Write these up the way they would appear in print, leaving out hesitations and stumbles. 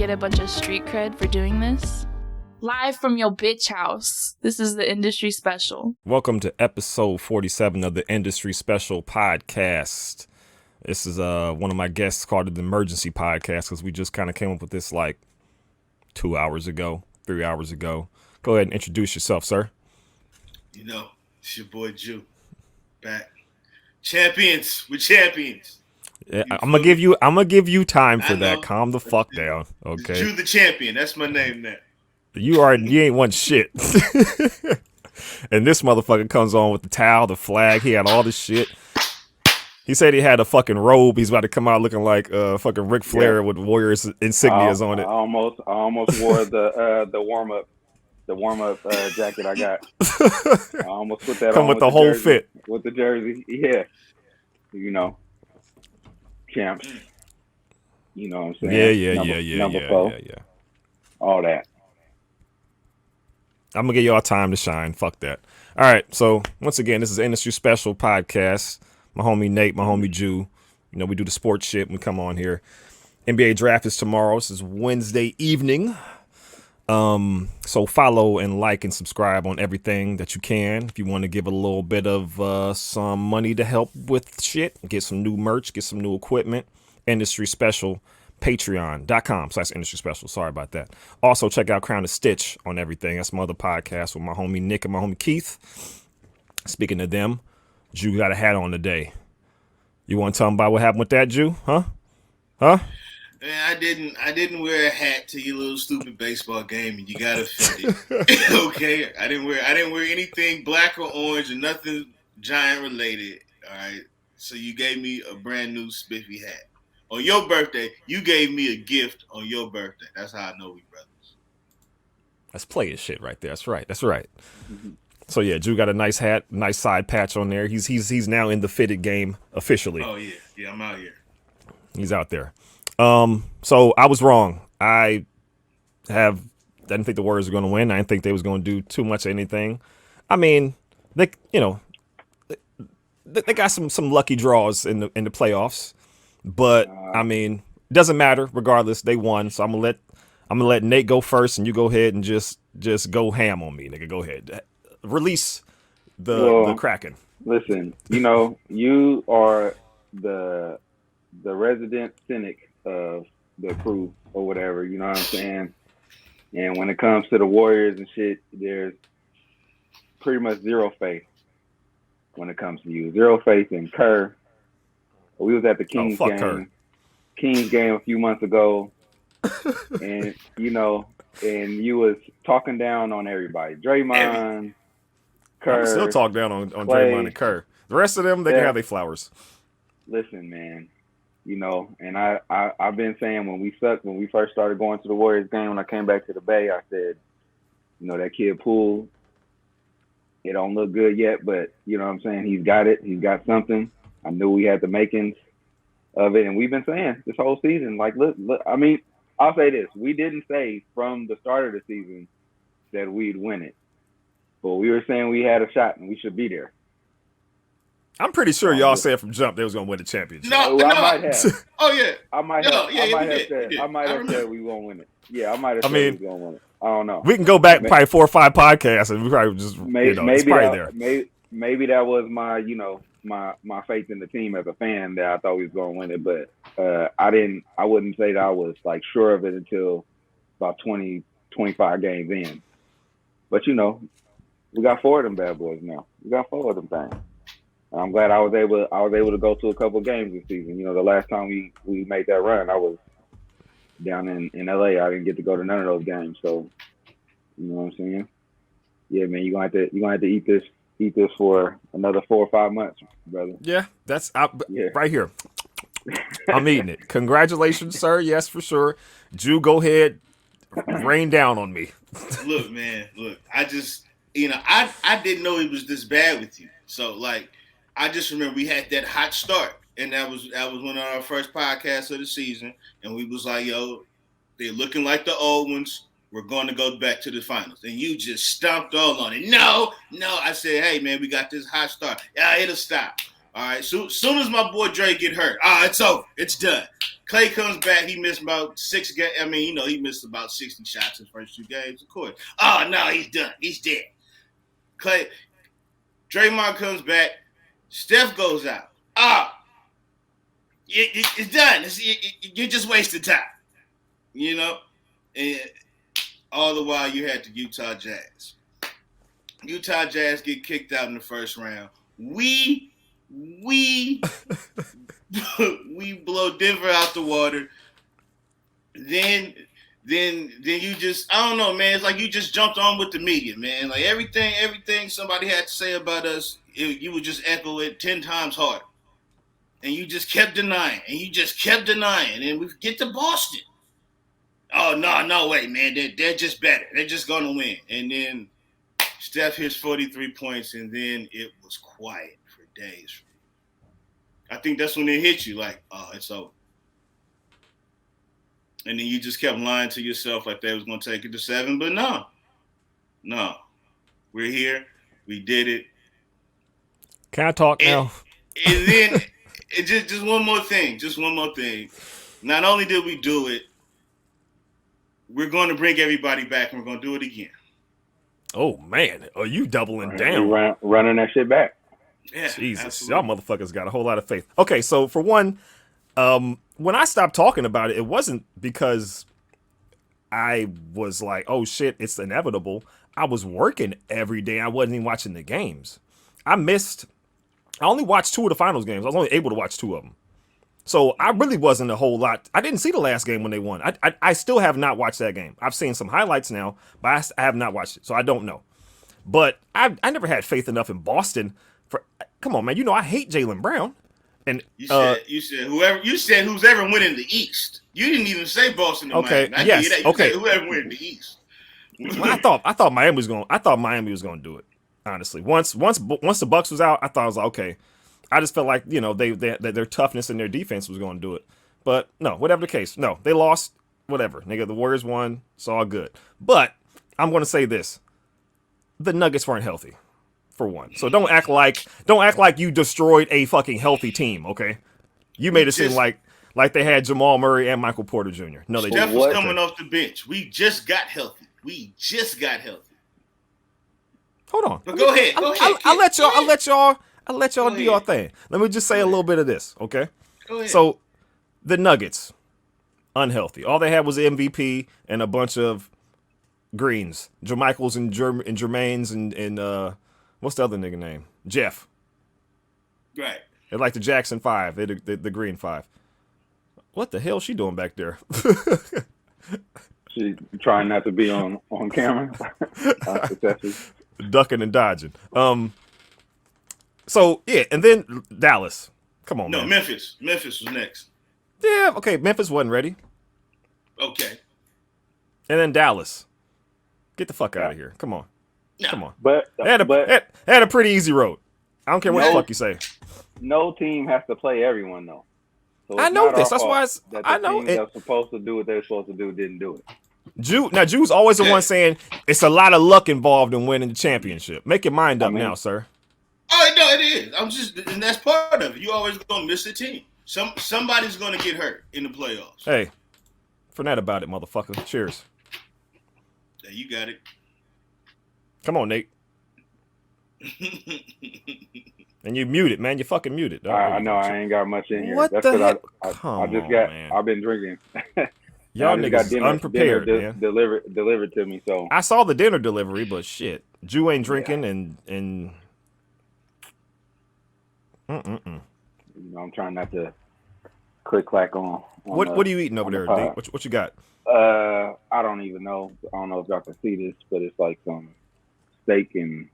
get a bunch of street cred for doing this. Live from your bitch house. This is the Industry Special. Welcome to episode 47 of the Industry Special podcast. This is one of my guests called it the Emergency Podcast because we just kind of came up with this like 2 hours ago, 3 hours ago. Go ahead and introduce yourself, sir. You know, it's your boy Jew. Back. Champions. We're champions. Yeah, I'm gonna give you time for that. Calm the fuck down. Okay. Jew the champion. That's my name now. You ain't won shit. And this motherfucker comes on with the towel, the flag. He had all this shit. He said he had a fucking robe. He's about to come out looking like fucking Ric Flair with Warriors insignias on it. I almost wore the warm up jacket I got. I almost put that come on with the whole jersey, fit with the jersey. Yeah, you know, champs. You know what I'm saying? Number 4. All that. I'm gonna give y'all time to shine. Fuck that. All right. So once again, this is Industry Special Podcast. My homie Nate, my homie Jew. You know, we do the sports shit when we come on here. NBA draft is tomorrow. This is Wednesday evening. So follow and like and subscribe on everything that you can. If you want to give a little bit of some money to help with shit, get some new merch, get some new equipment. Industry Special, patreon.com/industry special. Sorry about that. Also check out Crown to Stitch on everything. That's my other podcast with my homie Nick and my homie Keith. Speaking of them, Jew got a hat on today. You want to tell him about what happened with that, Jew? Huh? Man, I didn't wear a hat to your little stupid baseball game, and you got offended. Okay, I didn't wear anything black or orange or nothing Giant related. All right, so you gave me a brand new spiffy hat on your birthday. You gave me a gift on your birthday. That's how I know we brothers. That's player shit right there. That's right. Mm-hmm. So yeah, Drew got a nice hat, nice side patch on there. He's now in the fitted game officially. Oh yeah, I'm out here. He's out there. So I was wrong. I didn't think the Warriors were going to win. I didn't think they was going to do too much of anything. I mean, they got some lucky draws in the playoffs, but I mean, it doesn't matter. Regardless, they won. So I'm gonna let Nate go first, and you go ahead and just go ham on me, nigga. Go ahead. Release the Kraken. Listen, you are the resident cynic of the crew or whatever, you know what I'm saying? And when it comes to the Warriors and shit, there's pretty much zero faith when it comes to you. Zero faith in Kerr. We was at the Kings game. Kerr. Kings game a few months ago. And and you was talking down on everybody. Draymond, Kerr. I'm still talking down on Clay. Draymond and Kerr. The rest of them, they can have their flowers. Listen, man, and I've been saying when we first started going to the Warriors game, when I came back to the Bay, I said, that kid Poole, it don't look good yet, but you know what I'm saying? He's got it. He's got something. I knew we had the makings of it. And we've been saying this whole season, like, look, I mean, I'll say this. We didn't say from the start of the season that we'd win it. But we were saying we had a shot and we should be there. I'm pretty sure y'all said from jump they was gonna win the championship. No. I might have. Oh yeah. I might have said we won't win it. Yeah, I might have said we was gonna win it. I don't know. We can go back probably 4 or 5 podcasts and we probably just it's probably there. Maybe that was my my faith in the team as a fan that I thought we was gonna win it, but I wouldn't say that I was like sure of it until about 20-25 games in. But we got 4 of them bad boys now. We got 4 of them things. I'm glad I was able to go to a couple of games this season. The last time we made that run, I was down in LA. I didn't get to go to none of those games. So, you know what I'm saying? Yeah, man, you're gonna have to eat this for another 4 or 5 months, brother. Yeah, that's right here. I'm eating it. Congratulations, sir. Yes, for sure. Jew, go ahead. Rain down on me. Look, man. Look, I just, I didn't know it was this bad with you. So, like, I just remember we had that hot start, and that was one of our first podcasts of the season, and we was like, yo, they're looking like the old ones. We're going to go back to the finals. And you just stomped all on it. No. I said, hey, man, we got this hot start. Yeah, it'll stop. All right. Soon as my boy Dre get hurt, it's over. It's done. Clay comes back. He missed about 6 games. I mean, you know, he missed about 60 shots in the first 2 games. Of course. Oh no, he's done. He's dead. Clay. Draymond comes back. Steph goes out. It's done. You're just wasting time. You know? And all the while you had the Utah Jazz. Utah Jazz get kicked out in the first round. We blow Denver out the water. Then you just, I don't know, man. It's like you just jumped on with the media, man. Like everything somebody had to say about us, you would just echo it 10 times harder. And you just kept denying. And then we get to Boston. Oh, no way, man. They're just better. They're just going to win. And then Steph hits 43 points, and then it was quiet for days. I think that's when it hit you, like, oh, it's over. And then you just kept lying to yourself like they was going to take it to 7. But no. We're here. We did it. Can I talk now? And then just one more thing. Not only did we do it, we're going to bring everybody back, and we're going to do it again. Oh, man. Are you doubling down? Running that shit back. Yeah, Jesus. absolutely. Y'all motherfuckers got a whole lot of faith. Okay, so for one, when I stopped talking about it, it wasn't because I was like, oh, shit, it's inevitable. I was working every day. I wasn't even watching the games. I only watched 2 of the finals games. I was only able to watch 2 of them. So I really wasn't a whole lot. I didn't see the last game when they won. I still have not watched that game. I've seen some highlights now, but I have not watched it, so I don't know. But I never had faith enough in Boston for. Come on, man. You know I hate Jaylen Brown. And you said who's ever winning the East. You didn't even say Boston. Okay. Miami. Yes. You Okay. said whoever winning the East. Well, I thought Miami was going. I thought Miami was going to do it. Honestly, once the Bucks was out, I thought I was like, okay. I just felt like, you know, their toughness and their defense was going to do it. But no, whatever the case. No, they lost. Whatever. Nigga, the Warriors won. It's all good. But I'm going to say this. The Nuggets weren't healthy, for one. So don't act like you destroyed a fucking healthy team, okay? You made it seem like they had Jamal Murray and Michael Porter Jr. No, they Steph didn't. was coming off the bench. We just got healthy. Hold on. But go ahead. I'll let y'all do your thing. Let me just say a little bit of this, okay? Go ahead. So, the Nuggets, unhealthy. All they had was MVP and a bunch of greens. Jermichaels and Jermaines and what's the other nigga name? Jeff. Right. They're like the Jackson 5. They're the green 5. What the hell is she doing back there? She's trying not to be on camera. Ducking and dodging. So, yeah, and then Dallas. Come on, man. Memphis. Memphis was next. Yeah, okay, Memphis wasn't ready. Okay. And then Dallas. Get the fuck out of here. Come on. No. Come on. But They had a pretty easy road. I don't care what the fuck you say. No team has to play everyone, though. So I know this. That's why I know it. That's supposed to do what they're supposed to do didn't do it. Drew's always the one saying it's a lot of luck involved in winning the championship. Make your mind up now, sir. Oh no, it is. And that's part of it. You always gonna miss a team. Somebody's gonna get hurt in the playoffs. Hey, forget about it, motherfucker. Cheers. Yeah, you got it. Come on, Nate. And you muted, man. You fucking muted. I know. I ain't got much in here. What That's the heck? I've been drinking. Y'all niggas unprepared, man. Delivered to me. So I saw the dinner delivery, but shit, Jew ain't drinking, and You know, I'm trying not to click clack on. What are you eating over there, D? What you got? I don't even know. I don't know if y'all can see this, but it's like some steak and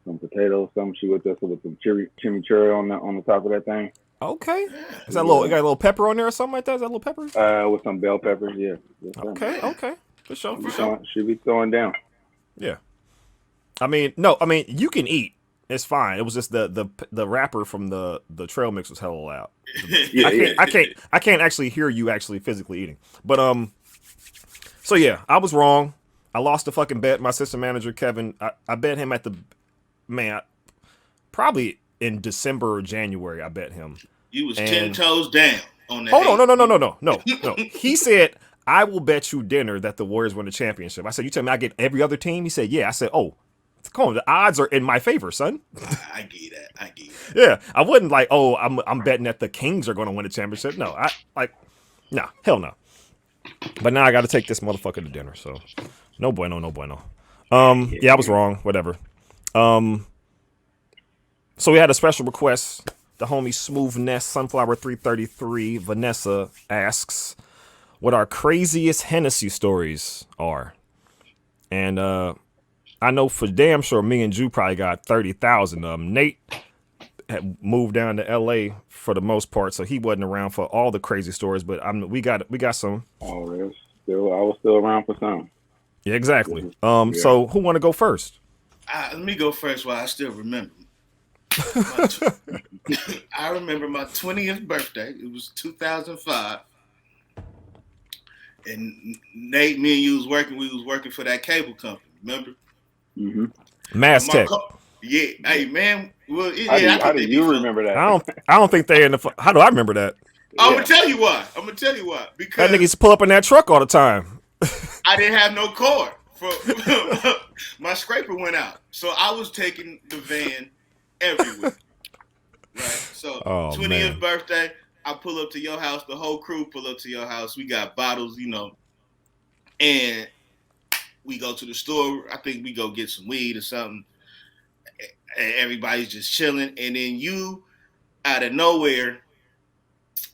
some potatoes. Some she with us with some chimichurri on the top of that thing. Okay. Is that you got a little pepper on there or something like that? Is that a little pepper? With some bell peppers, yeah. Okay. For sure. Should be throwing down. Yeah. I mean, you can eat. It's fine. It was just the wrapper from the trail mix was hella loud. I can't actually hear you actually physically eating. But so yeah, I was wrong. I lost the fucking bet. My assistant manager Kevin, I bet him at probably in December or January. I bet him. You was 10 toes down. on the Hold hate. on, no. He said, I will bet you dinner that the Warriors win the championship. I said, you tell me I get every other team? He said, yeah. I said, oh, come on, the odds are in my favor, son. I get that. Yeah, I wouldn't like, oh, I'm betting that the Kings are going to win the championship. No, no, hell no. But now I got to take this motherfucker to dinner, so no bueno, no bueno. Yeah, I was wrong. Whatever. So we had a special request. The homie Smoov Nest Sunflower 333 Vanessa asks what our craziest Hennessy stories are, and I know for damn sure me and Jew probably got 30,000 of them. Nate had moved down to L.A. for the most part, so he wasn't around for all the crazy stories. But we got some. Oh, I was still around for some. Yeah, exactly. Yeah. So who want to go first? Let me go first while I still remember. I remember my 20th birthday. It was 2005. And Nate, me and you was working. We was working for that cable company. Remember? Mm-hmm. Mass Tech. Yeah. Hey, man. Well, How do you remember that? I don't think they in the. How do I remember that? I'm gonna tell you why. Because That nigga used to pull up in that truck all the time. I didn't have no cord. My scraper went out, so I was taking the van everywhere. Right. So 20th birthday, I pull up to your house. The whole crew pull up to your house. We got bottles, and we go to the store. I think we go get some weed or something. And everybody's just chilling, and then you, out of nowhere,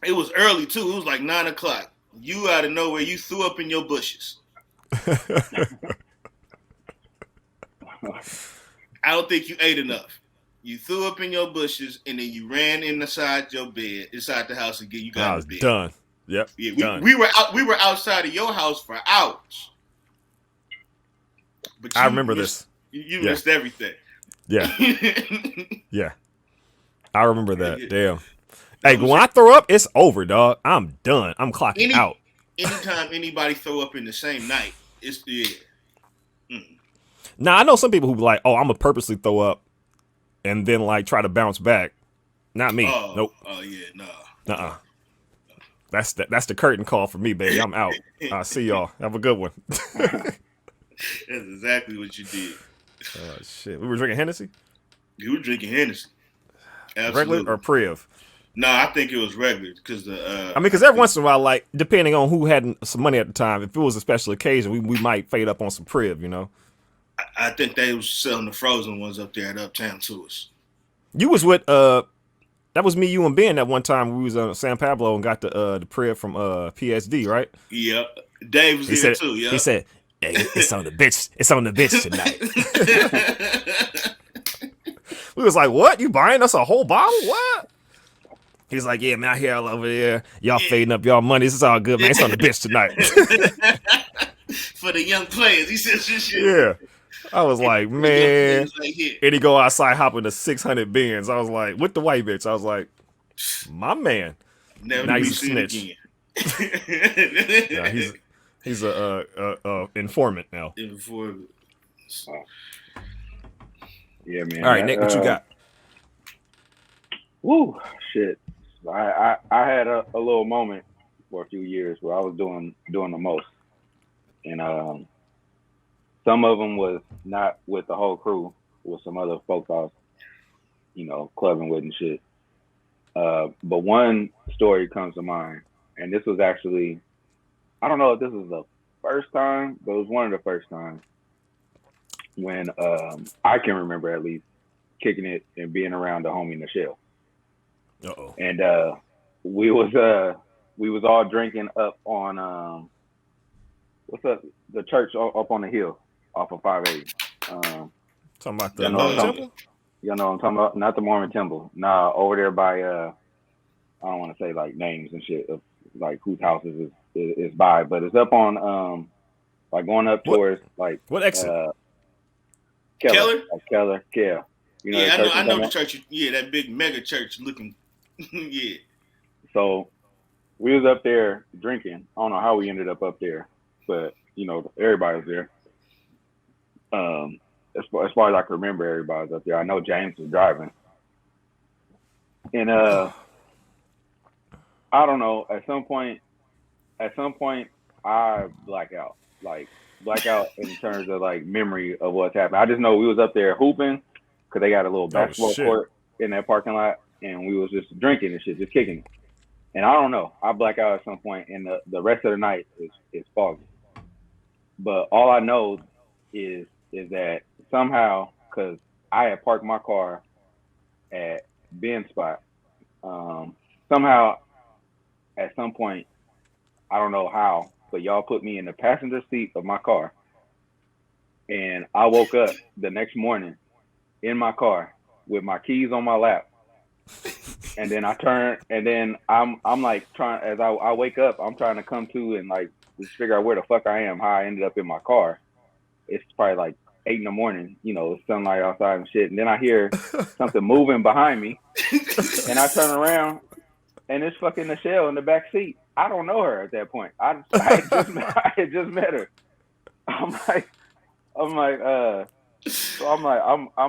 it was early too. It was like 9:00. You out of nowhere, you threw up in your bushes. I don't think you ate enough. You threw up in your bushes, and then you ran inside your bed, inside the house again. You got in bed. Done. Yep. Yeah, done. we were outside of your house for hours. But I remember this. You missed everything. Yeah. Yeah. I remember that. Damn. Hey, when I throw up, it's over, dog. I'm done. I'm clocking out. Anytime anybody throw up in the same night, it's Now, I know some people who be like, oh, I'm going to purposely throw up and then, like, try to bounce back. Not me. Nope. Oh, yeah, no. Nuh-uh. That's the curtain call for me, baby. I'm out. I'll see y'all. Have a good one. That's exactly what you did. Oh, shit. We were drinking Hennessy? You were drinking Hennessy. Absolutely. Regular or Priv? No, I think it was regular because because every once in a while, like, depending on who had some money at the time, if it was a special occasion, we might fade up on some Priv, I think they was selling the frozen ones up there at Uptown to us. You was with that was me, you, and Ben that one time we was on San Pablo and got the Priv from PSD, right? Yep. Dave was there too, yeah. He said, hey, it's on the bitch tonight. We was like, what? You buying us a whole bottle? What? He's like, yeah, man, I hear all over there. Y'all fading up y'all money. This is all good, man. It's on the bitch tonight. For the young players. He said shit. Yeah. I was like, man. And he go outside hopping to 600 bins. I was like, with the white bitch. I was like, my man. Never now be he's a seen snitch. Again. Yeah, he's a informant now. Informant. Yeah, man. All right, Nick, what you got? Woo, shit. I had a little moment for a few years where I was doing the most, and some of them was not with the whole crew, with some other folks I was, clubbing with and shit. But one story comes to mind, and this was actually, I don't know if this was the first time, but it was one of the first times when I can remember at least kicking it and being around the homie Michelle. Uh-oh. And we was all drinking up on what's up, the church up on the hill off of 580. Talking about the Mormon temple? You know what I'm talking about? Not the Mormon temple. Nah, over there by I don't want to say like names and shit of like whose houses is by, but it's up on like going up towards like what exit? Keller? Keller, yeah. I know the church. Yeah, that big mega church looking. Yeah. So we was up there drinking. I don't know how we ended up there, but everybody was there. As far as I can remember, everybody was up there. I know James was driving, and I I don't know. At some point, I black out in terms of like memory of what's happened. I just know we was up there hooping because they got a little basketball court in that parking lot, and we was just drinking and shit, just kicking it. And I don't know. I black out at some point, and the rest of the night is foggy. But all I know is that somehow, because I had parked my car at Ben's spot, somehow at some point, I don't know how, but y'all put me in the passenger seat of my car, and I woke up the next morning in my car with my keys on my lap. And then I turn, and then I'm like trying, as I wake up, I'm trying to come to and like just figure out where the fuck I am, how I ended up in my car. It's probably like 8 in the morning, you know, sunlight outside and shit. And then I hear something moving behind me, and I turn around, and it's fucking Michelle in the back seat. I don't know her at that point. I had just met her. I'm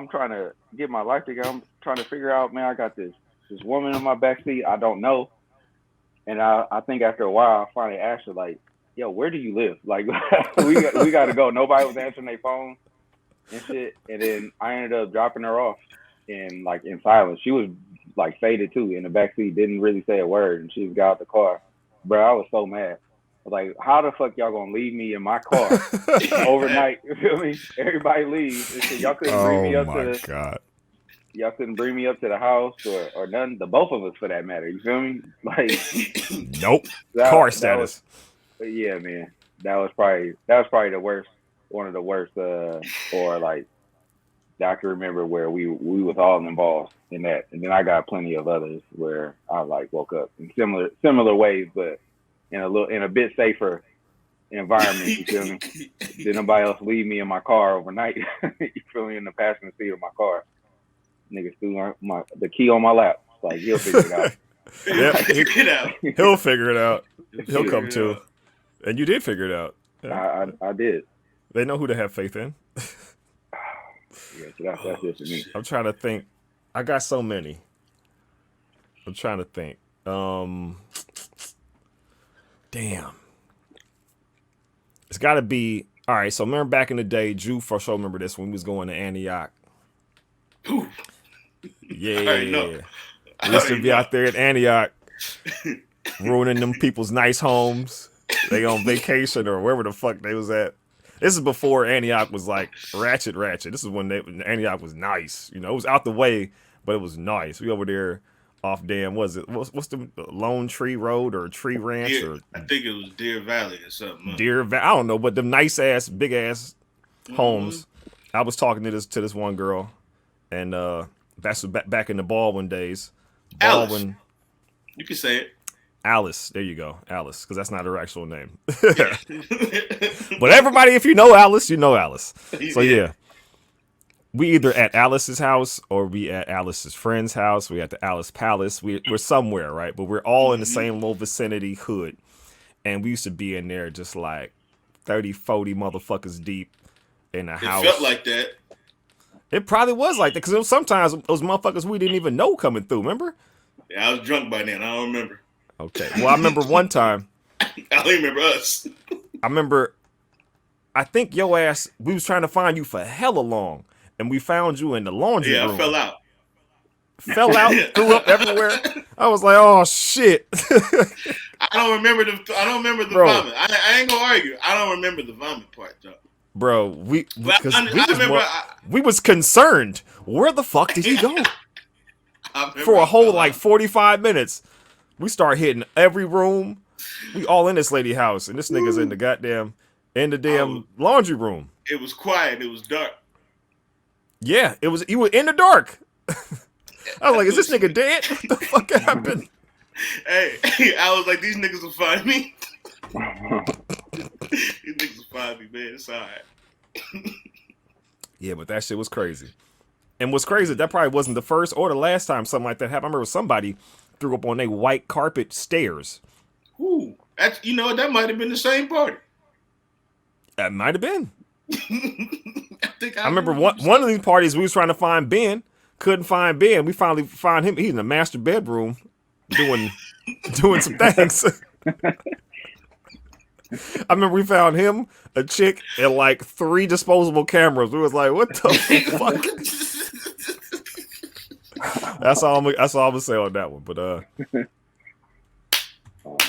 trying to get my life together. I'm trying to figure out, man, I got this woman in my backseat I don't know. And I think after a while I finally asked her, like, yo, where do you live? Like we got to go. Nobody was answering their phone and shit. And then I ended up dropping her off in silence. She was like faded too in the backseat, didn't really say a word, and she got out the car. Bro, I was so mad. Like, how the fuck y'all gonna leave me in my car overnight? You feel me? Everybody leaves. Y'all couldn't bring me up to God. Y'all couldn't bring me up to the house or none. The both of us for that matter. You feel me? Like, nope. Car status. Yeah, man. That was probably the worst. One of the worst. Or like, I can remember where we was all involved in that, and then I got plenty of others where I like woke up in similar ways, but in a bit safer environment. You feel me? Did nobody else leave me in my car overnight? You feel me? In the passenger seat of my car. Niggas threw the key on my lap. Like, he'll figure it out. Yep, he'll figure it out. He'll come to. And you did figure it out. Yeah. I did. They know who to have faith in. Yeah, that's it for me. I'm trying to think. I got so many. I'm trying to think. Damn. It's got to be. All right, so remember back in the day, Drew for sure remember this when we was going to Antioch. Ooh. Yeah. We used to be out there at Antioch ruining them people's nice homes. They on vacation or wherever the fuck they was at. This is before Antioch was like ratchet. This is when Antioch was nice. You know, it was out the way, but it was nice. We over there off damn, what's the Lone Tree Road or Tree Ranch? I think it was Deer Valley or something. I don't know, but them nice ass, big ass homes. I was talking to this one girl, and that's back in the Baldwin days. Alice. You can say it. Alice, there you go, Alice, because that's not her actual name. But everybody, if you know Alice, you know Alice. So yeah, we either at Alice's house or we at Alice's friend's house. We at the Alice Palace. We're somewhere, right? But we're all in the same little vicinity hood, and we used to be in there just like 30, 40 motherfuckers deep in the house. It felt like that. It probably was like that because sometimes those motherfuckers we didn't even know coming through. Remember? Yeah, I was drunk by then. I don't remember. Okay. Well, I remember one time. I don't remember us. I think your ass, we was trying to find you for hella long, and we found you in the laundry room. Yeah, I fell out. Fell out, threw up everywhere. I was like, oh shit. I don't remember the Bro. vomit. I ain't gonna argue. I don't remember the vomit part though. Bro, we was concerned. Where the fuck did he go? For a whole like 45 minutes. We start hitting every room. We all in this lady house, and this nigga's in the damn laundry room. It was quiet. It was dark. Yeah, it was. You were in the dark. I was like, "Is this nigga dead? What the fuck happened?" Hey, I was like, "These niggas will find me." These niggas will find me, man. It's all right. Yeah, but that shit was crazy. And what's crazy, that probably wasn't the first or the last time something like that happened. I remember somebody threw up on their white carpet stairs. Ooh, that might have been the same party. That might have been. I remember one of these parties we was trying to find Ben. Couldn't find Ben. We finally found him. He's in the master bedroom doing doing some things. I remember we found him, a chick, and like 3 disposable cameras. We was like, what the fuck? That's all I'm gonna say on that one. But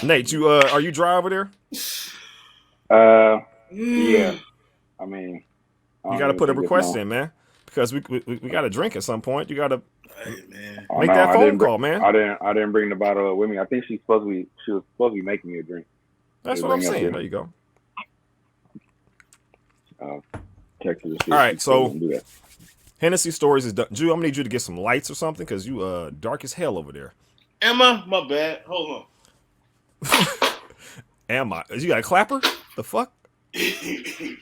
Nate, you are you dry over there? Yeah. I mean, You got to put a request in, man, because we got to drink at some point. You got to make that phone call, man. I didn't bring the bottle up with me. I think she was supposed to be making me a drink. That's what I'm saying. There you go. Text her. All right, so Hennessy Stories is done. Drew, I'm gonna need you to get some lights or something because you dark as hell over there. Emma, my bad. Hold on. Am I? You got a clapper? The fuck? Did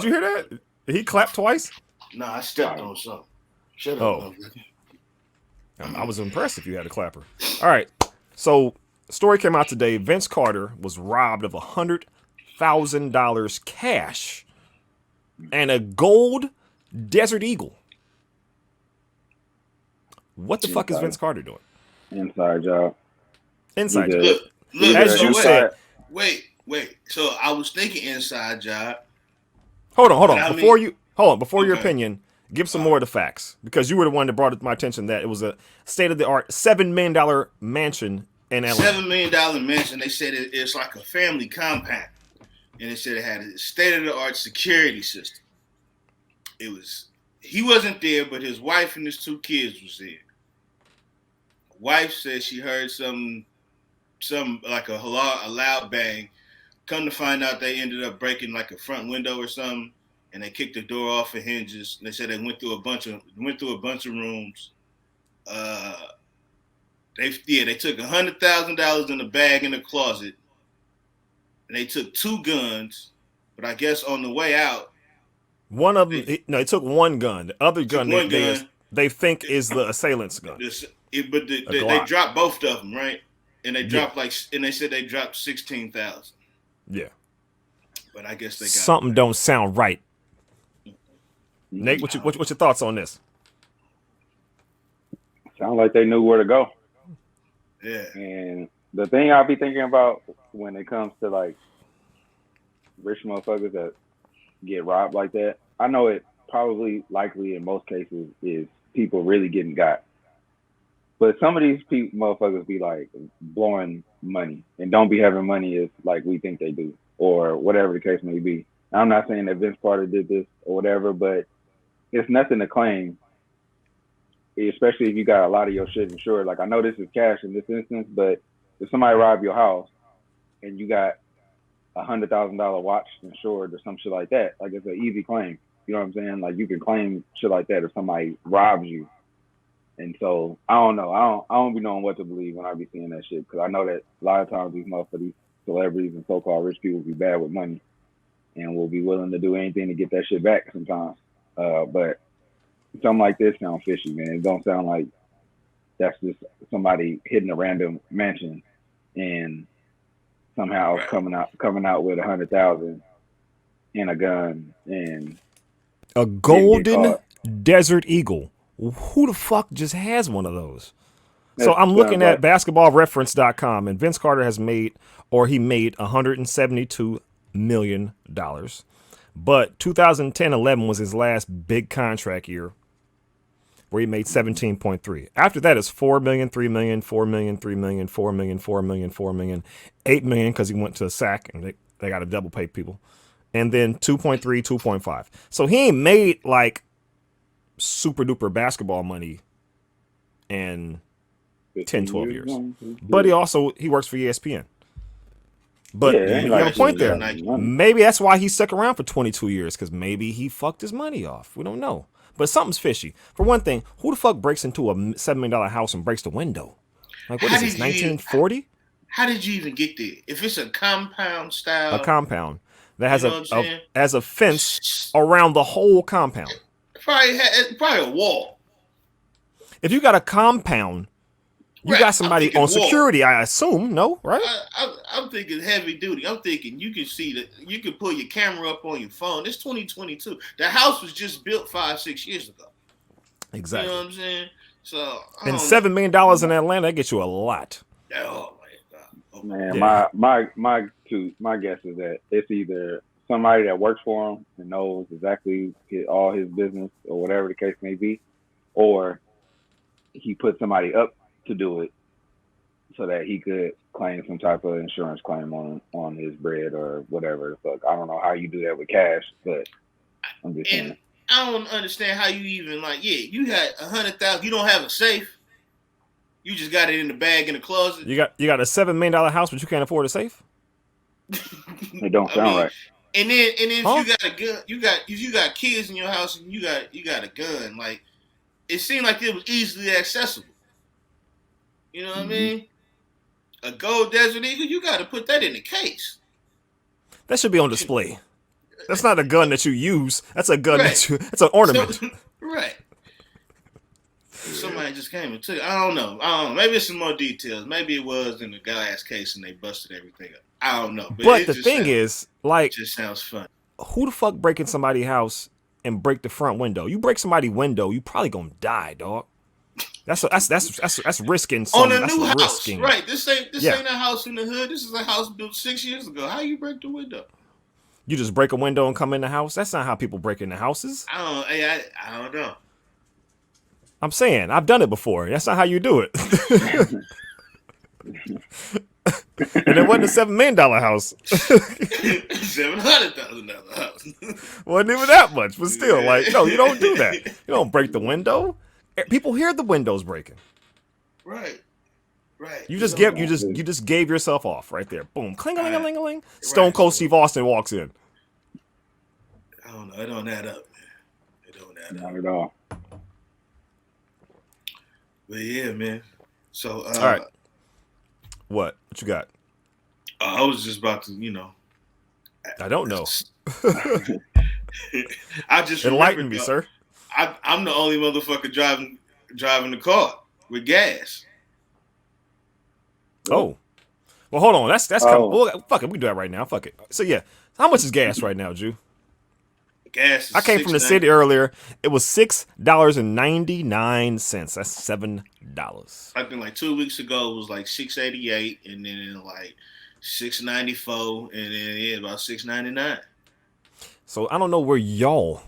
you hear that? Did he clap twice? Nah, I stepped on something. Shut up. I was impressed if you had a clapper. All right. So, story came out today. Vince Carter was robbed of $100,000 cash and a gold Desert Eagle. What the fuck is Vince Carter doing? Inside job. Inside job. Look, as you said. Wait. So I was thinking inside job. Hold on. Before your opinion, give some more of the facts. Because you were the one that brought it to my attention that it was a state-of-the-art $7 million mansion in Atlanta. $7 million mansion. They said it's like a family compound. And they said it had a state-of-the-art security system. He wasn't there, but his wife and his 2 kids was there. Wife said she heard some like a loud bang. Come to find out, they ended up breaking like a front window or something, and they kicked the door off the hinges. They said they went through a bunch of rooms. They took $100,000 in a bag in the closet, and they took 2 guns. But I guess on the way out, one of them, they took 1 gun. The other gun they think is the assailant's gun. They dropped both of them, right? And they dropped and they said they dropped 16,000. Yeah. But I guess they got something don't sound right. Nate, what's your thoughts on this? Sound like they knew where to go. Yeah. And the thing I'll be thinking about when it comes to like rich motherfuckers that get robbed like that, I know it probably likely in most cases is people really getting got. But some of these motherfuckers be like blowing money and don't be having money as like we think they do or whatever the case may be. I'm not saying that Vince Carter did this or whatever, but it's nothing to claim, especially if you got a lot of your shit insured. Like I know this is cash in this instance, but if somebody robbed your house and you got $100,000 watch insured or some shit like that, like it's an easy claim. You know what I'm saying? Like you can claim shit like that if somebody robs you. And so I don't know. I don't be knowing what to believe when I be seeing that shit because I know that a lot of times these motherfuckers, celebrities and so-called rich people be bad with money and will be willing to do anything to get that shit back sometimes. But something like this sounds fishy, man. It don't sound like that's just somebody hitting a random mansion and somehow coming out with 100,000 and a gun and a golden Desert Eagle. Who the fuck just has one of those? So I'm looking at basketballreference.com and Vince Carter made $172 million. But 2010-11 was his last big contract year where he made 17.3. After that it's 4 million, 3 million, 4 million, 3 million, 4 million, 4 million, 4 million, 8 million because he went to a sack and they got to double pay people. And then 2.3, 2.5. So he ain't made like super duper basketball money in 10, 12 years. But he works for ESPN. But you have a point there. Maybe that's why he stuck around for 22 years because maybe he fucked his money off. We don't know. But something's fishy. For one thing, who the fuck breaks into a $7 million house and breaks the window? Like, what is this, 1940? How did you even get there? If it's a compound style. A compound that has a fence around the whole compound. Probably a wall. If you got a compound, you got somebody on security, I assume, no, right? I'm thinking heavy duty. I'm thinking you can see that you can pull your camera up on your phone. It's 2022. The house was just built 5-6 years ago. Exactly. You know what I'm saying? So I And don't $7 know. million in Atlanta, that gets you a lot. Oh my god. Oh, Man, Yeah. my guess is that it's either somebody that works for him and knows exactly all his business or whatever the case may be, or he put somebody up to do it so that he could claim some type of insurance claim on his bread or whatever the fuck. I don't know how you do that with cash, but I'm just saying. And I don't understand how you even you got 100,000. You don't have a safe. You just got it in the bag in the closet. You got a $7 million house, but you can't afford a safe? It don't sound right. And then if Huh? you got a gun, if you got kids in your house and you got a gun, like it seemed like it was easily accessible. You know what I mean? A gold Desert Eagle, you got to put that in the case. That should be on display. That's not a gun that you use. That's a gun Right. that's an ornament. Right. Somebody just came and took it. I don't know. Maybe it's some more details. Maybe it was in the glass case and they busted everything up. I don't know. But the thing is, like, it just sounds fun. who the fuck breaking somebody's house and break the front window? You break somebody's window, you probably gonna die, dog. That's risking On something. a That's new house, risking. right? This ain't a house in the hood. This is a house built 6 years ago. How you break the window? You just break a window and come in the house. That's not how people break into houses. I don't know. I'm saying I've done it before. That's not how you do it. And it wasn't a $7 million house. $700,000 house. Wasn't even that much, but still, like, no, you don't do that. You don't break the window. People hear the windows breaking. Right. You just gave yourself off right there. Boom, cling-a-ling-a-ling-a-ling. Stone Cold Steve Austin walks in. I don't know. It don't add up, man. It don't add up. Not at all. But yeah, man. So, All right. What you got? I was just about to, I don't know. I just Enlighten me, sir. I'm the only motherfucker driving the car with gas. Oh, well, hold on. That's well, fuck it. We can do that right now. Fuck it. So yeah, how much is gas right now, Jew? Gas. Is I came from the city earlier. It was $6.99. That's $7. I think like 2 weeks ago it was like $6.88, and then like $6.94, and then about $6.99. So I don't know where y'all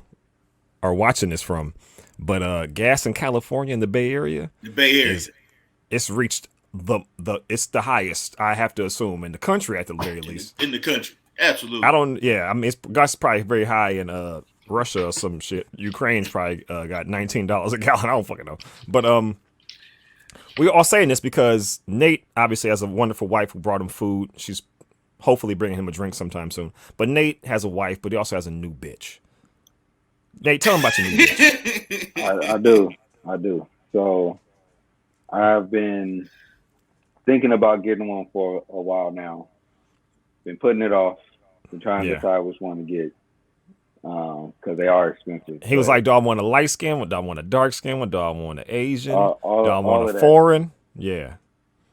are watching this from, but gas in California in the Bay Area. The Bay Area. It's reached it's the highest, I have to assume, in the country at the very least. In the country. Absolutely. I mean, it's probably very high in Russia or some shit. Ukraine's probably got $19 a gallon. I don't fucking know. But we're all saying this because Nate obviously has a wonderful wife who brought him food. She's hopefully bringing him a drink sometime soon. But Nate has a wife, but he also has a new bitch. Nate, tell him about your new bitch. I do. So I've been thinking about getting one for a while now. Been putting it off. Been trying to decide which one to get because they are expensive. He was like, "Do I want a light skin? Do I want a dark skin? Do I want an Asian? Do I want a foreign?" Yeah,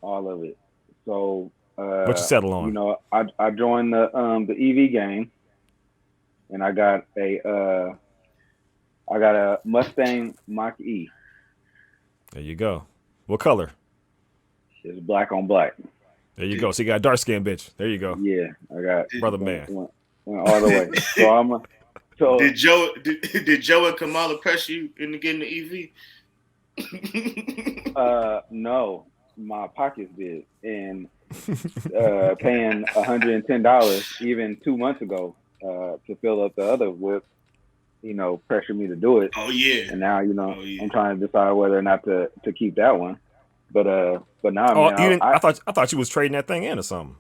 all of it. So what you settle on? I joined the EV game, and I got a Mustang Mach-E. There you go. What color? It's black on black. There you go. So you got a dark skinned bitch. There you go. Yeah, I got brother man. Went all the way. Did Joe and Kamala pressure you into getting the EV? No, my pockets did, and paying $110 even 2 months ago to fill up the other whip, pressured me to do it. Oh yeah. And now I'm trying to decide whether or not to keep that one. But now I thought you was trading that thing in or something.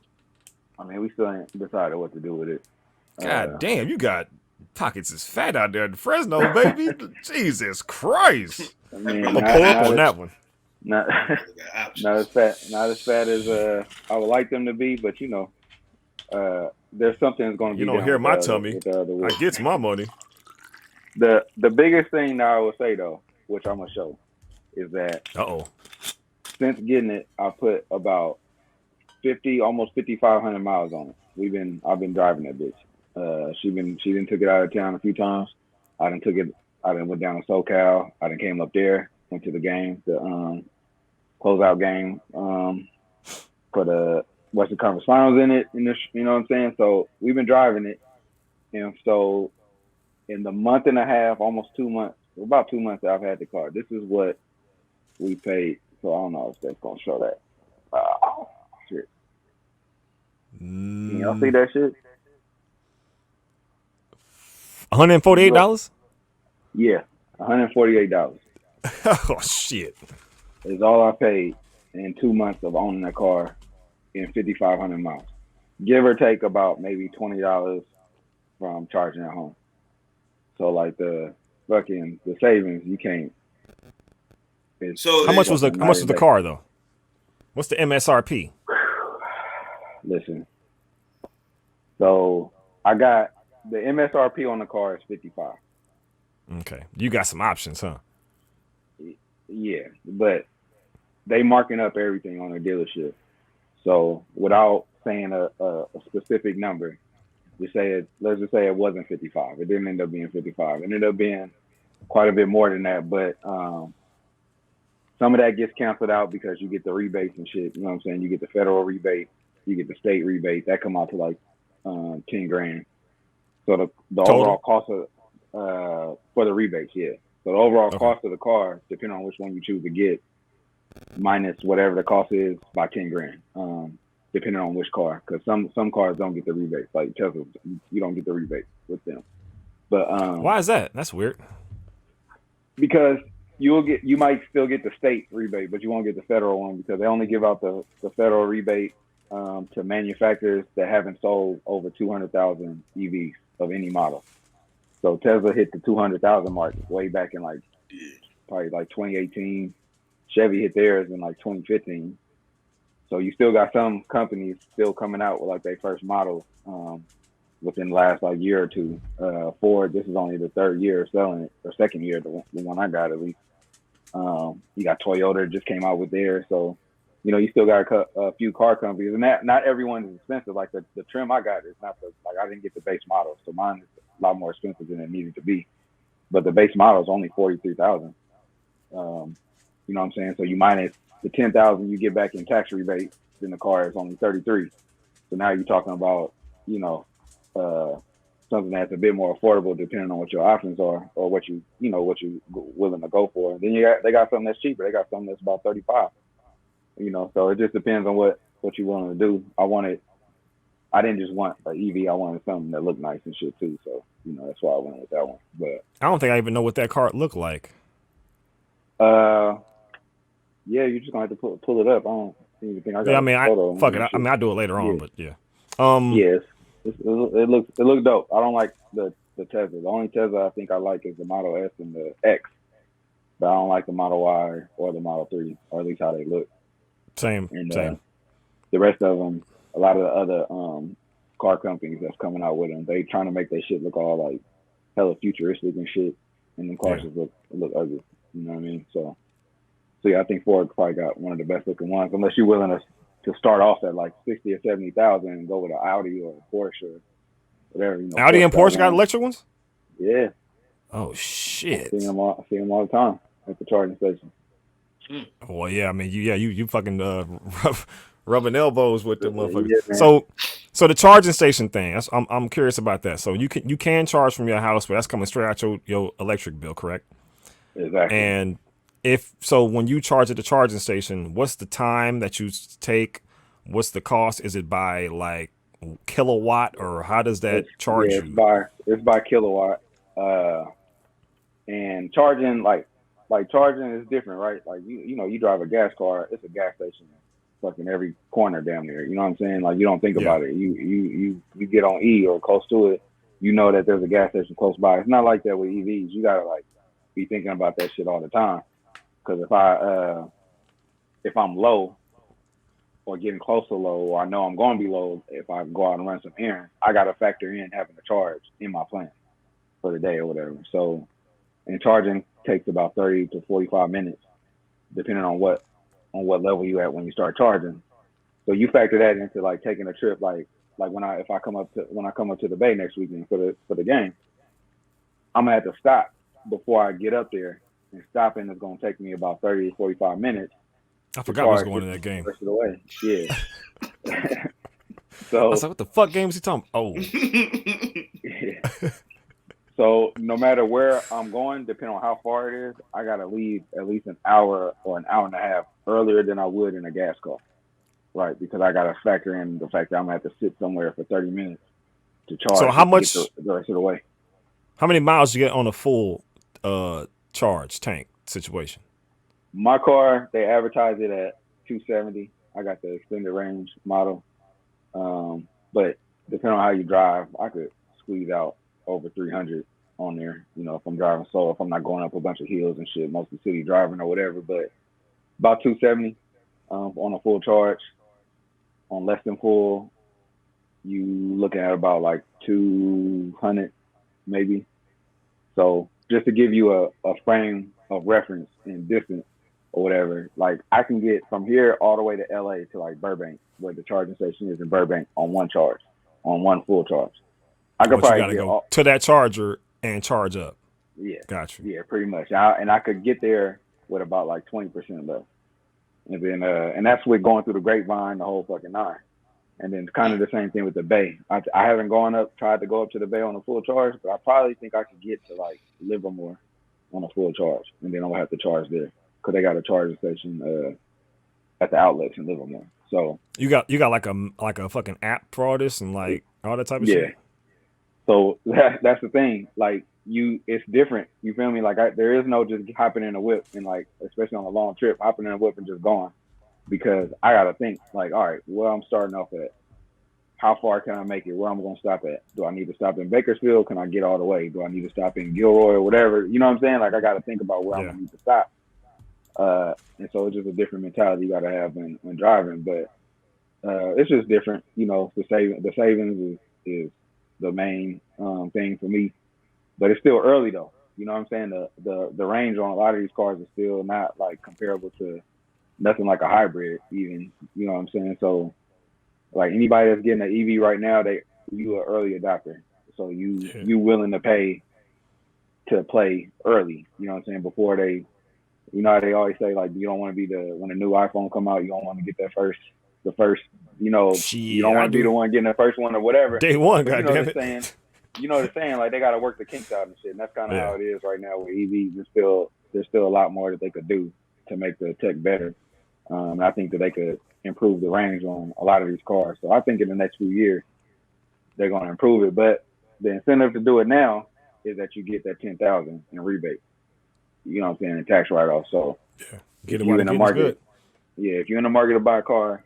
I mean, we still ain't decided what to do with it. God damn, you got pockets is fat out there in Fresno, baby. Jesus Christ. I mean, I'm gonna pull up on that one. Not as fat as I would like them to be, but there's something that's going to be. You don't hear my tummy. I gets my money. The biggest thing that I would say though, which I'm gonna show, is that since getting it, I put about 50, almost 5,500 miles on it. I've been driving that bitch. She done took it out of town a few times. I done went down to SoCal. I done came up there, Went to the game, the closeout game for the Western Conference Finals in this, you know what I'm saying? So we've been driving it. And so in the month and a half, almost 2 months, about 2 months that I've had the car, this is what we paid. So I don't know if that's going to show that. Shit. Can y'all see that shit? $148? Yeah, $148 Oh shit! is all I paid in 2 months of owning a car in 5,500 miles. Give or take about maybe $20 from charging at home. So like the savings, you can't. So how much was the car though? What's the MSRP? Listen. So I got the MSRP on the car is 55. Okay, you got some options, huh? Yeah, but they marking up everything on their dealership. So without saying a specific number, let's just say it wasn't 55. It didn't end up being 55. It ended up being quite a bit more than that. But some of that gets canceled out because you get the rebates and shit. You know what I'm saying? You get the federal rebate, you get the state rebate. That come out to like 10 grand. So the overall cost of for the rebates, yeah. So the overall cost of the car, depending on which one you choose to get, minus whatever the cost is by 10 grand, depending on which car. Because some cars don't get the rebates, like Tesla, you don't get the rebate with them. But why is that? That's weird. Because you might still get the state rebate, but you won't get the federal one because they only give out the federal rebate to manufacturers that haven't sold over 200,000 EVs of any model. So Tesla hit the 200,000 mark way back in probably 2018. Chevy hit theirs in 2015. So you still got some companies still coming out with like their first model within the last year or two. Ford, this is only the third year of selling it, or second year, the one I got at least. You got Toyota just came out with theirs. So, you still got a few car companies, and not everyone is expensive. Like the trim I got is not I didn't get the base model, so mine is a lot more expensive than it needed to be. But the base model is only $43,000. You know what I'm saying? So you minus the $10,000 you get back in tax rebate, then the car is only $33,000. So now you're talking about something that's a bit more affordable depending on what your options are or what you willing to go for. And then they got something that's cheaper. They got something that's about $35,000. So it just depends on what you want to do. I didn't just want an EV. I wanted something that looked nice and shit too. So that's why I went with that one. But I don't think I even know what that car looked like. Yeah, you're just gonna have to pull it up. I don't even think I got. Yeah, I mean, fuck it. I do it later on, but yeah. Yes, it looks dope. I don't like the Tesla. The only Tesla I think I like is the Model S and the X, but I don't like the Model Y or the Model 3, or at least how they look. Same. The rest of them, a lot of the other car companies that's coming out with them, they trying to make their shit look all like hella futuristic and shit, and the cars just look ugly. You know what I mean? So yeah, I think Ford probably got one of the best looking ones, unless you're willing to start off at like 60 or 70,000 and go with an Audi or a Porsche or whatever. Audi and Porsche got electric ones? Yeah. Oh shit! I see them all the time at the charging station. Well, yeah, I mean, you fucking rubbing elbows with them motherfuckers. Yeah, so the charging station thing, I'm curious about that. So you can charge from your house, but that's coming straight out your electric bill, correct? Exactly. And when you charge at the charging station, what's the time that you take? What's the cost? Is it by like kilowatt, or how does that charge you? It's by kilowatt. And charging like charging is different, right? Like you drive a gas car, it's a gas station fucking every corner damn near. You know what I'm saying? Like you don't think about it. You get on E or close to it, you know that there's a gas station close by. It's not like that with EVs. You gotta be thinking about that shit all the time. Because if I'm low or getting close to low, or I know I'm going to be low, if I go out and run some errands, I got to factor in having to charge in my plan for the day or whatever. So, and charging takes about 30 to 45 minutes, depending on what level you at when you start charging. So you factor that into like taking a trip, like when I come up to the Bay next weekend for the game, I'm gonna have to stop before I get up there and stopping is going to take me about 30 to 45 minutes. I forgot what's going in that game. The rest of the way. Yeah. I was like, what the fuck game was he talking about? Oh. Yeah. So no matter where I'm going, depending on how far it is, I got to leave at least an hour or an hour and a half earlier than I would in a gas car. Right, because I got to factor in the fact that I'm going to have to sit somewhere for 30 minutes to charge. So how much? The rest of the way. How many miles you get on a full charge tank situation? My car, they advertise it at 270. I got the extended range model. But depending on how you drive, I could squeeze out over 300 on there. You know, if I'm driving slow, if I'm not going up a bunch of hills and shit, mostly city driving or whatever. But about 270 on a full charge. On less than full, you looking at about like 200 maybe. So just to give you a frame of reference in distance or whatever, like I can get from here all the way to LA to like Burbank, where the charging station is in Burbank, on one charge, on one full charge. I could probably gotta go to that charger and charge up. Yeah. Gotcha. Yeah, pretty much. And I could get there with about like 20% left. And then and that's with going through the Grapevine, the whole fucking nine. And then kind of the same thing with the Bay. I haven't tried to go up to the Bay on a full charge, but I probably think I could get to like Livermore on a full charge, and then I'm gonna have to charge there because they got a charging station at the outlets in Livermore. So you got like a fucking app for all this and like all that type of shit. So that's the thing. Like it's different. You feel me? Like there is no just hopping in a whip and like, especially on a long trip, hopping in a whip and just going. Because I gotta think like, all right, where I'm starting off at, how far can I make it? Where I'm gonna stop at? Do I need to stop in Bakersfield? Can I get all the way? Do I need to stop in Gilroy or whatever? You know what I'm saying? Like I gotta think about where I'm gonna need to stop. And so it's just a different mentality you gotta have when driving. But it's just different. You know, the savings is the main thing for me. But it's still early though. You know what I'm saying? The range on a lot of these cars is still not like comparable to nothing like a hybrid even, you know what I'm saying? So like anybody that's getting an EV right now, you an early adopter. So you willing to pay to play early, you know what I'm saying? Before they, you know how they always say like you don't want to be when a new iPhone come out, you don't want to get the first, you know, you don't want to be the one getting the first one or whatever. Day one, goddamn it. You know what they're saying? Like they got to work the kinks out and shit. And that's kind of how it is right now with EVs. There's still a lot more that they could do to make the tech better. And I think that they could improve the range on a lot of these cars. So I think in the next few years, they're going to improve it. But the incentive to do it now is that you get that $10,000 in rebate. You know what I'm saying? In tax write-off. So get if you're in the market, good. if you're in the market to buy a car,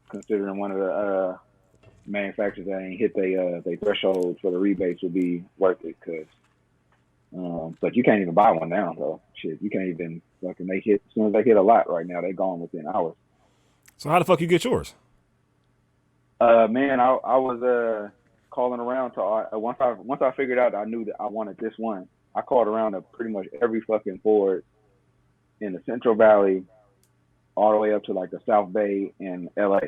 considering one of the manufacturers that ain't hit their threshold for the rebates would be worth it. Because but you can't even buy one now, though. Shit, you can't even fucking. They hit as soon as they hit a lot right now. They gone within hours. So how the fuck you get yours? Man, I was calling around to once I figured out I knew that I wanted this one. I called around to pretty much every fucking Ford in the Central Valley, all the way up to like the South Bay and LA.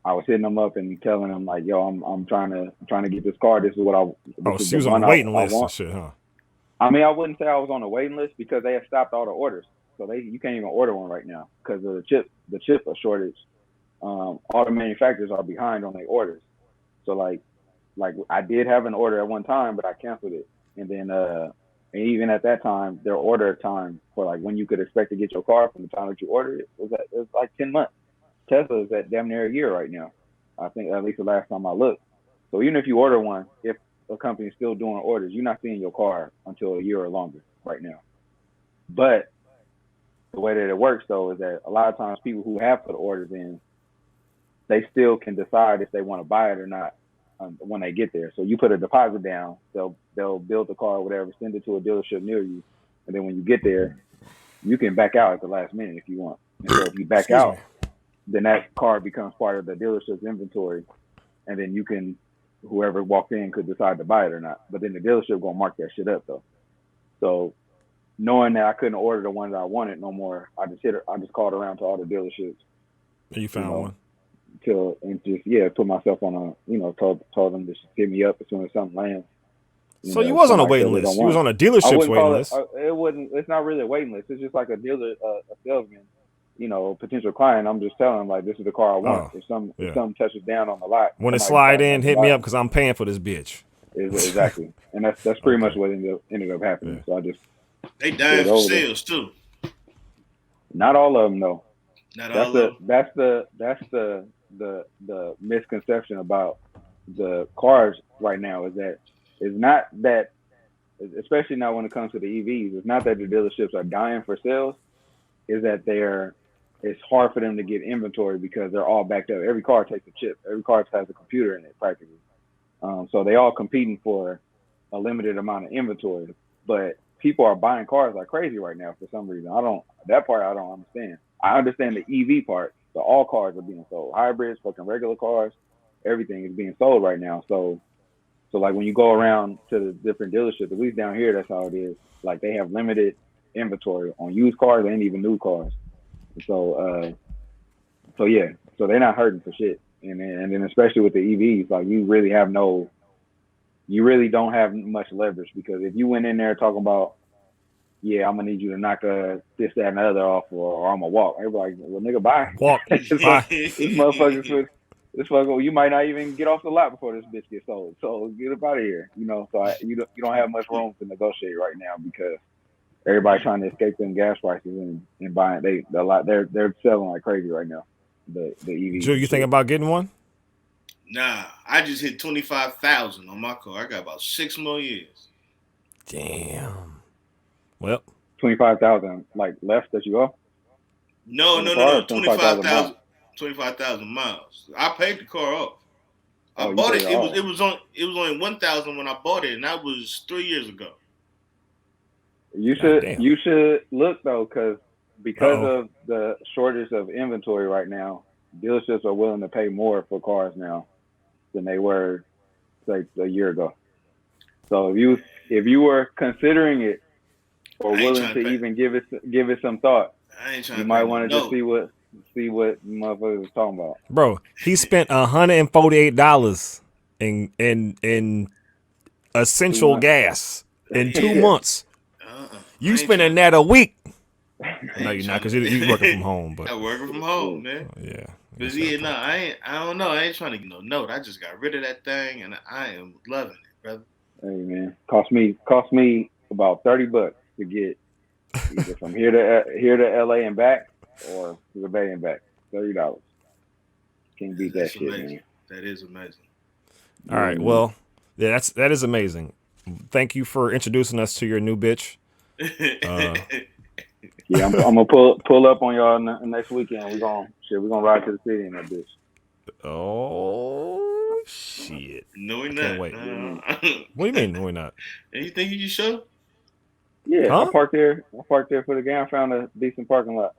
I was hitting them up and telling them like, "Yo, I'm trying to get this car. This is what I." So you was on the waiting list and shit, huh? I mean, I wouldn't say I was on the waiting list because they have stopped all the orders. So you can't even order one right now because of the chip shortage. All the manufacturers are behind on their orders. So like I did have an order at one time, but I canceled it. And then and even at that time, their order time for like when you could expect to get your car from the time that you ordered it was like 10 months. Tesla is at damn near a year right now. I think at least the last time I looked. So even if you order one, if a company is still doing orders, you're not seeing your car until a year or longer right now. But the way that it works though is that a lot of times people who have put orders in, they still can decide if they want to buy it or not when they get there. So you put a deposit down, they'll build the car or whatever, send it to a dealership near you, and then when you get there, you can back out at the last minute if you want. And so if you back out, then that car becomes part of the dealership's inventory, and then you can, whoever walked in could decide to buy it or not. But then the dealership gonna mark that shit up though. So knowing that I couldn't order the ones I wanted no more, I just called around to all the dealerships. And you found one. Put myself on told them to hit me up as soon as something lands. So you was on a waiting list. You was on a dealership's waiting list. It wasn't. It's not really a waiting list. It's just like a dealer, a salesman, a potential client. I'm just telling them like, this is the car I want. If something touches down on the lot, when it slide in, hit me up because I'm paying for this bitch. Exactly, and that's pretty much what ended up happening. Yeah. So I just they dying for sales too. Not all of them, though. Not all of them. That's the misconception about the cars right now is that it's not that, especially now when it comes to the EVs, it's not that the dealerships are dying for sales. Is that it's hard for them to get inventory because they're all backed up. Every car takes a chip. Every car has a computer in it practically. So they all competing for a limited amount of inventory. But people are buying cars like crazy right now for some reason. That part I don't understand. I understand the EV part. So all cars are being sold. Hybrids, fucking regular cars, everything is being sold right now. So like when you go around to the different dealerships, at least down here, that's how it is. Like they have limited inventory on used cars and even new cars. So yeah, so they're not hurting for shit. And then especially with the EVs, like you really don't have much leverage because if you went in there talking about, yeah, I'm gonna need you to knock this, that, and the other off, or I'm gonna walk. Everybody, well, nigga, bye. Walk. This motherfucker, you might not even get off the lot before this bitch gets sold. So get up out of here, So you don't have much room to negotiate right now because everybody trying to escape them gas prices and buying. They're selling like crazy right now. The EV. Drew, you think about getting one? Nah, I just hit 25,000 on my car. I got about 6 more years. Damn. Well, 25,000 like left that you owe? No. 25,000 miles. I paid the car off. I bought it. It was only 1,000 when I bought it, and that was 3 years ago. You should look though, because of the shortage of inventory right now, dealerships are willing to pay more for cars now than they were say a year ago. So if you were considering it or willing to even give it some thought, you might want to just see what motherfuckers was talking about. Bro, he spent $148 in essential gas in 2 months. You spending that a week? No, you're not, because you're working from home. But I'm working from home, man. Yeah. But I don't know. I ain't trying to get no note. I just got rid of that thing, and I am loving it, brother. Hey man, cost me about $30 to get either from here to LA and back, or to the Bay and back. $30. Can't beat that shit, amazing. Man. That is amazing. All right, well, yeah, that is amazing. Thank you for introducing us to your new bitch. Yeah, I'm gonna pull up on y'all next weekend. We're gonna ride to the city in that bitch. Oh shit! No, we're not. Can't wait. What do you mean? No, we're not. And you think you just show? Yeah, huh? I parked there for the game. I found a decent parking lot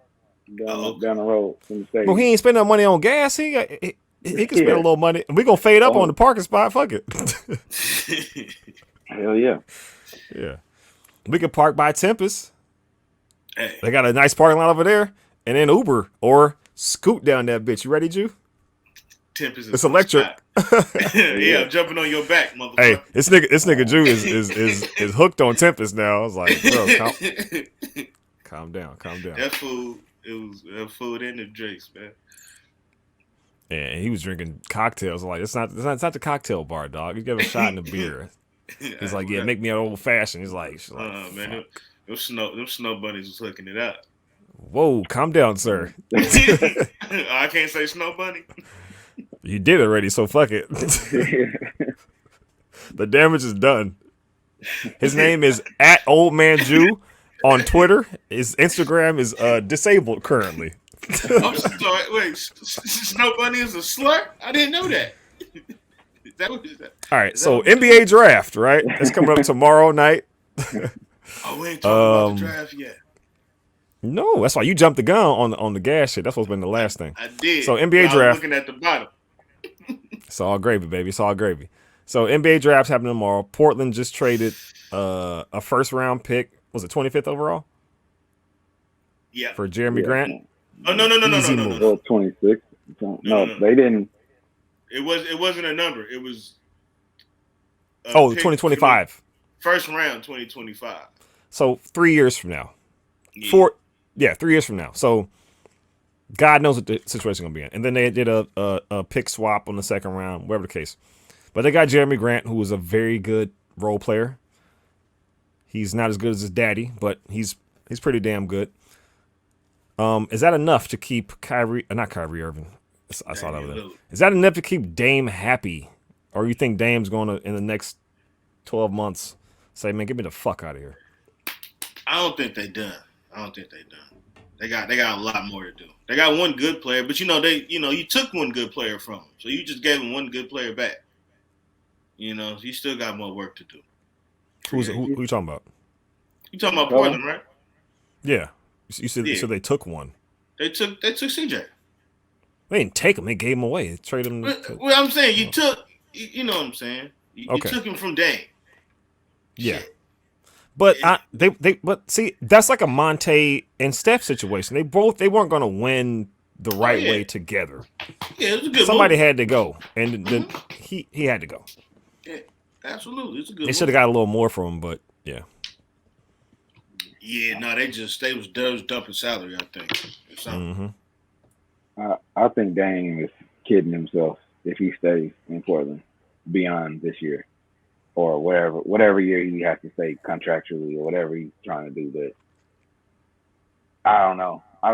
down the road from the stadium. Well, he ain't spending no money on gas. He can spend a little money. We gonna fade up on the parking spot. Fuck it. Hell yeah. Yeah. We could park by Tempest. Hey. They got a nice parking lot over there, and then Uber or scoot down that bitch. You ready, Jew? Tempest. It's electric. Yeah, I'm jumping on your back, motherfucker. Hey, this nigga Jew is hooked on Tempest now. I was like, bro, calm down. That food and the drinks, man. Yeah, and he was drinking cocktails. I'm like, it's not the cocktail bar, dog. You give a shot in the beer. He's like, yeah, make me an old fashioned. He's like, man, them snow bunnies was hooking it up. Whoa, calm down, sir. I can't say snow bunny. You did already, so fuck it. The damage is done. His name is @OldManJew on Twitter. His Instagram is disabled currently. I'm sorry. Wait, snow bunny is a slur? I didn't know that. Is that what is that? All right, so NBA draft, right? It's coming up tomorrow night. Oh, we ain't talking about the draft yet. No, that's why you jumped the gun on the gas shit. That's what's been the last thing. I did. So NBA draft. I was looking at the bottom. It's all gravy, baby. It's all gravy. So NBA draft's happening tomorrow. Portland just traded a first round pick. Was it 25th overall? Yeah. For Jeremy Grant. Oh no. 26. No, they didn't. It wasn't a number. It was. 2025. First round 2025. So 3 years from now. Yeah. 3 years from now. So God knows what the situation is going to be in. And then they did a pick swap on the second round, whatever the case. But they got Jeremy Grant, who is a very good role player. He's not as good as his daddy, but he's pretty damn good. Is that enough to keep not Kyrie Irving? I saw that over there. Is that enough to keep Dame happy? Or you think Dame's going to, in the next 12 months, say, man, get me the fuck out of here? I don't think they done. They got a lot more to do. They got one good player, but you took one good player from them, so you just gave them one good player back. You still got more work to do. Who you talking about? You talking about Portland, right? Yeah. You said they took one. They took CJ. They didn't take him. They gave him away. They traded him. Well, I'm saying you took. You know what I'm saying? You took him from Dame. Yeah. Shit. But but see, that's like a Monte and Steph situation. They weren't going to win the right way together. Yeah, it was a good Somebody move. had to go, and then he had to go. Yeah, absolutely, it's a good. They should have got a little more from him, but yeah. Yeah, no, they was dumping salary. I think. Mm-hmm. I think Dame is kidding himself if he stays in Portland beyond this year or whatever year he has to stay contractually or whatever he's trying to do. But I don't know. I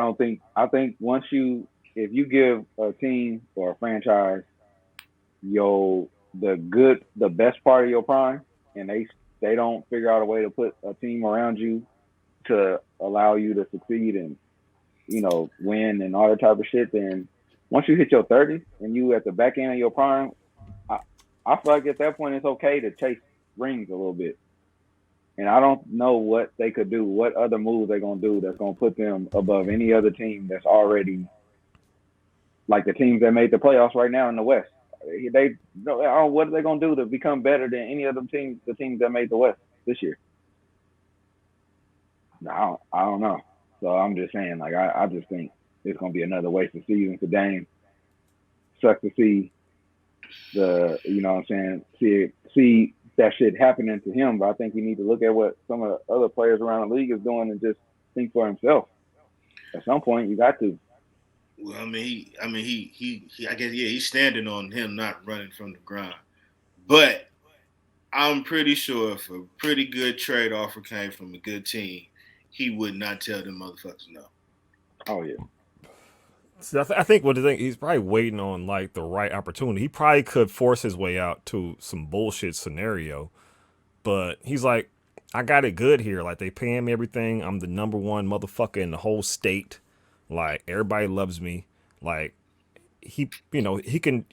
think if you give a team or a franchise the best part of your prime, and they don't figure out a way to put a team around you to allow you to succeed and win and all that type of shit, then once you hit your 30s and you at the back end of your prime, I feel like at that point it's okay to chase rings a little bit. And I don't know what they could do, what other moves they're going to do that's going to put them above any other team that's already like the teams that made the playoffs right now in the West. What are they going to do to become better than any other teams, the teams that made the West this year? No, I don't know. So I'm just saying, like, I just think it's going to be another waste of season for Dame. Sucks to see see that shit happening to him, but I think you need to look at what some of the other players around the league is doing and just think for himself. At some point, you got to. Well, he I guess he's standing on him not running from the grind, but I'm pretty sure if a pretty good trade offer came from a good team, he would not tell them motherfuckers no. Oh yeah. So I think he's probably waiting on like the right opportunity. He probably could force his way out to some bullshit scenario, but he's like, I got it good here. Like they paying me everything. I'm the number one motherfucker in the whole state. Like everybody loves me. Like he can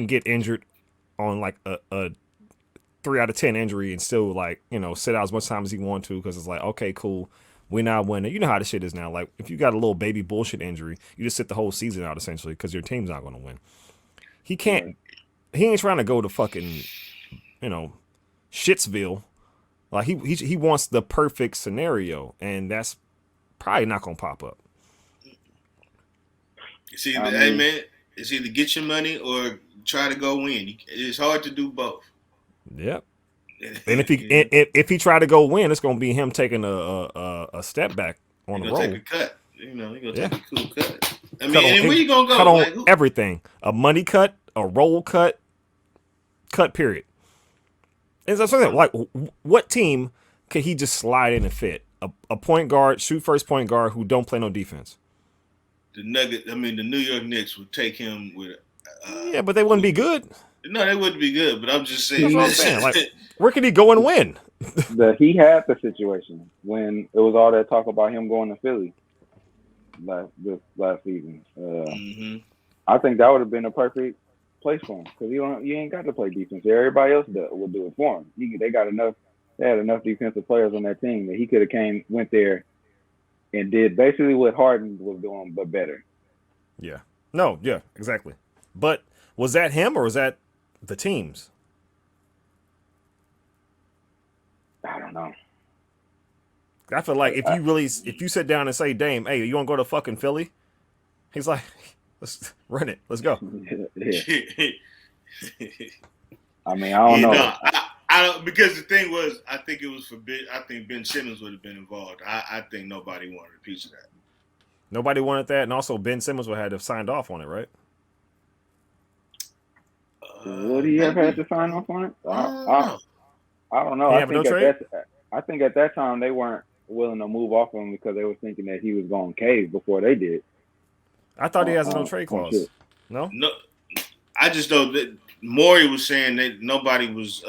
get injured on like a 3 out of 10 injury and still like sit out as much time as he want to because it's like, okay, cool. We're not winning. You know how this shit is now. Like, if you got a little baby bullshit injury, you just sit the whole season out essentially because your team's not going to win. He can't. He ain't trying to go to fucking, Shitsville. Like he wants the perfect scenario, and that's probably not going to pop up. It's either get your money or try to go win. It's hard to do both. Yep. And if he try to go win, it's gonna be him taking a step back on the roll. Take a cut. He gonna take a cool cut. And where you gonna go? Cut on everything. A money cut, a roll cut period. And that's like, what team could he just slide in and fit? A point guard, shoot first point guard who don't play no defense. The New York Knicks would take him with. Yeah, but they wouldn't be good. No, they wouldn't be good. But I'm just saying. That's what I'm saying. Like, where could he go and win? He had the situation when it was all that talk about him going to Philly last season. I think that would have been a perfect place for him because you ain't got to play defense. Everybody else will do it for him. They had enough defensive players on that team that he could have went there and did basically what Harden was doing, but better. Yeah. No. Yeah. Exactly. But was that him or was that the teams? I don't know. I feel like if you sit down and say, Dame, hey, you want to go to fucking Philly? He's like, let's run it. Let's go. Yeah. I mean, I don't know. No, I don't, because the thing was, I think it was for Ben. I think Ben Simmons would have been involved. I think nobody wanted a piece of that. Nobody wanted that, and also Ben Simmons would have signed off on it, right? Would he have had to sign off on it? I don't know. He have no trade? I think at that time they weren't willing to move off him because they were thinking that he was going to cave before they did. I thought he has a no trade clause. No, I just know that Morey was saying that nobody was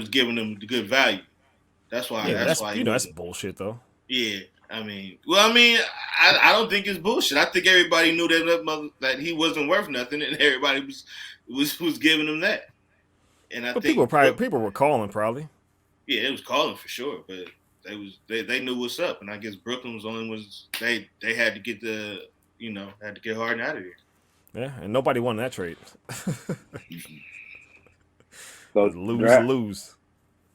giving him the good value. That's why. Yeah, that's why. That's bullshit though. Yeah, I don't think it's bullshit. I think everybody knew that he wasn't worth nothing, and everybody was giving him that. And I think people were calling probably. Yeah, it was calling for sure, but they knew what's up, and I guess Brooklyn they had to get Harden out of here. Yeah, and nobody won that trade. So lose.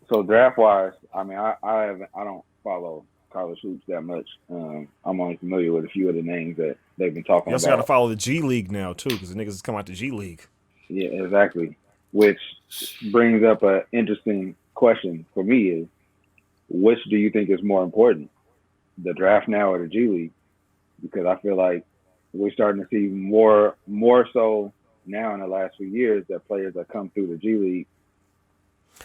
So draft wise, I don't follow college hoops that much. I'm only familiar with a few of the names that they've been talking about. You also got to follow the G League now too, because the niggas has come out the G League. Yeah, exactly. Which brings up an interesting question for me: is which do you think is more important, the draft now or the G League? Because I feel like we're starting to see more so now in the last few years that players that come through the G League.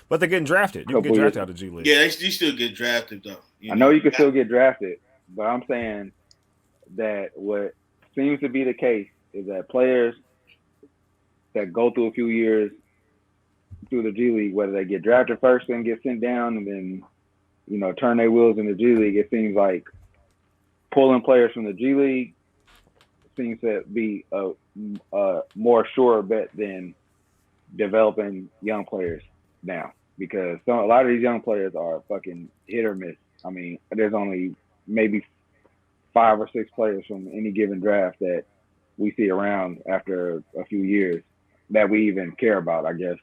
But they're getting drafted. You can get drafted out of the G League. Yeah, you still get drafted though. I know you can still get drafted, but I'm saying that what seems to be the case is that players that go through a few years through the G League, whether they get drafted first and get sent down and then, turn their wheels in the G League, it seems like pulling players from the G League seems to be a more sure bet than developing young players now, because a lot of these young players are fucking hit or miss. I mean, there's only maybe 5 or 6 players from any given draft that we see around after a few years that we even care about, I guess.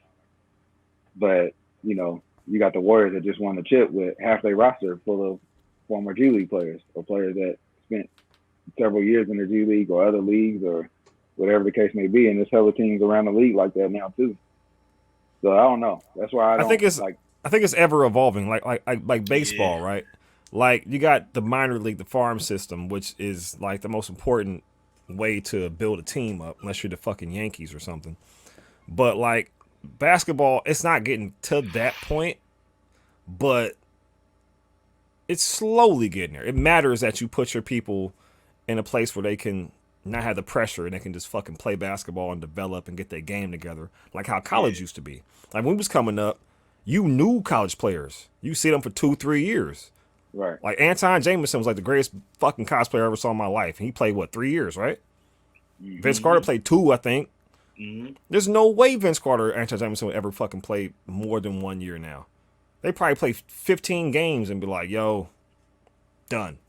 But, you got the Warriors that just won the chip with half their roster full of former G League players or players that spent several years in the G League or other leagues or whatever the case may be. And there's hella teams around the league like that now too. So I don't know. That's why I think it's ever evolving, like baseball, right? Like you got the minor league, the farm system, which is like the most important way to build a team up, unless you're the fucking Yankees or something. But like basketball, it's not getting to that point, but it's slowly getting there. It matters that you put your people in a place where they can not have the pressure and they can just fucking play basketball and develop and get their game together, like how college used to be. Like when we was coming up, you knew college players. You see them for 2-3 years. Right. Like Anton Jameson was like the greatest fucking college player I ever saw in my life. And he played 3 years, right? Mm-hmm. Vince Carter played 2, I think. Mm-hmm. There's no way Vince Carter or Anton Jameson would ever fucking play more than 1 year now. They probably play 15 games and be like, yo, done.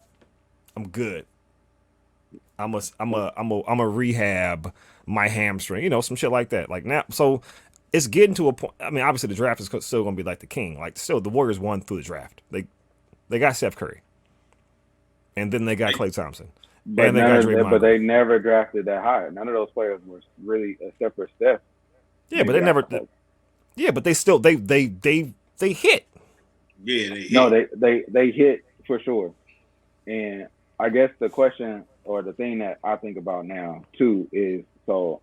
I'm good. I'm a rehab my hamstring, some shit like that. Like now, so it's getting to a point. I mean, obviously the draft is still going to be like the king. Like still, the Warriors won through the draft. They got Steph Curry, and then they got Klay Thompson, but and they got Draymond. But they never drafted that high. None of those players were really, except for Steph. Yeah, but they never. Yeah, but they still they hit. Yeah, they hit. No, they hit for sure. And I guess the question or the thing that I think about now too is, so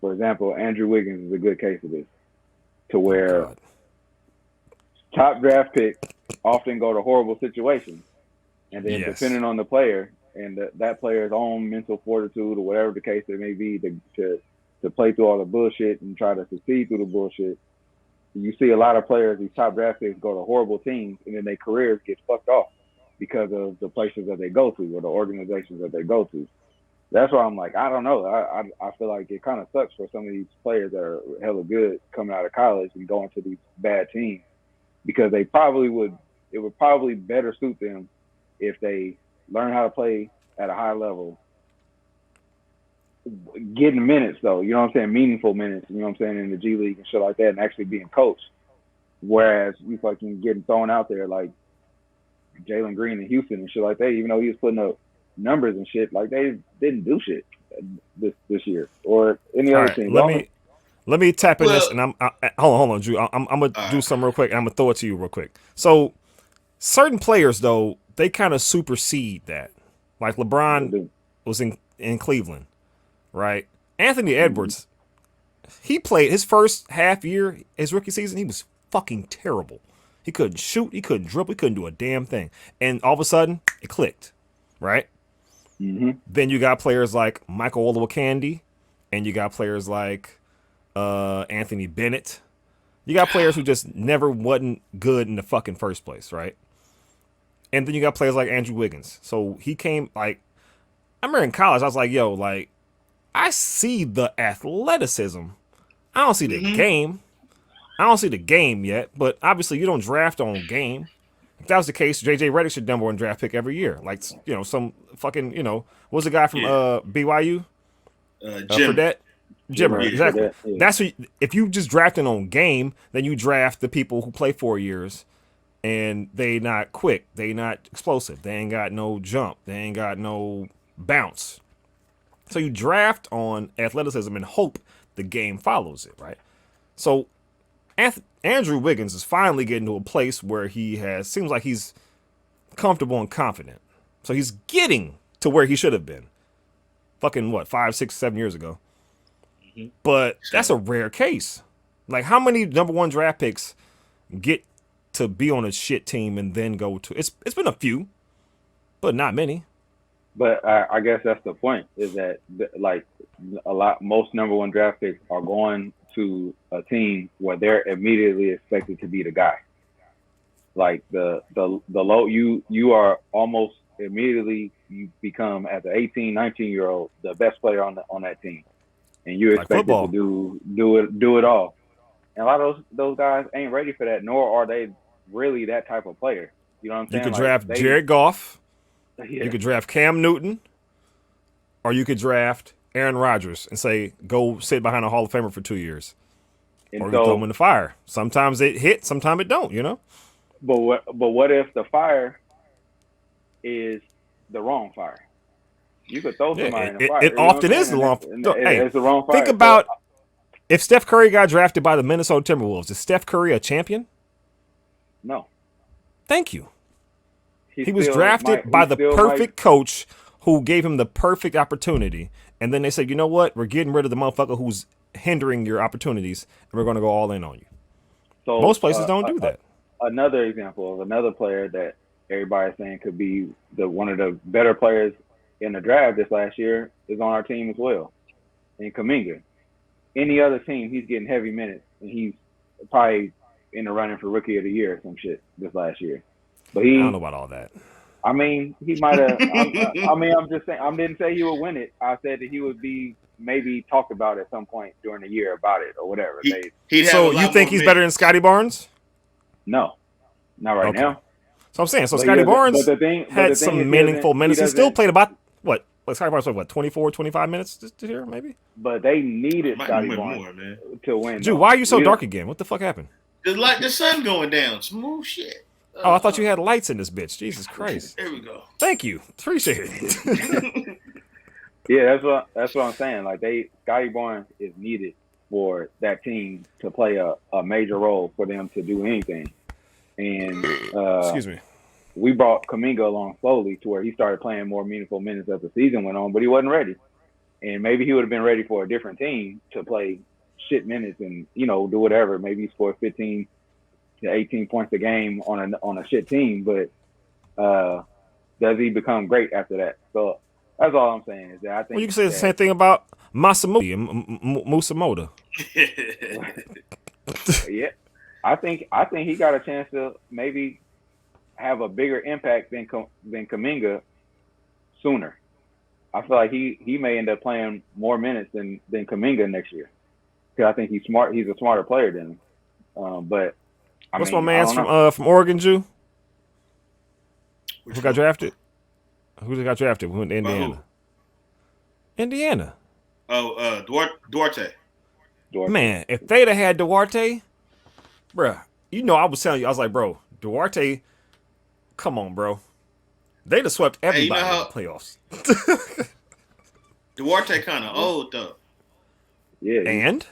for example, Andrew Wiggins is a good case of this, to where top draft picks often go to horrible situations, and then depending on the player and that player's own mental fortitude or whatever the case it may be to play through all the bullshit and try to succeed through the bullshit, you see a lot of players, these top draft picks, go to horrible teams, and then their careers get fucked off because of the places that they go to or the organizations that they go to. That's why I'm like, I don't know. I feel like it kind of sucks for some of these players that are hella good coming out of college and going to these bad teams, because it would probably better suit them if they learn how to play at a high level, getting minutes though, meaningful minutes, in the G League and shit like that, and actually being coached. Whereas you fucking getting thrown out there like Jalen Green in Houston and shit like that, even though he was putting up numbers and shit, like they didn't do shit this year or any other team. Let me tap in this, Well, and hold on, Drew. I'm gonna do something real quick, and I'm gonna throw it to you real quick. So, certain players though, they kind of supersede that. Like LeBron was in Cleveland, right? Anthony Edwards, he played his first half year, his rookie season. He was fucking terrible. He couldn't shoot, he couldn't dribble, he couldn't do a damn thing. And all of a sudden, it clicked, right? Then you got players like Michael Olowokandi, and you got players like Anthony Bennett. You got players who just never wasn't good in the fucking first place, right? And then you got players like Andrew Wiggins. So he came like, I remember in college, I was like, yo, like, I see the athleticism. I don't see the game. I don't see the game yet, but obviously you don't draft on game. If that was the case, JJ Redick's your number one draft pick every year. Like, you know, some fucking, you know, what was the guy from BYU? Jim. Fredette? Jimmer, Yeah, exactly. Fredette, yeah. That's what, if you just drafting on game, then you draft the people who play 4 years and they not quick, they not explosive, they ain't got no jump, they ain't got no bounce. So you draft on athleticism and hope the game follows it, right? So Andrew Wiggins is finally getting to a place where seems like he's comfortable and confident. So he's getting to where he should have been. Fucking what, 5, 6, 7 years ago. But that's a rare case. Like, how many number one draft picks get to be on a shit team and then go to? It's been a few, but not many. But I guess that's the point, is that like most number one draft picks are going to a team where they're immediately expected to be the guy. Like the low, you are almost immediately, you become, as an 18, 19-year-old, the best player on that team, and you're Like expected football. to do it all. And a lot of those guys ain't ready for that, nor are they really that type of player. You know what I'm You saying? could Like, draft Jared Goff. Yeah. You could draft Cam Newton, or you could draft Aaron Rodgers and say, go sit behind a Hall of Famer for 2 years. And Or you so, throw him in the fire. Sometimes it hit, sometimes it don't, you know? but what if the fire is the wrong fire? You could throw somebody in the fire. It often is the wrong fire. Hey, It's the wrong fire. think about if Steph Curry got drafted by the Minnesota Timberwolves. Is Steph Curry a champion? No. Thank you. He He was still drafted might- by he the still perfect coach who gave him the perfect opportunity. And then they said, you know what? We're getting rid of the motherfucker who's hindering your opportunities, and we're going to go all in on you. So, Most places don't do that. Another example of another player that everybody's saying could be one of the better players in the draft this last year is on our team as well, in Kuminga. Any other team, he's getting heavy minutes, and he's probably in the running for Rookie of the Year or some shit this last year. But I don't know about all that. I mean, he might have. I'm just saying. I didn't say he would win it. I said that he would be maybe talked about at some point during the year about it or whatever. So you think he's better than Scotty Barnes? No, not right now. So I'm saying, so But Scotty yeah, Barnes but the thing had is some he meaningful minutes. He still doesn't- played about, what? Like Scotty Barnes played, what, 24, 25 minutes this year, maybe? But they needed Might Scotty win Barnes more, man. to win. Dude, though. why are you so We- dark again? What the fuck happened? It's like the sun going down. Smooth shit. Oh, I thought you had lights in this bitch. Jesus Christ. There we go. Thank you. Appreciate it. Yeah, that's what I'm saying. Like Scotty Barnes is needed for that team to play a major role for them to do anything. And Excuse me. we brought Kuminga along slowly to where he started playing more meaningful minutes as the season went on, but he wasn't ready. And maybe he would have been ready for a different team to play shit minutes and, you know, do whatever. Maybe score 15 to 18 points a game on a shit team, but does he become great after that? So that's all I'm saying is that I think. Well, you can say the same thing about Masamugi and Musamoda. Yeah, I think he got a chance to maybe have a bigger impact than Kuminga sooner. I feel like he may end up playing more minutes than Kuminga next year because I think he's smart. He's a smarter player than him. But What's my man's from Oregon, Jew? Who got drafted? Who got drafted? Who went to Indiana? Indiana. Oh, Duarte. Man, if they'd have had Duarte, bruh, you know I was telling you, I was like, bro, Duarte, come on, bro. They'd have swept everybody in the playoffs. Duarte kind of old though. Yeah. And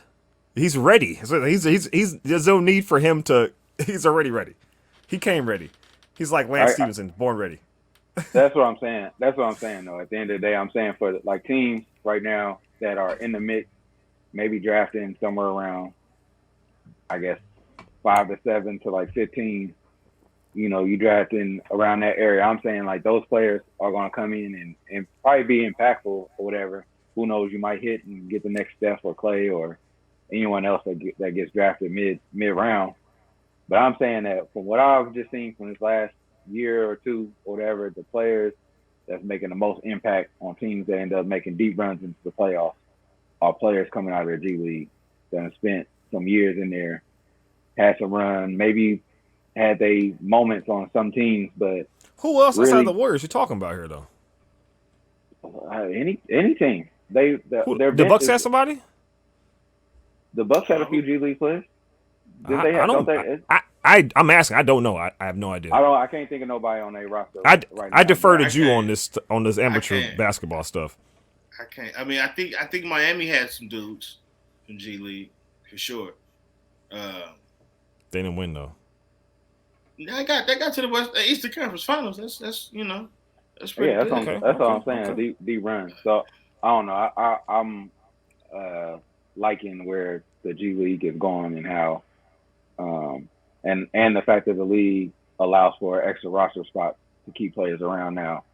He's ready. He's there's no need for him to. He's already ready. He came ready. He's like Lance Stevenson, born ready. That's what I'm saying. That's what I'm saying, though. At the end of the day, I'm saying for like teams right now that are in the mix, maybe drafting somewhere around, I guess, 5 to 7 to like 15. You know, you drafting around that area. I'm saying like those players are going to come in and probably be impactful or whatever. Who knows? You might hit and get the next Steph or Clay or anyone else that gets drafted mid round. But I'm saying that from what I've just seen from this last year or two or whatever, the players that's making the most impact on teams that end up making deep runs into the playoffs are players coming out of the G League that have spent some years in there, had some run, maybe had they moments on some teams, but Who else really, outside the Warriors you talking about here though? any team. Their The bench Bucks is, had somebody? the Bucks had a few G League players. Did they have? I'm asking. I don't know. I have no idea. I can't think of nobody on their roster I right now. I defer to I you can't. on this amateur can't. basketball stuff. I can't. I mean, I think Miami had some dudes from G League for sure. They didn't win though. They got to the Eastern Conference Finals. That's that's pretty Yeah, good. that's all I'm saying. Deep run. So I don't know. I'm liking where the G League is going and how, and the fact that the league allows for extra roster spots to keep players around now.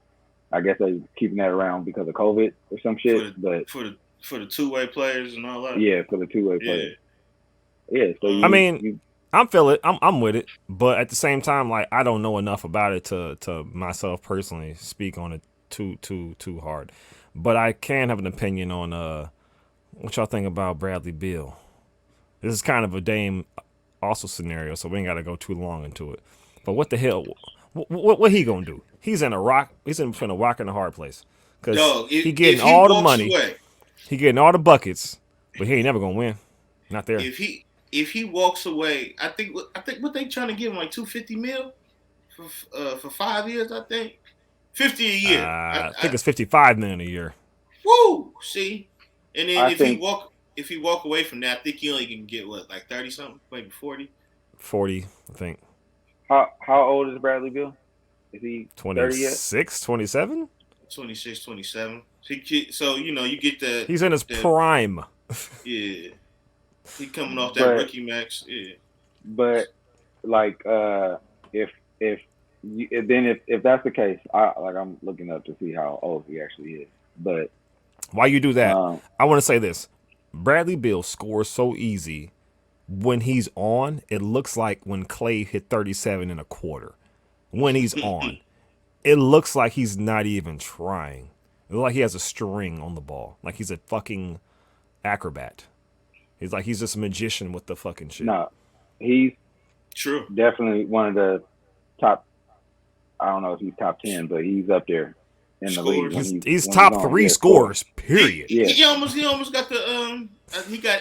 I guess they're keeping that around because of COVID or some shit. But for the two-way players and all that. yeah, for the two-way players. Yeah. So I mean, I'm feel it. I'm with it, but at the same time, like I don't know enough about it to myself personally speak on it too hard. But I can have an opinion on what y'all think about Bradley Beal. This is kind of a Dame also scenario, so we ain't got to go too long into it. But what the hell? What he gonna do? He's in between a rock and a hard place because he getting all the money, he getting all the buckets, but he ain't never gonna win. Not there. If he walks away, I think what they trying to give him like $250 million for 5 years. I think 50 a year. I think it's $55 million a year. Woo! See, and then I if he walk away from that, I think he only can get what, like 30 something, maybe 40. 40, I think. How old is Bradley Beal? Is he 26, 27? 26, 27. So you get the. He's in his prime. Yeah. He coming off that rookie max, yeah. But like, if that's the case, I'm looking up to see how old he actually is. But while you do that, I want to say this: Bradley Beal scores so easy when he's on. It looks like when Clay hit 37 in a quarter. When he's on, it looks like he's not even trying. It looks like he has a string on the ball, like he's a fucking acrobat. He's just a magician with the fucking shit. No, he's true. Definitely one of the top. I don't know if he's top 10, but he's up there in the league. He's top 3 scorers. Period. He almost got the he got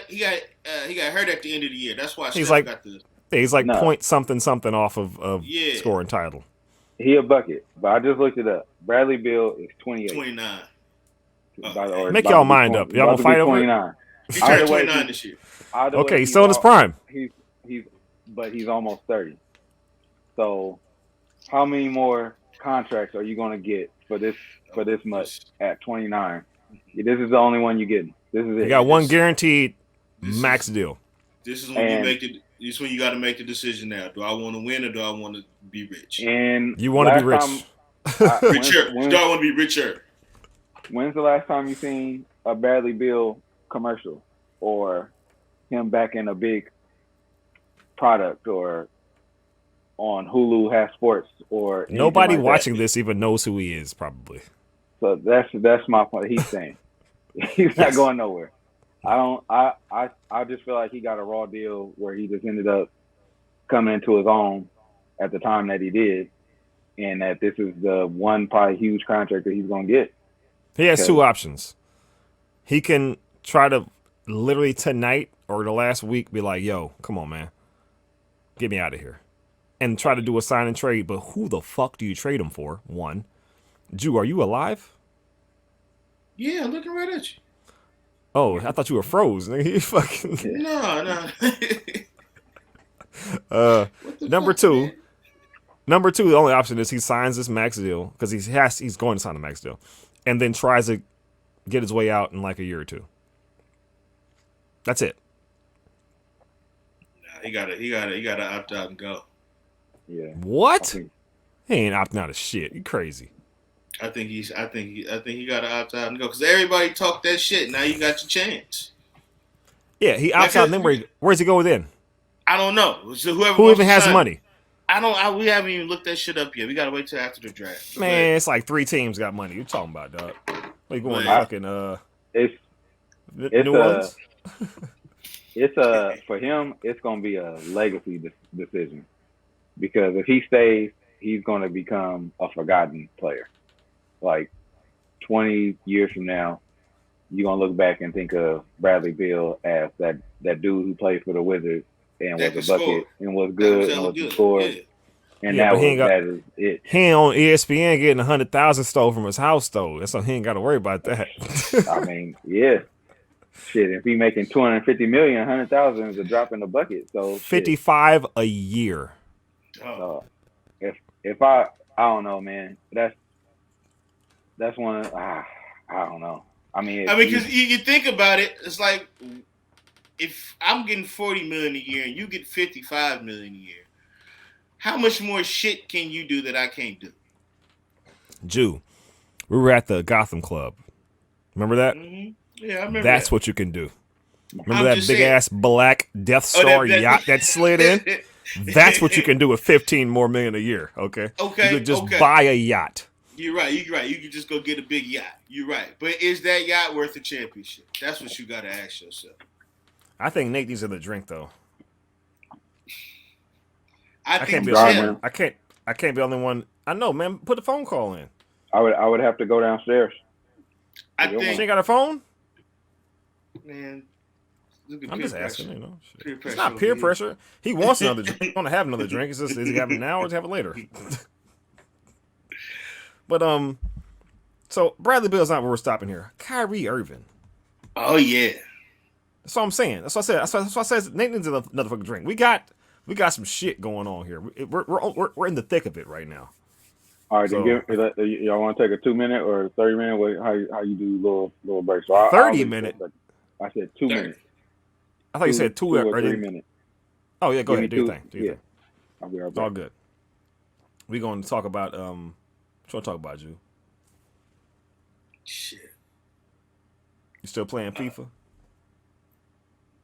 hurt at the end of the year. That's why he's Steph like got the. He's like point something off of scoring title. He a bucket, but I just looked it up. Bradley Beal is 28. 29. Make y'all mind up. Y'all gonna fight over it? He turned 29 this year. Okay, he's still in his prime. But he's almost 30. So, how many more contracts are you going to get for this much at 29? This is the only one you're getting. This is it. You got one guaranteed max deal. This is when This is when you got to make the decision now. Do I want to win or do I want to be rich? And you want to be rich. Richer. Do I want to be richer? When's the last time you seen a Bradley Beal commercial or him back in a big product or on Hulu has sports or nobody like watching this even knows who he is probably. So that's my point. He's saying he's not going nowhere. I just feel like he got a raw deal where he just ended up coming into his own at the time that he did, and that this is the one probably huge contract that he's going to get. He has two options. He can try to literally tonight or the last week be like, yo, come on, man. Get me out of here. And try to do a sign and trade. But who the fuck do you trade him for? One. Jew, are you alive? Yeah, I'm looking right at you. Oh, I thought you were froze. Nigga. You fucking. No. What the Number fuck, two. man? Number two, the only option is he signs this max deal because he's going to sign a max deal, and then tries to get his way out in like a year or two. That's it. Nah, he gotta opt out and go. Yeah. What? He ain't opting out of shit. You crazy? I think he gotta opt out and go because everybody talked that shit. Now you got your chance. Yeah, he opts out. And then where's he go then? I don't know. So Who even has money? We haven't even looked that shit up yet. We gotta wait till after the draft. Man, it's like 3 teams got money. You talking about, dog? What you going to fucking It's New Orleans? for him. It's gonna be a legacy decision because if he stays, he's gonna become a forgotten player. Like 20 years from now, you're gonna look back and think of Bradley Beal as that dude who played for the Wizards and That was a bucket score. and was good and was a scorer. Yeah. And Yeah, but that is it. He ain't on ESPN getting 100,000 stole from his house though. That's so he ain't got to worry about that. I mean, yeah. Shit, if he making 250 million, 100,000 is a drop in the bucket. So 55 a year. Oh. If I don't know, man. That's one. I don't know. I mean, because you think about it, it's like if I'm getting 40 million a year and you get 55 million a year, how much more shit can you do that I can't do? Jew, we were at the Gotham Club. Remember that? Mm-hmm. Yeah, I remember. That's that. what you can do. Remember I'm that just big saying. ass black Death Star yacht that slid in? That's what you can do with 15 more million a year. Okay. Okay. You could just buy a yacht. You're right. You can just go get a big yacht. You're right. But is that yacht worth a championship? That's what you got to ask yourself. I think Nate needs another drink though. I can't think be Jarman. I can't be the only one. I know, man. Put the phone call in. I would have to go downstairs. I She think, ain't got a phone. man. Look at I'm peer just asking, pressure. you know. Shit. Peer It's pressure not peer over here. pressure. He wants another drink. He want to have another drink. It's just, is he having it now or does he have it later? But so Bradley Beal's not where we're stopping here. Kyrie Irving. Oh yeah. That's what I'm saying. That's what I said. That's what I said. Nate needs another fucking drink. We got some shit going on here. We're in the thick of it right now. All right, So- then y'all want to take a 2-minute or 30-minute? How you do little breaks? So 30-minute? I said 2 minutes. I thought you said two or or 3 minutes. Oh yeah, go Give ahead. me Do your two. thing. Do your thing. I'll be right It's all back. good. We going to talk about what you want to talk about, you? Shit. You still playing FIFA?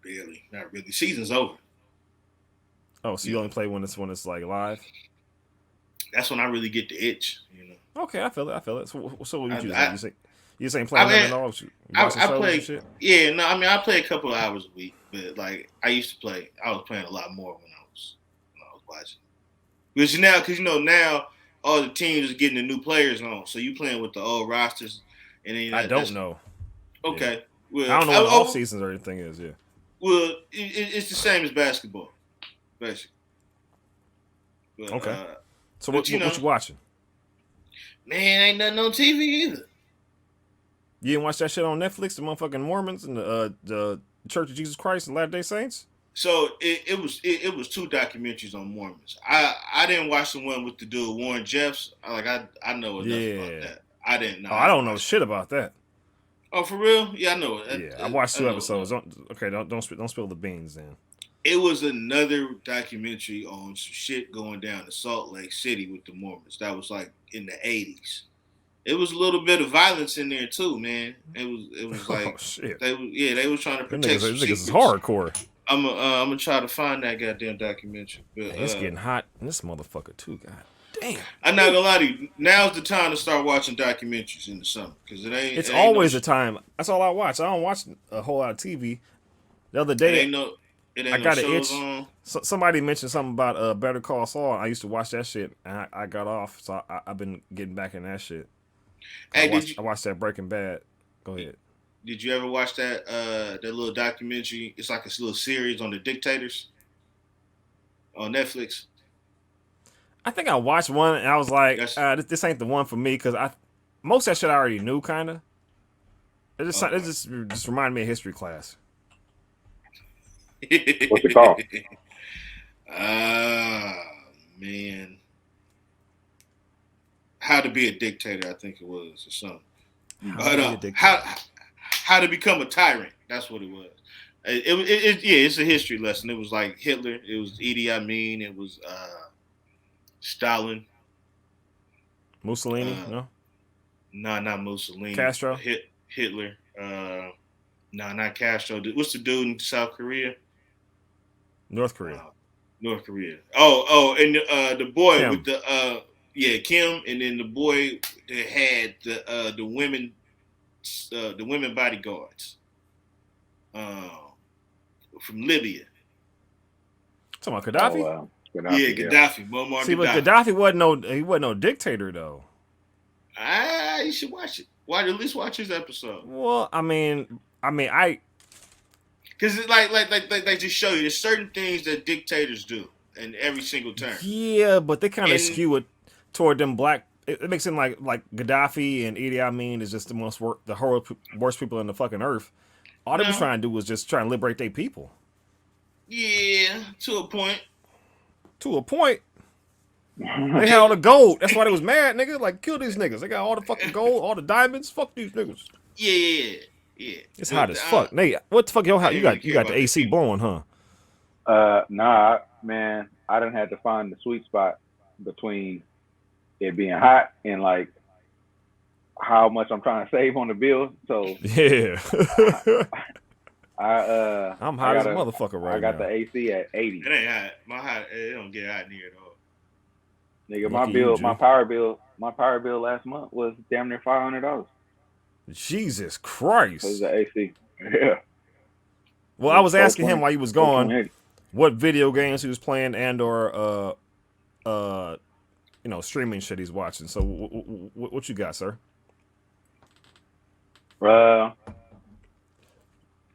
Barely. Not really. Season's over. Oh, so you only play when it's like live? That's when I really get the itch. You know. Okay, I feel it. So what you I- do? You just ain't playing I mean, nothing at all? You watching I shows play. and shit? Yeah, no. I mean, I play a couple of hours a week, but like I used to play. I was playing a lot more when I was watching. Because now all the teams are getting the new players on, so you playing with the old rosters, and then I don't know. Okay, well, I don't know what off seasons or anything is. Yeah. Well, it's the same as basketball, basically. But, Okay. So but what you watching? Man, ain't nothing on TV either. You didn't watch that shit on Netflix? The motherfucking Mormons and the Church of Jesus Christ and Latter-day Saints? So it was 2 documentaries on Mormons. I didn't watch the one with the dude Warren Jeffs. I know enough about that. I didn't know. Oh, I don't know shit about that. Oh, for real? Yeah, I know. Yeah, I watched 2 episodes. Don't spill the beans then. It was another documentary on some shit going down to Salt Lake City with the Mormons. That was like in the 80s. It was a little bit of violence in there too, man. It was like oh shit. they was trying to Them protect. niggas is hardcore. I'm gonna try to find that goddamn documentary. But, Man, it's getting hot in this motherfucker too. God damn. I'm not gonna lie to you. Now's the time to start watching documentaries in the summer because it ain't. It's it ain't always no, the time. That's all I watch. I don't watch a whole lot of TV. The other It day, ain't no. It ain't I got no an shows itch. on. Somebody mentioned something about Better Call Saul. I used to watch that shit, and I got off. So I've been getting back in that shit. Hey, I watched that Breaking Bad. Go ahead. Did you ever watch that little documentary? It's like a little series on the dictators on Netflix. I think I watched one, and I was like, this ain't the one for me because most of that shit I already knew, kind of. just reminded me of history class. What's it called? Man. How to Be a Dictator, I think it was, or something. How to Become a Tyrant. That's what it was. It's a history lesson. It was like Hitler. It was Idi Amin. It was Stalin. Mussolini? No, not Mussolini. Castro. Hitler. Not Castro. What's the dude in South Korea? North Korea. North Korea. Oh, and the boy Kim. with the Kim, and then the boy that had the women bodyguards from Libya. Talking about Gaddafi? Oh, wow. Gaddafi. Muammar See, Gaddafi. but Gaddafi wasn't no dictator though. You should watch it. At least watch his episode. Well, I mean, because it's like to show you, there's certain things that dictators do in every single turn. Yeah, but they kind of skew it toward them black. It makes it like Gaddafi and Idi Amin is just the worst people on the fucking earth. All they was trying to do was just try and liberate their people. Yeah, to a point. To a point. They had all the gold. That's why they was mad, nigga. Like, kill these niggas. They got all the fucking gold, all the diamonds. Fuck these niggas. Yeah. It's hot as fuck. Nate, what the fuck your house? You got the AC blowing, huh? Nah, man. I done had to find the sweet spot between it being hot and like how much I'm trying to save on the bill. So yeah. I'm hot as a motherfucker right now. I got the AC at 80. It ain't hot. It don't get hot near at all. Nigga, my power bill last month was damn near $500. Jesus Christ. It was the AC. Yeah. Well, I was asking him while he was gone what video games he was playing and or streaming shit he's watching. So what you got, sir?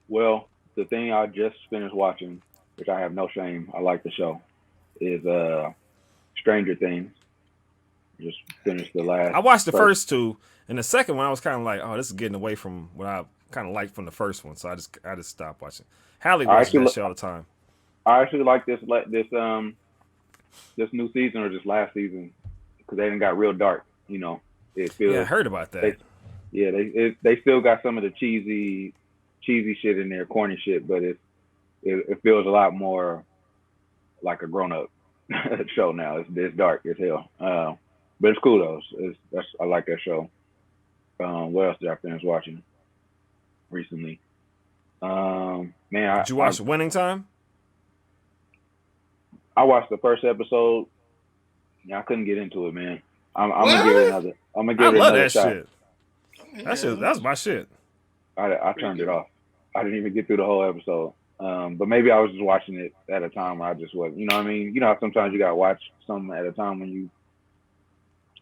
Well, the thing I just finished watching, which I have no shame, I like the show, is Stranger Things. Just finished the last. I watched the first two, and the second one I was kind of like, oh, this is getting away from what I kind of liked from the first one, so I just stopped watching. Hallie watches that shit all the time. I actually like this new season or this last season because they didn't got real dark. You know, it feels. Yeah, I heard about that. They still got some of the cheesy shit in there, corny shit, but it feels a lot more like a grown up show now. It's dark as hell, but it's cool though. I like that show. What else did I finish watching recently? Man, did you watch Winning Time? I watched the first episode. Yeah, I couldn't get into it, man. I'm gonna give it another. I'm gonna give it another shot. Shit. That's my shit. I turned it off. I didn't even get through the whole episode. But maybe I was just watching it at a time where I just wasn't. You know what I mean? You know how sometimes you gotta watch something at a time when you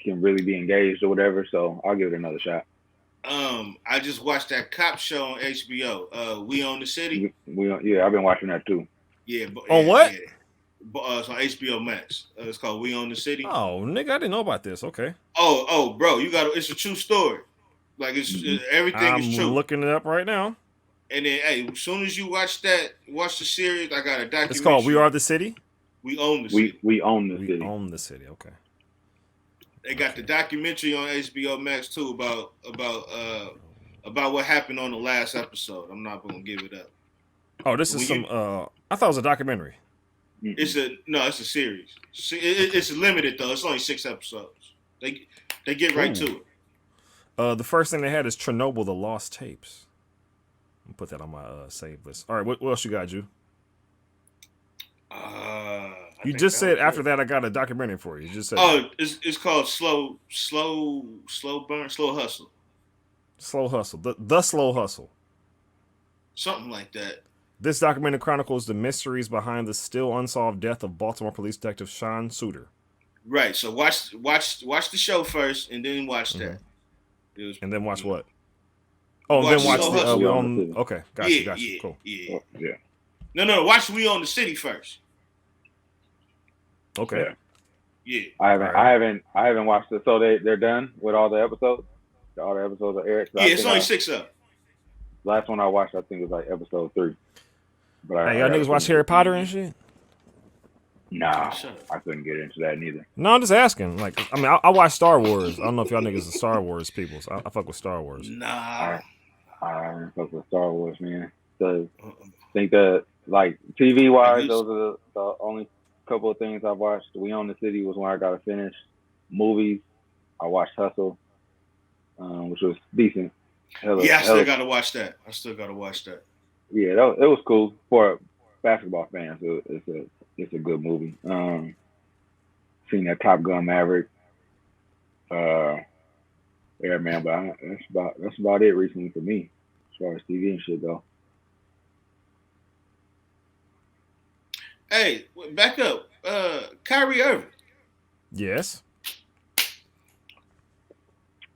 can really be engaged or whatever. So I'll give it another shot. I just watched that cop show on HBO. We Own the City. I've been watching that too. Yeah. On what? Yeah. It's on HBO Max. It's called We Own the City. Oh, nigga, I didn't know about this. Okay. Oh, bro, it's a true story. Like everything is true. I'm looking it up right now. And then, hey, as soon as you watch the series, I got a documentary. It's called We Are the City. We Own the City. We own the city. We own the city. Okay. They got the documentary on HBO Max too about what happened on the last episode. I'm not gonna give it up. Oh, this is some. I thought it was a documentary. It's a series. It's limited though. It's only 6 episodes. They get right to it. The first thing they had is Chernobyl: The Lost Tapes. I'll put that on my save list. All right, what else you got, Ju? You just said after that I got a documentary for you. You just said. Oh, it's called Slow Burn, Slow Hustle. Slow Hustle. The Slow Hustle. Something like that. This documentary chronicles the mysteries behind the still unsolved death of Baltimore police detective Sean Suiter. Right. So watch the show first, and then watch that. And then watch what? Oh, and then watch the okay, gotcha. Cool. Yeah. No. Watch We Own the City first. Okay. Yeah. I haven't watched it. So they're done with all the episodes. All the episodes are aired. Yeah, it's only 6 of them. Last one I watched, I think, was like episode 3. But Hey, I y'all gotta niggas watch finish Harry it. Potter and shit? Nah, Shut up. I couldn't get into that neither. No, I'm just asking. Like, I mean, I watch Star Wars. I don't know if y'all niggas are Star Wars people. So I fuck with Star Wars. Nah. I don't fuck with Star Wars, man. So Uh-uh. think that like TV wise, used- those are the only couple of things I've watched. We Own the City was one I gotta finish. Movies, I watched Hustle, which was decent. Yeah, I still gotta watch that. Yeah, it was cool for basketball fans. It's a good movie. Seen that Top Gun Maverick. Yeah, man, but that's about it recently for me as far as TV and shit go. Hey, back up. Kyrie Irving. Yes.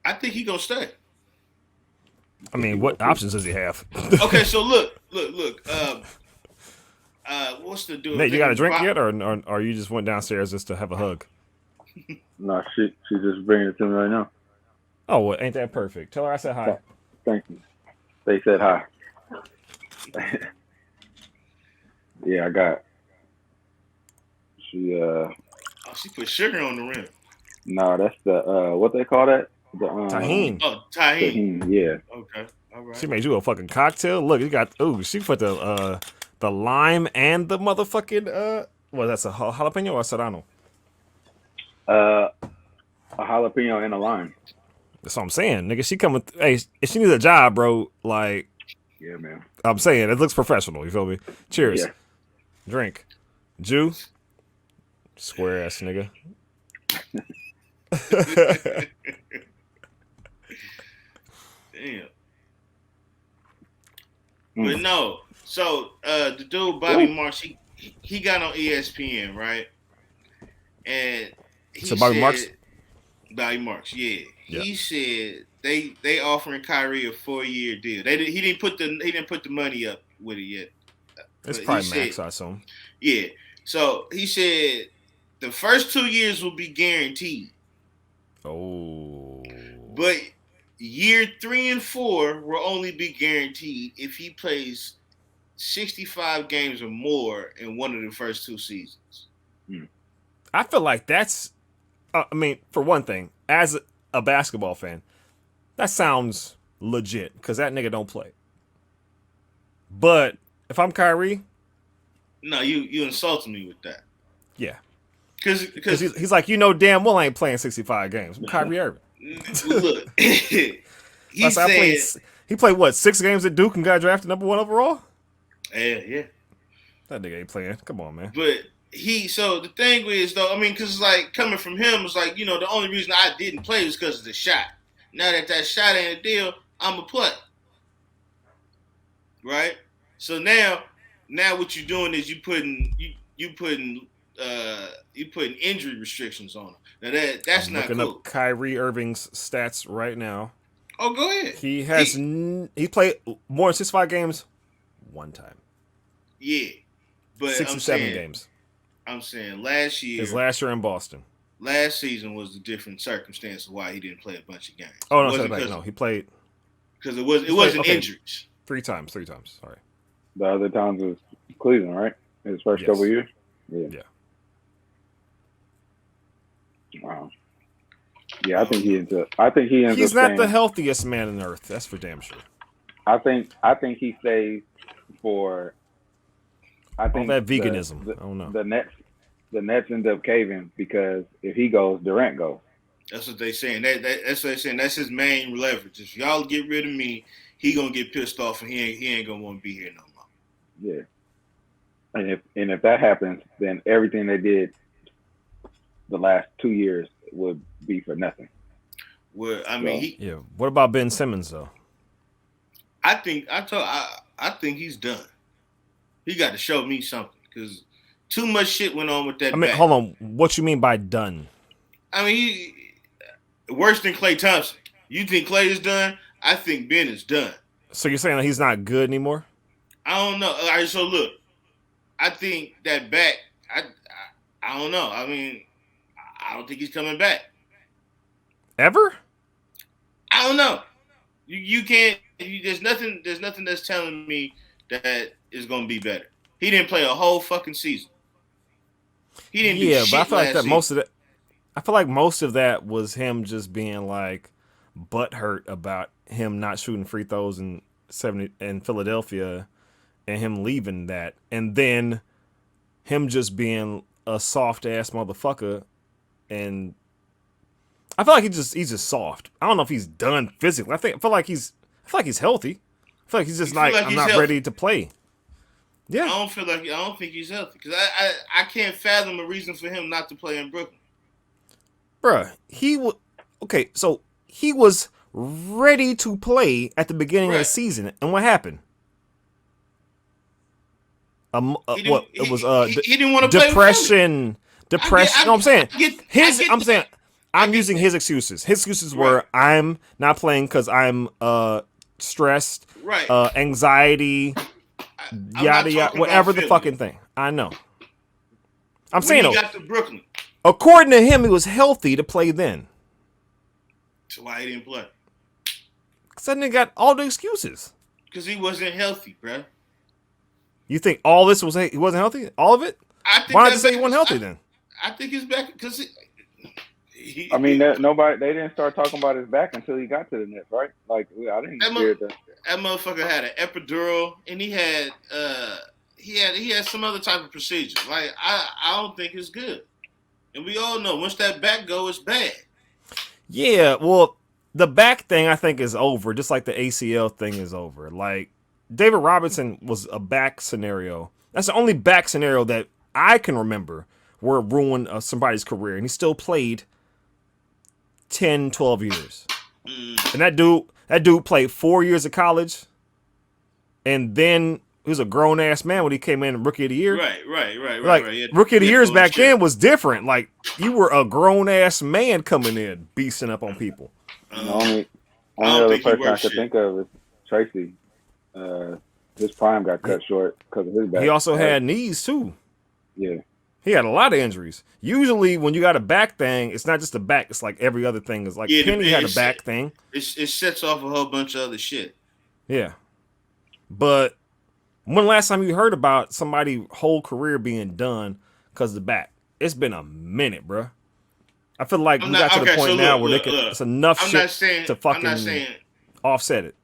I think he gonna stay. I mean, what options does he have? Okay, so look. What's the dude? Nate, you got a drink yet, or you just went downstairs just to have a hug? No, she just bringing it to me right now. Oh, well, ain't that perfect? Tell her I said hi. Thank you. They said hi. Yeah, I got. She she put sugar on the rim. No, that's the what they call that? The Tahini. Oh, tahini. Yeah. Okay, all right. She made you a fucking cocktail. Look, you got she put the lime and the motherfucking well, that's a jalapeno or a serrano. A jalapeno and a lime. That's what I'm saying, nigga. She coming. Hey, if she needs a job, bro, like Yeah, man. I'm saying, it looks professional. You feel me? Cheers. Yeah. Drink. Jew. Square ass nigga. Damn. Mm. But no. So the dude Bobby Marks, he got on ESPN, right? And he So Bobby said, Marks? Bobby Marks, yeah. Yeah. He said they offering Kyrie a 4-year deal. He didn't put the money up with it yet. It's But probably he max, said- I assume. Yeah. So he said the first 2 years will be guaranteed, Oh. but year 3 and 4 will only be guaranteed if he plays 65 games or more in one of the first 2 seasons. I feel like that's. I mean, for one thing, as a basketball fan, that sounds legit because that nigga don't play. But if I'm Kyrie, No, you insulted me with that. yeah, Because he's like, damn well I ain't playing 65 games. I'm Kyrie Irving. look, he He played what, 6 games at Duke and got drafted number 1 overall? yeah. That nigga ain't playing. Come on, man. But so the thing is though, I mean, because like coming from him, it's like, the only reason I didn't play was because of the shot. Now that shot ain't a deal, I'm a play. Right? So now what you're doing is you putting injury restrictions on him. Now that's I'm not looking cool. up Kyrie Irving's stats right now. Oh, go ahead. He has he played more than 65 games 1 time. Yeah, but 67 games. I'm saying last year, His last year in Boston. last season was the different circumstance of why he didn't play a bunch of games. Oh no, he played because it wasn't okay. injuries. 3 times. Sorry. The other times was Cleveland, right? His first Yes. couple of years. Yeah. Wow. Yeah, I think he ends He's up not staying. the healthiest man on earth. That's for damn sure. I think he stays for. I think that veganism. I don't know. The Nets end up caving because if he goes, Durant goes. That's what they saying. That's what they saying. That's his main leverage. If y'all get rid of me, he gonna get pissed off and he ain't gonna want to be here no more. Yeah. And if that happens, then everything they did the last 2 years would be for nothing. Well, I mean, Yeah. What about Ben Simmons though? I think he's done. He got to show me something because too much shit went on with that. I mean, back. hold on. What you mean by done? I mean, he worse than Klay Thompson. You think Klay is done? I think Ben is done. So you're saying that he's not good anymore? I don't know. All right, so look, I think that back. I don't know. I mean, I don't think he's coming back. Ever? I don't know. You can't. There's nothing. There's nothing that's telling me that is going to be better. He didn't play a whole fucking season. He didn't do Yeah, but I shit feel like last that season. I feel like most of that was him just being like butthurt about him not shooting free throws in Philadelphia and him leaving that, and then him just being a soft ass motherfucker. And I feel like he's just soft. I don't know if he's done physically. I feel like he's healthy. I feel like he's just You feel like I'm he's not healthy? ready to play. Yeah, I don't think he's healthy because I can't fathom a reason for him not to play in Brooklyn. bruh. Okay. So he was ready to play at the beginning of the Right. season, and what happened? He didn't, What it was? he didn't want to play with Philly. Depression. I No, I'm saying get I'm saying that. I'm get using that. his excuses. His excuses were Right. I'm not playing because I'm stressed, Right. anxiety, I'm yada not yada, talking whatever about the Philly. fucking thing. I know. I'm When saying he though, got to Brooklyn, according to him, he was healthy to play then. that's why he didn't play. Cause that nigga got all the excuses. Because he wasn't healthy, bro. You think all this was he wasn't healthy? All of it? I think Why not that just say he back wasn't is- healthy then? I think he's back because I mean, they didn't start talking about his back until he got to the Nets, right? Like, I didn't hear that. that motherfucker had an epidural and he had some other type of procedure. Like I don't think it's good. And we all know once that back go, it's bad. Yeah, well, the back thing I think is over, just like the ACL thing is over. Like David Robinson was a back scenario. That's the only back scenario that I can remember where it ruined somebody's career, and he still played 10, 12 years. And that dude played 4 years of college, and then he was a grown ass man when he came in Rookie of the Year. Right. Like Right. Rookie of the He had Years to go back to shit. then was different. Like you were a grown ass man coming in, beasting up on people. The only I don't other think he person I worth could shit. think of is Tracy. His prime got cut short because of his back. He also had knees too. Yeah. He had a lot of injuries. Usually, when you got a back thing, it's not just a back. It's like every other thing. Is like Yeah, Penny had a back thing. It sets off a whole bunch of other shit. Yeah, but when last time you heard about somebody whole career being done because of the back? It's been a minute, bruh. I feel like we got to the point now where it's enough shit to fucking offset it.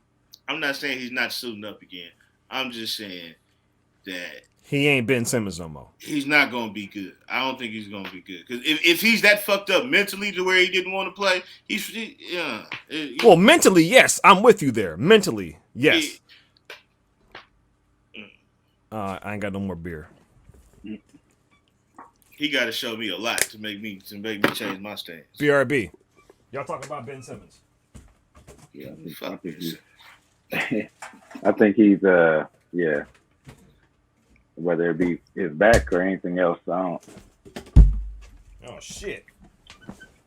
I'm not saying he's not suiting up again. I'm just saying that He ain't Ben Simmons no more. he's not going to be good. I don't think he's going to be good. Because if he's that fucked up mentally to where he didn't want to play, Well, mentally, yes. I'm with you there. Mentally, yes. I ain't got no more beer. He got to show me a lot to make me change my stance. BRB. Y'all talking about Ben Simmons? Yeah, Fuck this. I think he's yeah. Whether it be his back or anything else, I don't. Oh shit!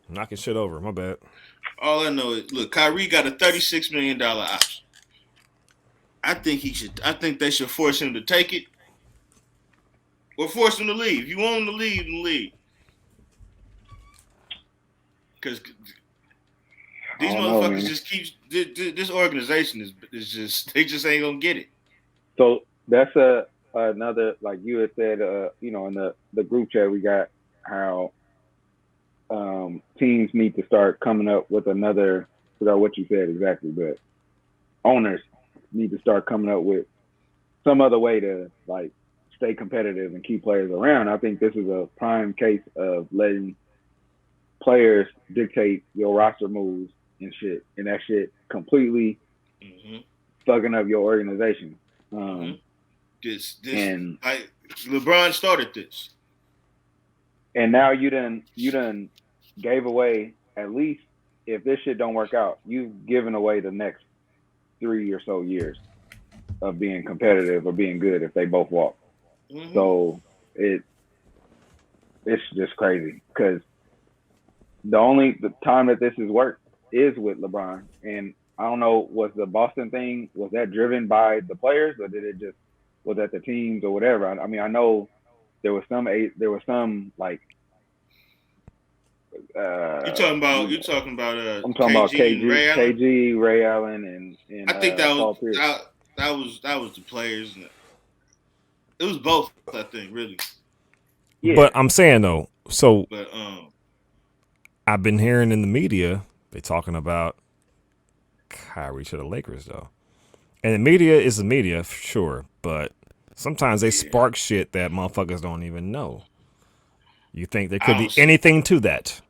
Knocking shit over. My bad. All I know is, look, Kyrie got a $36 million option. I think they should force him to take it, or force him to leave. If you want him to leave, then leave. Because these motherfuckers just keep. This organization is just, they just ain't gonna get it. So that's another, like you had said, in the group chat we got, how teams need to start coming up with another, I forgot what you said exactly, but owners need to start coming up with some other way to like stay competitive and keep players around. I think this is a prime case of letting players dictate your roster moves and shit, and that shit completely fucking up your organization. This and like LeBron started this, and now you done gave away, at least if this shit don't work out, you've given away the next 3 or so years of being competitive or being good if they both walk. So it's just crazy, because the time that this has worked is with LeBron. And I don't know, was the Boston thing, was that driven by the players, or was that the teams or whatever? I mean, I know there was some like You talking about I'm talking about KG and Ray Allen? KG, Ray Allen, and I think that Paul was Pierce. that was the players. It was both, I think, really. Yeah. But I'm saying though, so But I've been hearing in the media they talking about Kyrie to the Lakers though, and the media is the media for sure, but sometimes they spark shit that motherfuckers don't even know. You think there could be anything to that?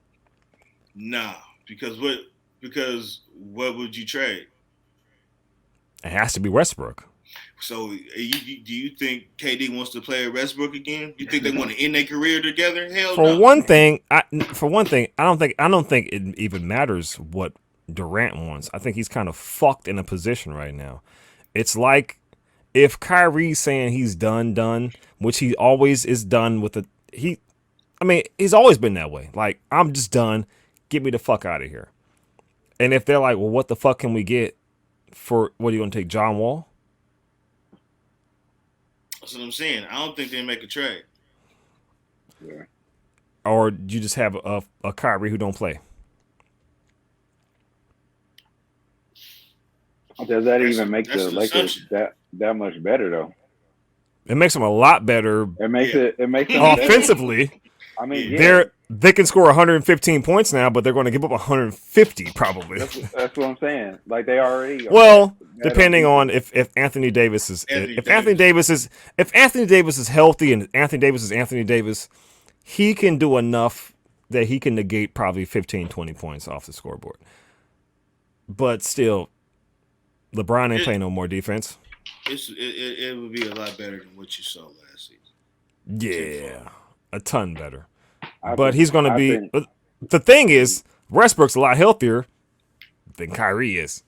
Nah, because what would you trade? It has to be Westbrook. So, do you think KD wants to play at Westbrook again? You think they want to end their career together? Hell For no. one thing, I don't think it even matters what Durant wants. I think he's kind of fucked in a position right now. It's like if Kyrie's saying he's done, which he always is done with he's always been that way. Like, I'm just done. Get me the fuck out of here. And if they're like, well, what the fuck can we get for, what are you going to take, John Wall? That's what I'm saying. I don't think they make a trade. Yeah. Or you just have a Kyrie who don't play? Does that even make the Lakers that much better though? It makes them a lot better. It makes them offensively. Better. I mean, they can score 115 points now, but they're going to give up 150 probably. That's what I'm saying. Like, they already. Well, depending on if Anthony Davis is Anthony Davis is healthy and Anthony Davis, he can do enough that he can negate probably 15, 20 points off the scoreboard. But still, LeBron ain't playing no more defense. It would be a lot better than what you saw last season. Yeah, a ton better. But he's going to be. The thing is, Westbrook's a lot healthier than Kyrie is.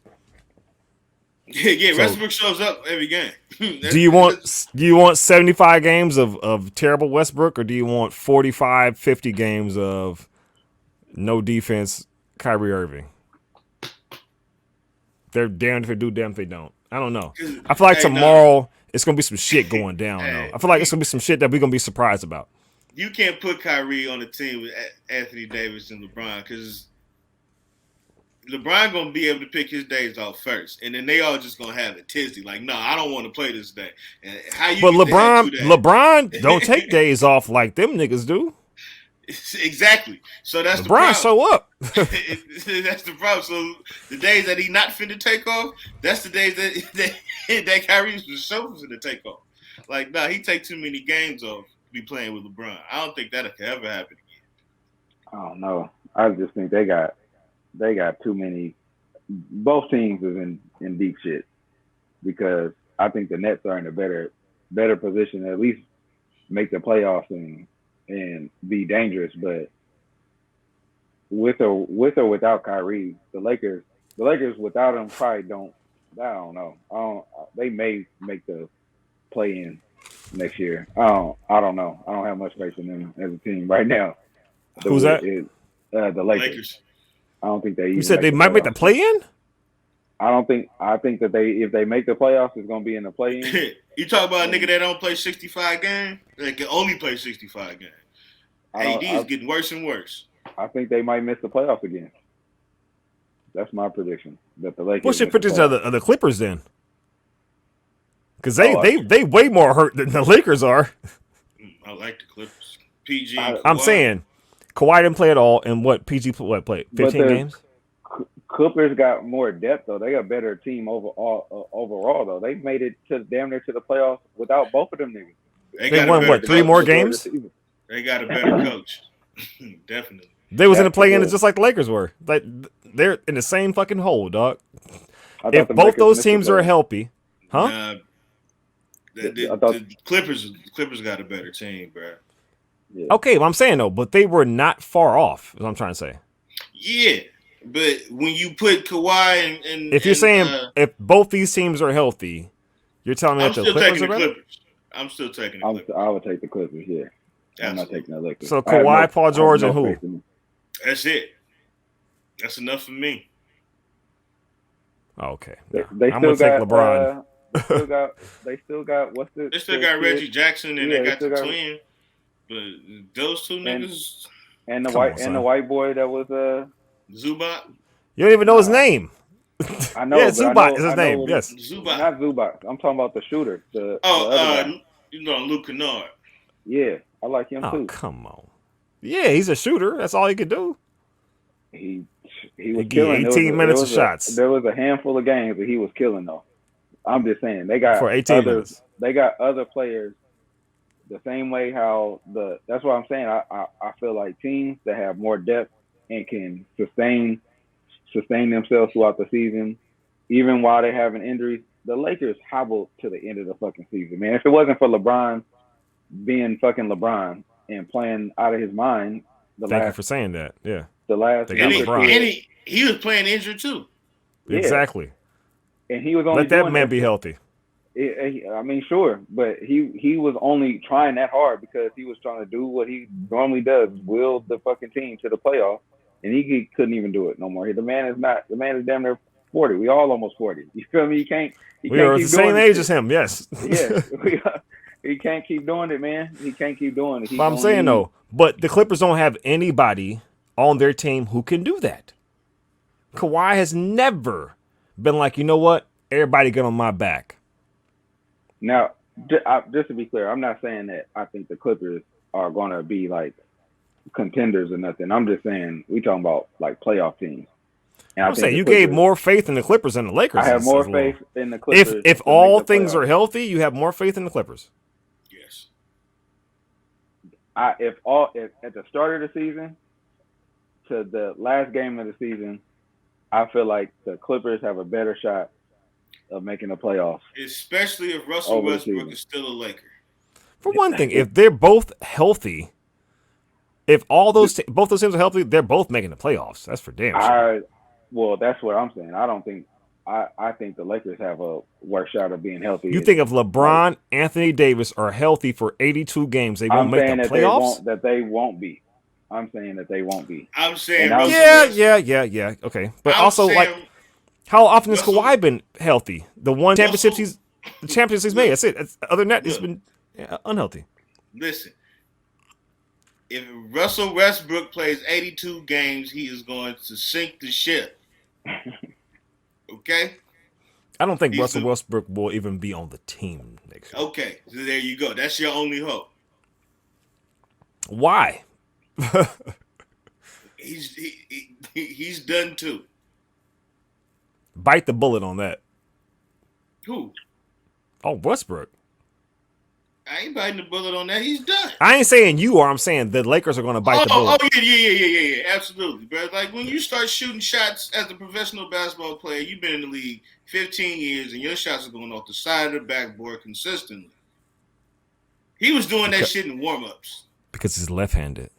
Yeah, Westbrook shows up every game. Do you want 75 games of terrible Westbrook, or do you want 45, 50 games of no defense Kyrie Irving? They're damned if they do, damned if they don't. I don't know. I feel like tomorrow it's going to be some shit going down, though. I feel like it's going to be some shit that we're going to be surprised about. You can't put Kyrie on the team with Anthony Davis and LeBron, because LeBron going to be able to pick his days off first, and then they all just going to have a tizzy. Like, no, I don't want to play this day. And how you? But LeBron don't take days off like them niggas do. Exactly. So that's LeBron show up. That's the problem. So the days that he not finna take off, that's the days that Kyrie's finna take off. Like, nah, he take too many games off to be playing with LeBron. I don't think that could ever happen again. I don't know. I just think they got too many. Both teams is in deep shit, because I think the Nets are in a better position to at least make the playoffs and be dangerous. But with or without Kyrie, the Lakers without him probably don't. I don't know. They may make the play-in next year. I don't know. I don't have much faith in them as a team right now. Who's that? The Lakers. I don't think they. You said they might make the play-in? I think that if they make the playoffs, it's gonna be in the play-in. You talk about a nigga that don't play 65 games? They can only play 65 games. AD is getting worse and worse. I think they might miss the playoffs again. That's my prediction. That the Lakers. What's your prediction of the Clippers then? Because they way more hurt than the Lakers are. I like the Clippers. PG. I'm saying Kawhi didn't play at all, and PG played 15 games. Clippers got more depth though. They got a better team overall though. They've made it to damn near to the playoffs without both of them niggas. They won 3 more games? They got a better coach. Definitely. They was in the play-in just like the Lakers were. Like, they're in the same fucking hole, dog. If both those teams are healthy, huh? The Clippers got a better team, bro. Yeah. Okay, well, I'm saying though, but they were not far off. Is what I'm trying to say. Yeah, but when you put Kawhi and if you're saying if both these teams are healthy, you're telling me that the Clippers are better? I'm still taking the Clippers. I would take the Clippers. Yeah, I'm not taking the Lakers. So Kawhi, Paul George, and who? That's it. That's enough for me. Okay, I'm gonna take LeBron. They still got what's They still got Reggie Jackson and they got the twin. But those two niggas. And the Come white on, and son. the white boy that was Zubac. You don't even know his name. I know, Yeah, but Zubac is his name. what Yes. Zubac. not Zubac. I'm talking about the shooter, the other guy. Luke Kennard. Yeah, I like him Oh, too. come on. Yeah, he's a shooter. That's all he could do. He He was get killing. 18 minutes of shots There was a handful of games that he was killing though. I'm just saying they got for 18 minutes. They got other players the same way how that's what I'm saying. I feel like teams that have more depth and can sustain themselves throughout the season, even while they're having injuries. The Lakers hobbled to the end of the fucking season, man. If it wasn't for LeBron being fucking LeBron and playing out of his mind, Thank you for saying that. Yeah. the last They got And LeBron. he was playing injured too. Yeah. Exactly. And he was only Let that doing man that be healthy. I mean, sure, but he was only trying that hard because he was trying to do what he normally does, will the fucking team to the playoffs, and he couldn't even do it no more. The man is damn near 40. We all almost 40. You feel me? We are the same age as him. Yes. Yeah, he can't keep doing it, man. He can't keep doing it. But I'm saying though, but the Clippers don't have anybody on their team who can do that. Kawhi has never been like, you know what? Everybody get on my back. Now, just to be clear, I'm not saying that I think the Clippers are going to be like contenders or nothing. I'm just saying we talking about like playoff teams. And I'm saying you gave more faith in the Clippers than the Lakers. I have more faith in the Clippers. If all things are healthy, you have more faith in the Clippers. Yes. If at the start of the season to the last game of the season, I feel like the Clippers have a better shot of making the playoffs. Especially if Russell Westbrook is still a Laker. For one thing, if they're both healthy, if all those both those teams are healthy, they're both making the playoffs. That's for damn sure. Well, that's what I'm saying. I don't think I think the Lakers have a worse shot of being healthy. You think if LeBron, Anthony Davis are healthy for 82 games, they won't make the playoffs? They won't be. I'm saying that they won't be. I'm saying yeah. Okay. But also, like, how often has Kawhi been healthy? The one championship he's made. That's it. Other than that, he's been unhealthy. Listen, if Russell Westbrook plays 82 games, he is going to sink the ship. Okay? I don't think Russell Westbrook will even be on the team next year. Okay, so there you go. That's your only hope. Why? He's done too. Bite the bullet on that. Who? Oh, Westbrook. I ain't biting the bullet on that. He's done. I ain't saying you are. I'm saying the Lakers are going to bite the bullet. Oh, yeah. Absolutely. But like when you start shooting shots as a professional basketball player, you've been in the league 15 years and your shots are going off the side of the backboard consistently. He was doing that shit in warm-ups. Because he's left-handed.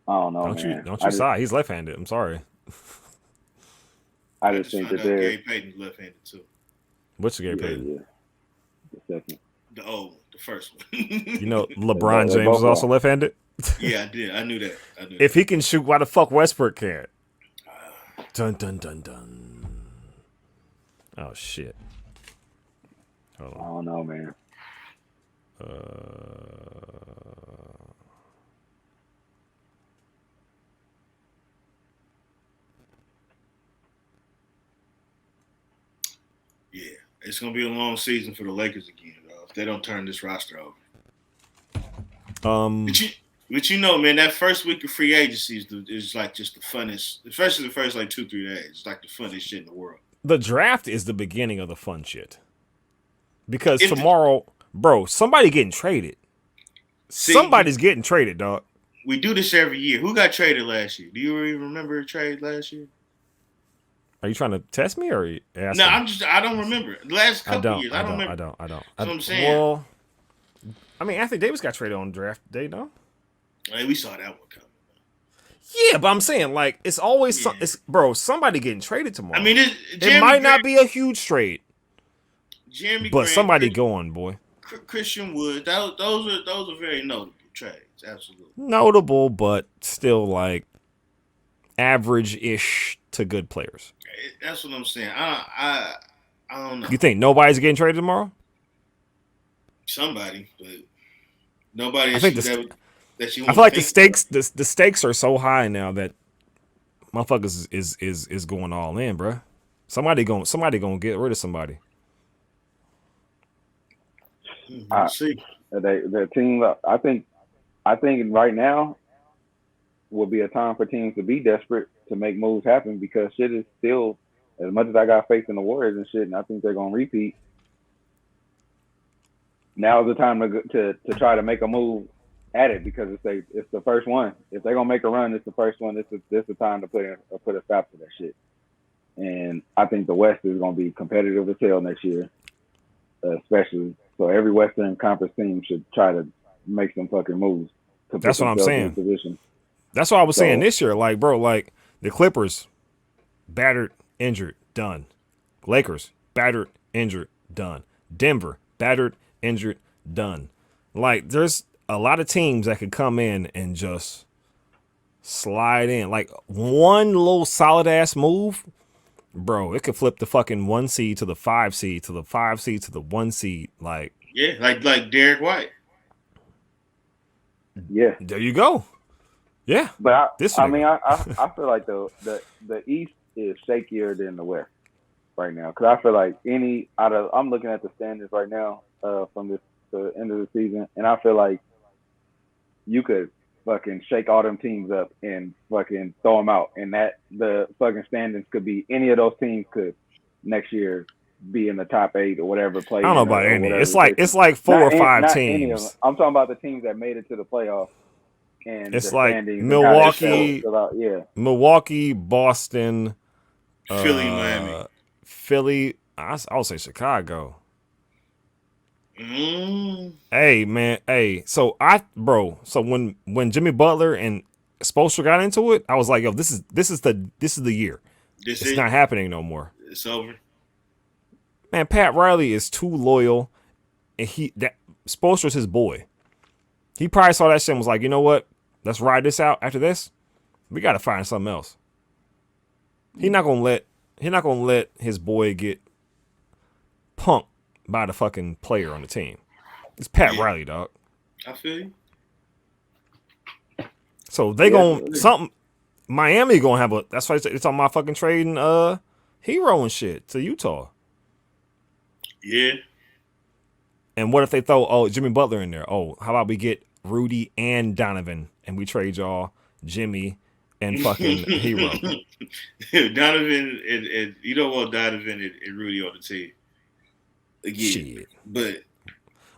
I don't know, Don't you sigh. He's left-handed. I'm sorry. I just think that Gary Payton's left-handed too. What's Gary Payton? Yeah. The second. The old one, the first one. You know, LeBron James is also left-handed? Yeah, I did. I knew that. If he can shoot, why the fuck Westbrook can't? Dun, dun, dun, dun. Oh, shit. Hold on. I don't know, man. Yeah, it's gonna be a long season for the Lakers again, though, if they don't turn this roster over. But you know, man, that first week of free agency is like just the funnest, especially the first like 2-3 days. It's like the funnest shit in the world. The draft is the beginning of the fun shit. Because tomorrow, bro, somebody getting traded. Somebody's getting traded, dog. We do this every year. Who got traded last year? Do you even remember a trade last year? Are you trying to test me or are you asking? No, I don't remember. The last couple years, I don't remember. I don't. That's what I'm saying. Well, I mean, Anthony Davis got traded on draft day, no? Hey, we saw that one coming. Yeah, but I'm saying, like, it's always, somebody getting traded tomorrow. I mean, it might not be a huge trade, Jeremy but Grant, somebody going, boy. Christian Wood, those are very notable trades, absolutely. Notable, but still, like, average-ish to good players. That's what I'm saying. I don't know. You think nobody's getting traded tomorrow? Somebody, but nobody. that you I want feel to like the think? stakes the stakes are so high now that motherfuckers is going all in, bruh. Somebody gonna get rid of somebody. We'll I, see. the team. I think right now will be a time for teams to be desperate to make moves happen because shit is still, as much as I got faith in the Warriors and shit, and I think they're gonna repeat. Now's the time to try to make a move at it because it's the first one. If they're gonna make a run, it's the first one. This the time to put a stop to that shit. And I think the West is gonna be competitive as hell next year, especially. So every Western Conference team should try to make some fucking moves to put That's what I'm themselves in a saying. position. That's what I was saying So this year. Like, bro, like the Clippers, battered, injured, done. Lakers, battered, injured, done. Denver, battered, injured, done. Like, there's a lot of teams that could come in and just slide in. Like, one little solid ass move, bro, it could flip the fucking 1 seed to the 5 seed, to the 5 seed to the 1 seed. Like, Yeah, like Derek White. yeah, there you go. Yeah. but This I mean nigga. I feel like the East is shakier than the West right now because I feel like I'm looking at the standings right now from the end of the season, and I feel like you could fucking shake all them teams up and fucking throw them out, and that the fucking standings could be any of those teams could next year be in the top 8 or whatever play I don't know in about or any. whatever It's the like case. four or five Not any of them. teams. I'm talking about the teams that made it to the playoffs and It's the like standings and how they Milwaukee, fill out. Yeah, Boston, Philly, Miami. Philly. I'll say Chicago. Mm. Hey man, hey. So when Jimmy Butler and Spoelstra got into it, I was like, yo, this is the year. This It's it. not happening no more. It's over. Man, Pat Riley is too loyal, and Spoelstra's his boy. He probably saw that shit and was like, you know what? Let's ride this out. After this, we got to find something else. He's not gonna let his boy get punked by the fucking player on the team. It's Pat Riley, dog. I feel you. So they Miami gonna have a. That's why it's on my fucking trading Hero and shit to Utah. Yeah. And what if they throw Jimmy Butler in there? Oh, how about we get Rudy and Donovan and we trade y'all Jimmy and fucking Hero. Donovan and you don't want Donovan and Rudy on the team again. Shit. But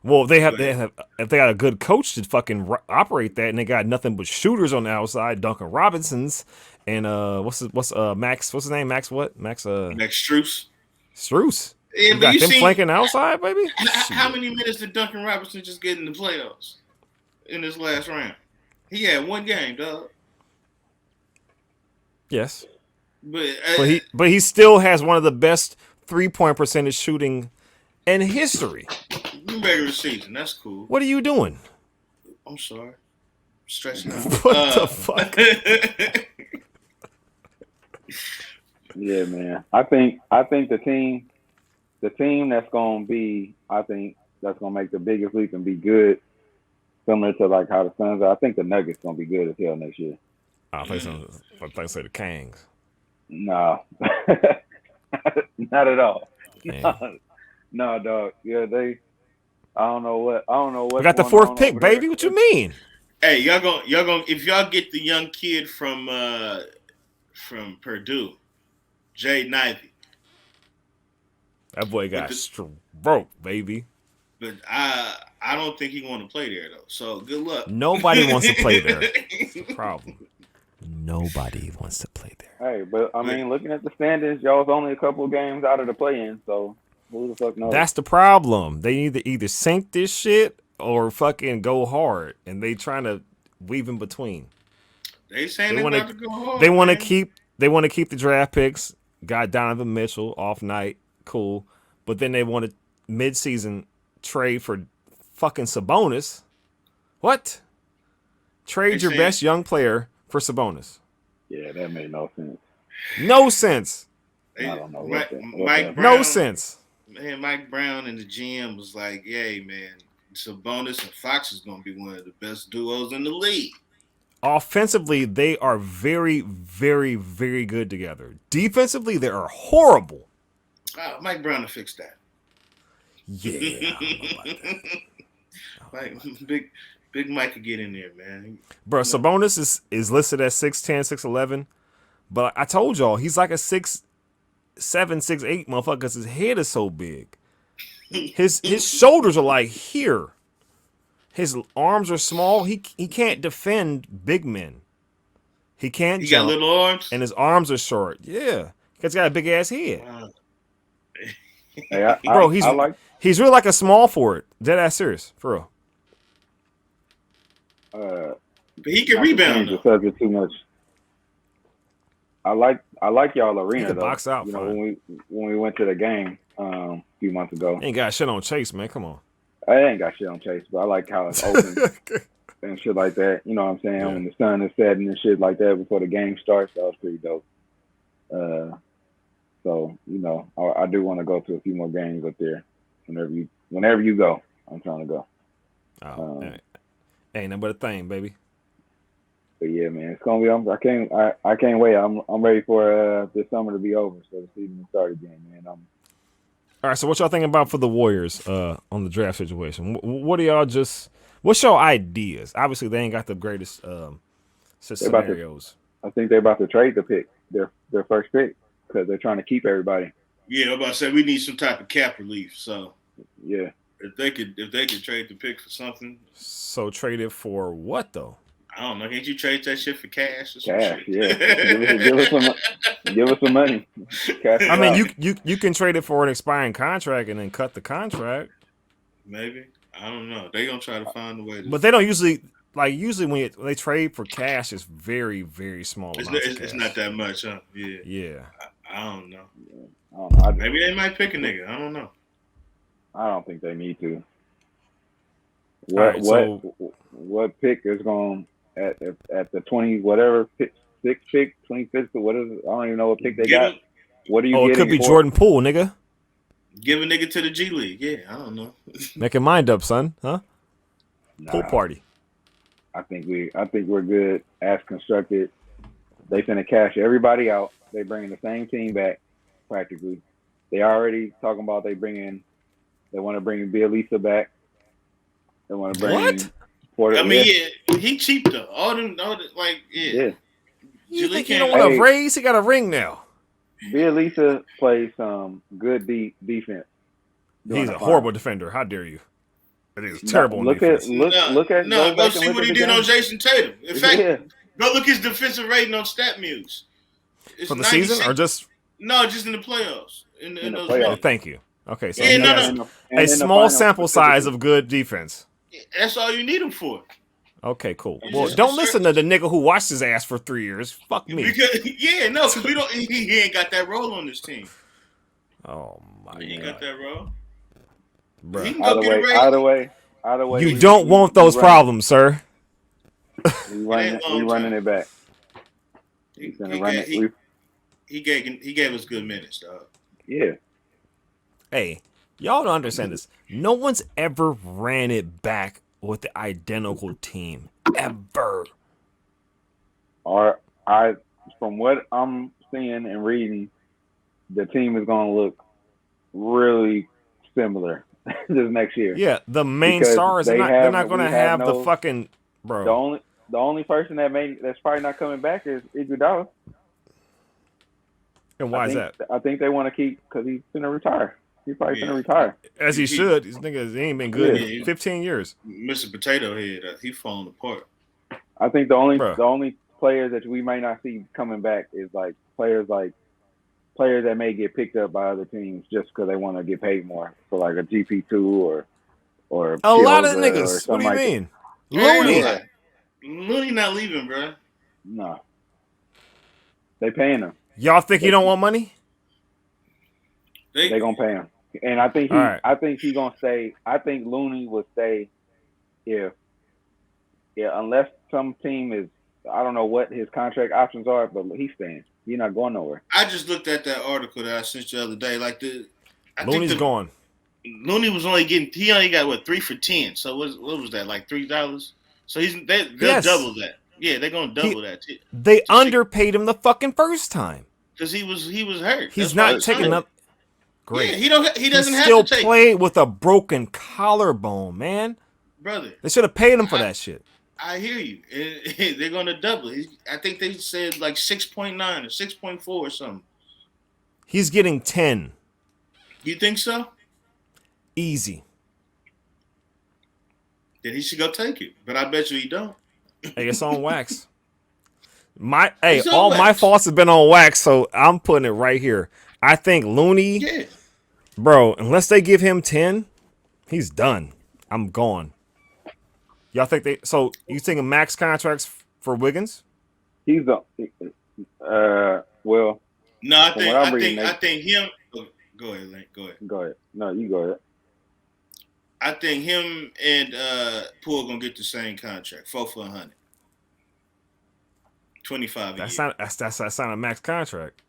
if they have if they got a good coach to fucking operate that and they got nothing but shooters on the outside, Duncan Robinson's and Max, what's his name? Max Struess. Struess. Yeah, you got them flanking outside, baby. How many minutes did Duncan Robinson just get in the playoffs in this last round? He had one game, dog. Yes, but he still has one of the best 3-point percentage shooting in history. Regular season, that's cool. What are you doing? I'm sorry, stretching out. What the fuck? yeah, man. I think the team that's gonna be, that's gonna make the biggest leap and be good, similar to like how the Suns are. I think the Nuggets gonna be good as hell next year. I think say the Kangs. No, not at all. No, dog. Yeah, I don't know what. We got the 4th pick, baby. There. What you mean? Hey, y'all gonna if y'all get the young kid from Purdue, Jay Ivey. That boy got stroke, baby. But I don't think he want to play there though. So good luck. Nobody wants to play there. That's the problem. Nobody wants to play there. Hey, but I mean, looking at the standings, y'all's only a couple of games out of the play-in, so who the fuck knows? That's the problem. They need to either sink this shit or fucking go hard, and they trying to weave in between. They saying they about to go hard. They want to keep the draft picks. Got Donovan Mitchell off night, cool, but then they want to mid-season trade for fucking Sabonis. What? Trade your best young player for Sabonis. Yeah, that made no sense. No sense. I don't know. Mike Brown, no sense. Man, Mike Brown and the GM was like, "Yay, man, Sabonis and Fox is going to be one of the best duos in the league. Offensively, they are very, very, very good together. Defensively, they are horrible. Mike Brown to fix that. Yeah, I don't know about that. Big Mike could get in there, man. Bro, Sabonis is listed at 6'10", 6'11", but I told y'all he's like a 6'7", 6'8" motherfucker because his head is so big. His shoulders are like here. His arms are small. He can't defend big men. He can't He jump, got little arms? and his arms are short. Yeah, he's got a big ass head. Wow. Hey, Bro, he's really like a small forward. Dead ass serious, for real. But he can not to rebound, change the though. subject too much. I like y'all arena He can though. box out you know, fine. when we went to the game a few months ago. Ain't got shit on Chase, man. Come on. I ain't got shit on Chase, but I like how it's open and shit like that. You know what I'm saying? Yeah. When the sun is setting and shit like that before the game starts, that was pretty dope. So you know, I do want to go to a few more games up there. Whenever you go, I'm trying to go. Oh, ain't nothing but a thing, baby. But yeah, man, it's gonna be. I can't wait. I'm ready for this summer to be over, so the season can start again, man. All right, so what y'all thinking about for the Warriors on the draft situation? What are y'all what's your ideas? Obviously, they ain't got the greatest scenarios. I think they're about to trade the pick, their first pick, because they're trying to keep everybody. Yeah, I'm about to say we need some type of cap relief. So Yeah. if they could trade the pick for something, So trade it for what though? I don't know. Can't you trade that shit for cash or some Cash, shit? yeah. Give us some money. Cash I mean, out. you can trade it for an expiring contract and then cut the contract. Maybe. I don't know. They gonna try to find a way to. But they don't usually when they trade for cash, it's very, very small amounts of It's cash. not that much, huh? Yeah. Yeah. I don't know. I don't know. Maybe they might pick a nigga. I don't know. I don't think they need to. All right, What pick is going at the 20 whatever pick, 25th or what is it? I don't even know what pick they got. What are you it getting? could be for? Jordan Poole, nigga. Give a nigga to the G League. Yeah, I don't know. Make your mind up, son. Huh? Pool party. I think we're good as constructed. They finna cash everybody out. They bringing the same team back practically. They already talking about they want to bring Bielisa back. They want to bring What? Porter. I mean, yeah, he cheap though. All them, like, Yeah. You G League think he can't- don't want Hey. to raise? He got a ring now. Bielisa plays some good defense. during He's the a final. horrible defender. How dare you? I think it's terrible. Look on at defense. look at go back and see look what at he the did game. on Jason Tatum. In fact, Yeah. go look his defensive rating on StatMuse. It's For the season 96 or just? No, just in the playoffs. In the those playoffs. minutes. Thank you. Okay, so Yeah, he no, has no. a small sample size of good defense. That's all you need him for. Okay, cool. It's Well, just don't a listen to the nigga who watched his ass for 3 years. Fuck me. Because we don't. He ain't got that role on this team. Oh my He ain't god, got that role. bro. He can go get a raise. Either way. You don't want those problems, sir. We running it back. He's gonna run it. He gave us good minutes, dog. Yeah. Hey, y'all don't understand this. No one's ever ran it back with the identical team ever. From what I'm seeing and reading, the team is gonna look really similar this next year. Yeah, the main Because stars they're they're not we gonna have the fucking bro. The only person that's probably not coming back is Iguodala. And why is that? I think they want to keep because he's gonna retire. He's probably gonna retire. As he should. These niggas ain't been good Yeah. in 15 years. Mr. Potato Head, he falling apart. I think the only Bruh. players that we might not see coming back is players that may get picked up by other teams just because they want to get paid more for like a GP2 or A lot of Piazza or niggas. What something do you like mean? Hey, Looney. Yeah. Looney not leaving, bro. No, they paying him. Y'all think he don't want money? They gonna pay him, and I think All right. he gonna stay. I think Looney will stay unless some team is. I don't know what his contract options are, but he's staying. He's not going nowhere. I just looked at that article that I sent you the other day. Looney's gone. Looney was only getting. He only got what 3 for 10. So what was that like $3? So they'll double that. Yeah, they're gonna double that. They underpaid him the fucking first time because he was hurt. He's not taking up. Great. Yeah, he doesn't have still to take. Played with a broken collarbone, man. Brother, they should have paid him for that shit. I hear you. They're gonna double it. I think they said like 6.9 or 6.4 or something. He's getting 10. You think so? Easy. Then he should go take it. But I bet you he don't. Hey, it's on wax. All my faults have been on wax, so I'm putting it right here. I think Looney, bro, unless they give him 10, he's done. I'm gone. Y'all think so you thinking max contracts for Wiggins? He's well. No, I think him. Go ahead, Link. Go ahead. No, you go ahead. I think him and Poole gonna get the same contract, 4 for 100, 25. That's not a max contract.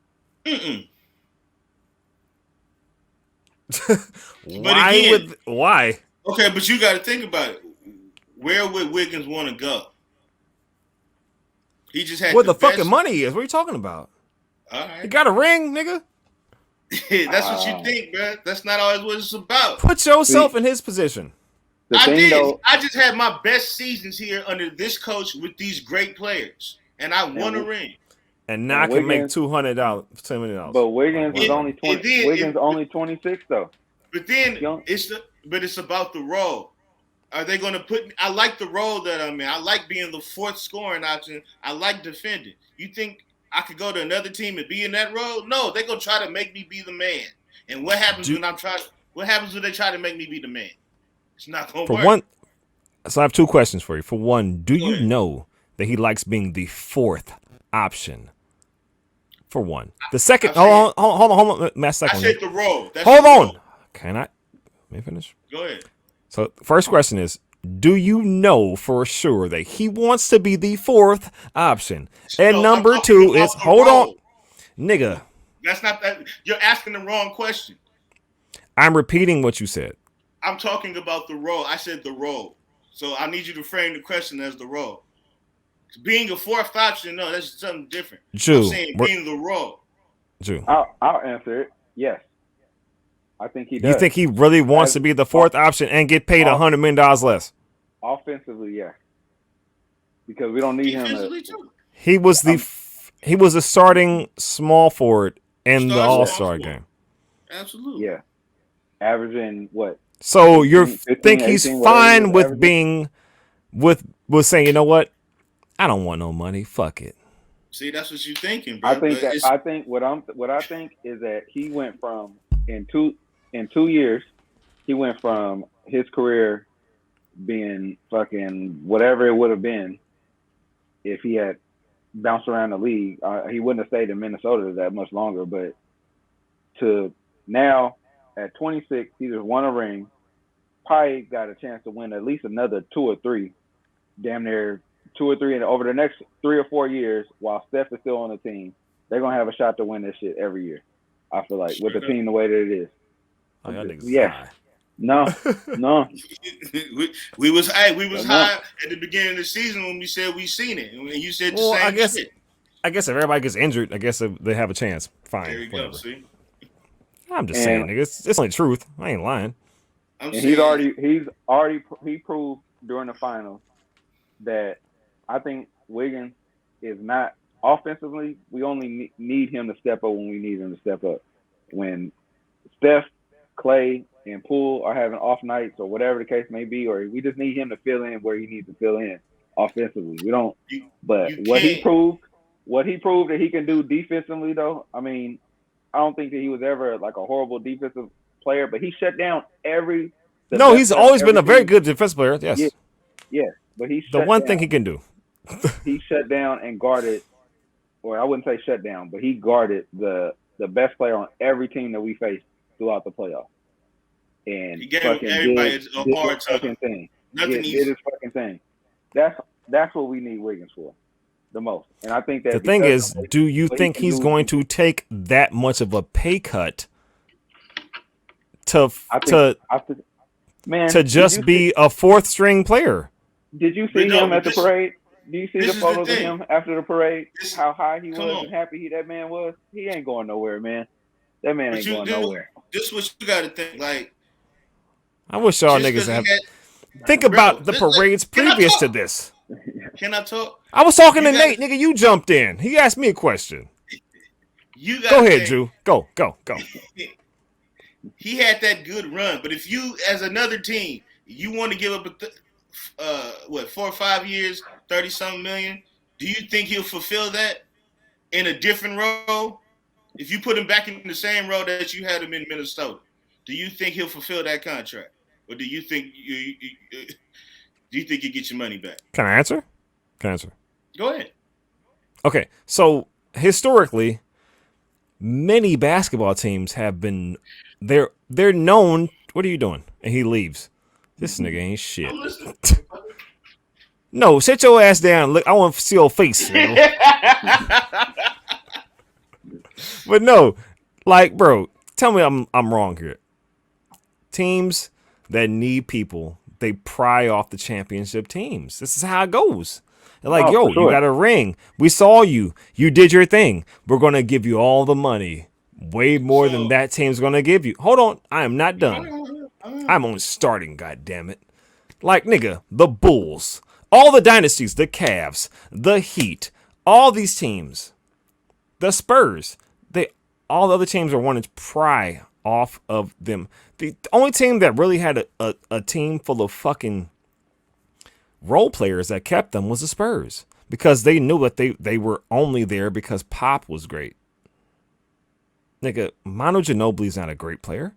Why? Okay, but you got to think about it. Where would Wiggins want to go? He just had where the fucking money is. What are you talking about? All right. He got a ring, nigga. That's what you think, bro. That's not always what it's about. Put yourself in his position. I just had my best seasons here under this coach with these great players, and I won a ring. And now I can make $200, $10 million. But Wiggins was only 20. Wiggins only 26 though. But then it's about the role. Are they going to put? I like the role that I'm in. I like being the fourth scoring option. I like defending. You think I could go to another team and be in that role? No, they're gonna try to make me be the man. And what happens when I'm trying? What happens when they try to make me be the man? It's not gonna work. So I have two questions for you. For one, do you know that he likes being the fourth option? For one, the second. Hold on. My second. I said the role. Hold on. Can I? Let me finish. Go ahead. So first question is, do you know for sure that he wants to be the fourth option? And number two is, hold on, nigga. That's not that. You're asking the wrong question. I'm repeating what you said. I'm talking about the role. I said the role. So I need you to frame the question as the role. Being a fourth option, no, that's something different. I'm saying being the role. I'll answer it. Yes. I think he does. You think he really wants to be the fourth option and get paid $100 million less? Offensively, yeah. Because we don't need him. He was the starting small forward in the All-Star game. Absolutely. Yeah. Averaging what? So you think he's fine with being with saying, you know what? I don't want no money. Fuck it. See, that's what you're thinking, bro. I think what I think is that he went from in 2 years, he went from his career being fucking whatever it would have been if he had bounced around the league. He wouldn't have stayed in Minnesota that much longer, but to now at 26, he just won a ring. Probably got a chance to win at least another 2 or 3, damn near 2 or 3, and over the next 3 or 4 years, while Steph is still on the team, they're gonna have a shot to win this shit every year. I feel like with the team the way that it is. Oh, yeah. No. we was high at the beginning of the season when we said we seen it, and you said the same shit. I guess if everybody gets injured, I guess they have a chance. Fine. There you go. See, I'm just saying, nigga. It's only truth. I ain't lying. He proved during the finals that I think Wiggins is not offensively. We only need him to step up when we need him to step up. When Steph, Clay, and Poole are having off nights or whatever the case may be, or we just need him to fill in where he needs to fill in offensively. We don't. But what he proved that he can do defensively, though. I mean, I don't think that he was ever like a horrible defensive player, but he shut down every. No, he's always been a very good defensive player. Yes. Yeah, but he the one thing he can do. He shut down and guarded, or I wouldn't say shut down, but he guarded the best player on every team that we faced throughout the playoffs. And he gave everybody a hard time. Nothing easy. Did his fucking thing. That's what we need Wiggins for the most. And I think that the thing is, do you think he's going to take that much of a pay cut to man, to just be a fourth string player. Did you see him at the parade? Do you see the photos of thing. him after the parade? How high he Come was on. and happy that man was? He ain't going nowhere, man. That man ain't going nowhere. This is what you got to think. Like, I wish y'all just niggas 'cause he have. had- Think Bro, about the listen, parades can I previous to talk? this. Can I talk? I was talking You to gotta- Nate, nigga. You jumped in. He asked me a question. You got Go ahead, Drew. Go. He had that good run, but if you, as another team, you want to give up 4 or 5 years, 30-something million, do you think he'll fulfill that in a different role? If you put him back in the same role that you had him in Minnesota, do you think he'll fulfill that contract, or do you think you get your money back? Can I answer? Go ahead. Okay, so historically, many basketball teams have been they're known. What are you doing? And he leaves. This nigga ain't shit. I'm listening. No, sit your ass down. Look, I want to see your face. But no, like, bro, tell me I'm wrong here. Teams that need people, they pry off the championship teams. This is how it goes. They're like, yo, sure. you got a ring. We saw you. You did your thing. We're going to give you all the money. Way more than that team's going to give you. Hold on. I am not done. I'm only starting, goddammit. Like, nigga, the Bulls, all the dynasties, the Cavs, the Heat, all these teams, the Spurs, all the other teams are wanting to pry off of them. The only team that really had a team full of fucking role players that kept them was the Spurs, because they knew that they were only there because Pop was great. Nigga, Manu Ginobili's not a great player.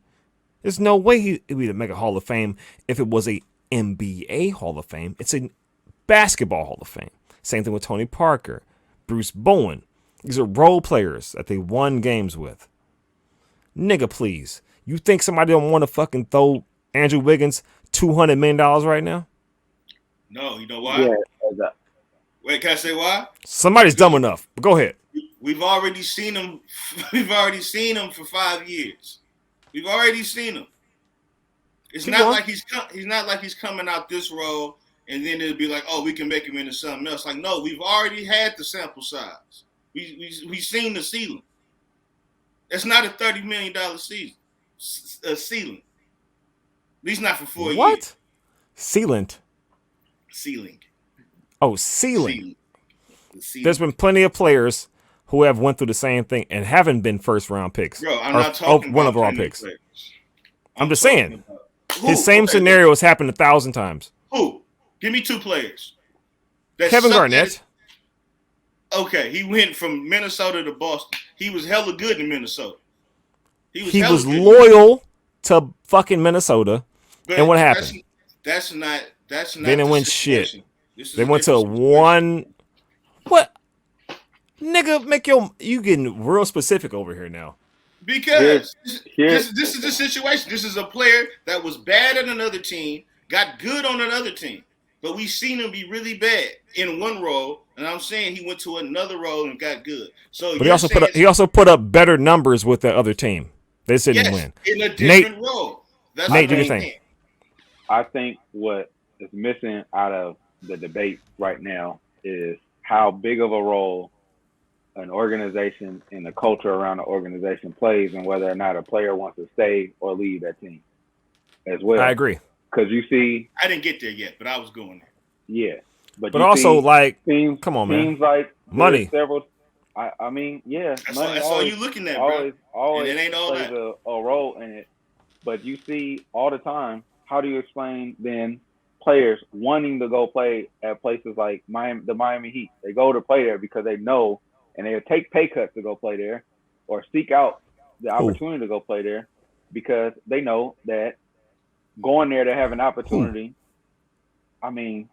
There's no way he'd make a Hall of Fame if it was a NBA Hall of Fame. It's a basketball Hall of Fame. Same thing with Tony Parker, Bruce Bowen. These are role players that they won games with. Nigga, please. You think somebody don't want to fucking throw Andrew Wiggins $200 million right now? No, you know why? Yeah, Wait, can I say why? Somebody's dumb enough. But go ahead. We've already seen him. We've already seen him for 5 years. We've already seen him. It's Keep not going. like he's not like he's coming out this role and then it'll be like, oh, we can make him into something else. Like, no, we've already had the sample size. We've seen the ceiling. It's not a $30 million ceiling. At least not for 4 years. What? Sealant. Ceiling. Oh, ceiling. The ceiling. There's been plenty of players who have went through the same thing and haven't been first round picks. Bro, I'm not talking one about of our plenty picks. players. I'm just saying. Who? His same Okay, scenario has happened 1,000 times. Who? Give me 2 players. That Kevin sucked Garnett. Okay, he went from Minnesota to Boston. He was hella good in Minnesota. He hella was good. loyal to fucking Minnesota. But and what happened? That's not. They didn't the win situation. shit. This is They a went to different situation. one. What? Nigga, you getting real specific over here now. Because Here's- this is the situation. This is a player that was bad at another team, got good on another team, but we seen him be really bad in one role. And I'm saying he went to another role and got good. So, But he also put up better numbers with the other team. They just didn't win. in a different role. That's Nate, what do I'm your thing. saying. I think what is missing out of the debate right now is how big of a role an organization and the culture around the organization plays, and whether or not a player wants to stay or leave that team as well. I agree. Because you see, I didn't get there yet, but I was going there. yeah, but But you also, see like, teams, come on, man. teams like Money. several. I mean, yeah, That's money all always, you looking at, bro. always And it ain't all plays that. a role in it. But you see all the time. How do you explain then players wanting to go play at places like the Miami Heat? They go to play there because they know, and they'll take pay cuts to go play there, or seek out the opportunity to go play there because they know that going there to have an opportunity. I mean,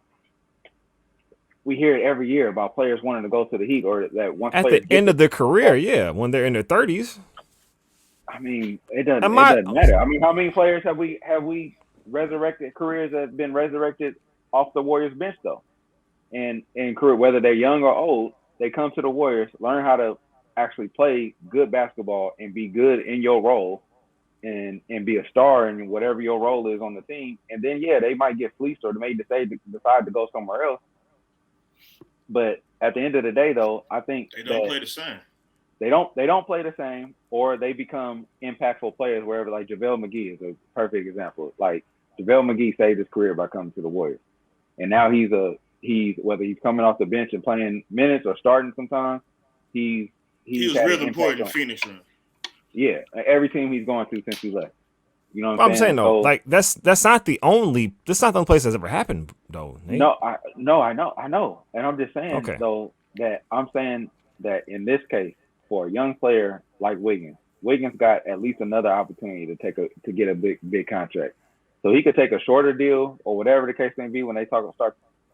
we hear it every year about players wanting to go to the Heat, or that once At players the get end to- of their career, yeah, when they're in their 30s. I mean, it doesn't Am I- matter. I mean, how many players have we resurrected, careers that have been resurrected off the Warriors bench though? And career, whether they're young or old, they come to the Warriors, learn how to actually play good basketball and be good in your role, and be a star in whatever your role is on the team. And then they might get fleeced or they may decide to go somewhere else. But at the end of the day, though, I think they don't play the same. They don't play the same, or they become impactful players wherever. Like JaVale McGee is a perfect example. Like JaVale McGee saved his career by coming to the Warriors, and now he's whether he's coming off the bench and playing minutes or starting sometimes, he was real important in Phoenix. Yeah, every team he's going to since he left. You know what I'm saying though, like that's not the only place that's ever happened though. Nate. No, I know, and I'm just saying though that I'm saying that in this case for a young player like Wiggins got at least another opportunity to get a big contract, so he could take a shorter deal or whatever the case may be. When they start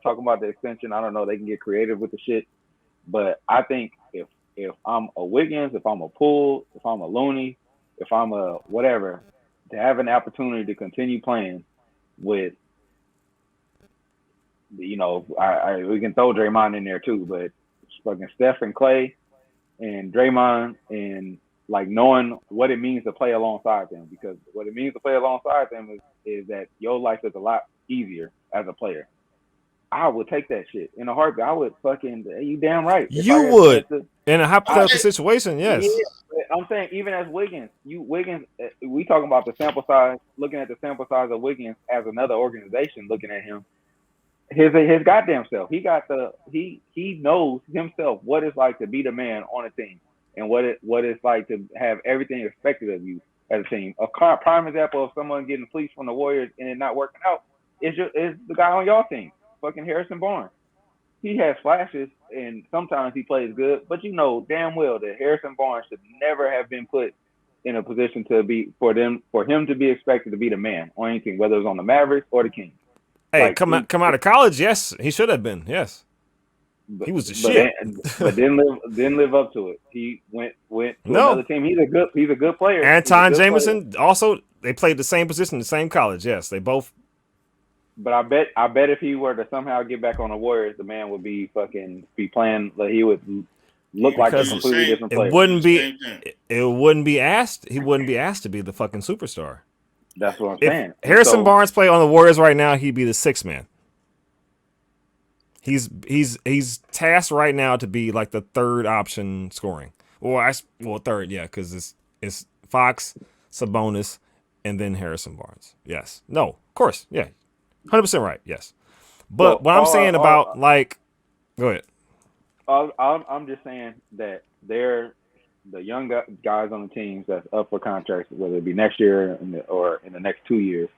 talking about the extension, I don't know, they can get creative with the shit, but I think if I'm a Wiggins, if I'm a Poole, if I'm a Looney, if I'm a whatever, to have an opportunity to continue playing with, we can throw Draymond in there too, but fucking Steph and Clay and Draymond, and like knowing what it means to play alongside them, because what it means to play alongside them is that your life is a lot easier as a player. I would take that shit in a heartbeat. I would fucking, you damn right. You would. In a hypothetical situation, yes. Yeah, I'm saying even as Wiggins, we talking about the sample size, looking at the sample size of Wiggins as another organization looking at him. His goddamn self. He knows himself what it's like to be the man on a team and what it's like to have everything expected of you as a team. A prime example of someone getting fleeced from the Warriors and it not working out is the guy on y'all team. Fucking Harrison Barnes. He has flashes and sometimes he plays good, but you know damn well that Harrison Barnes should never have been put in a position to be for him to be expected to be the man on any team, whether it was on the Mavericks or the Kings. Hey, like, come out of college, yes, he should have been, yes. He was the shit, but didn't live up to it. He went to another team. He's a good player. Anton Jameson also, they played the same position, the same college. Yes, they both. But I bet if he were to somehow get back on the Warriors, the man would be playing. Like he would look like a completely different player. It wouldn't be asked. He wouldn't be asked to be the fucking superstar. That's what I'm saying. If Harrison Barnes played on the Warriors right now, he'd be the sixth man. He's tasked right now to be like the third option scoring. Third, yeah, because it's Fox, Sabonis, and then Harrison Barnes. Yes. No, of course, yeah. 100% right, yes. But what I'm saying about, like, go ahead. I'm just saying that they're the young guys on the teams that's up for contracts, whether it be next year or in the next 2 years,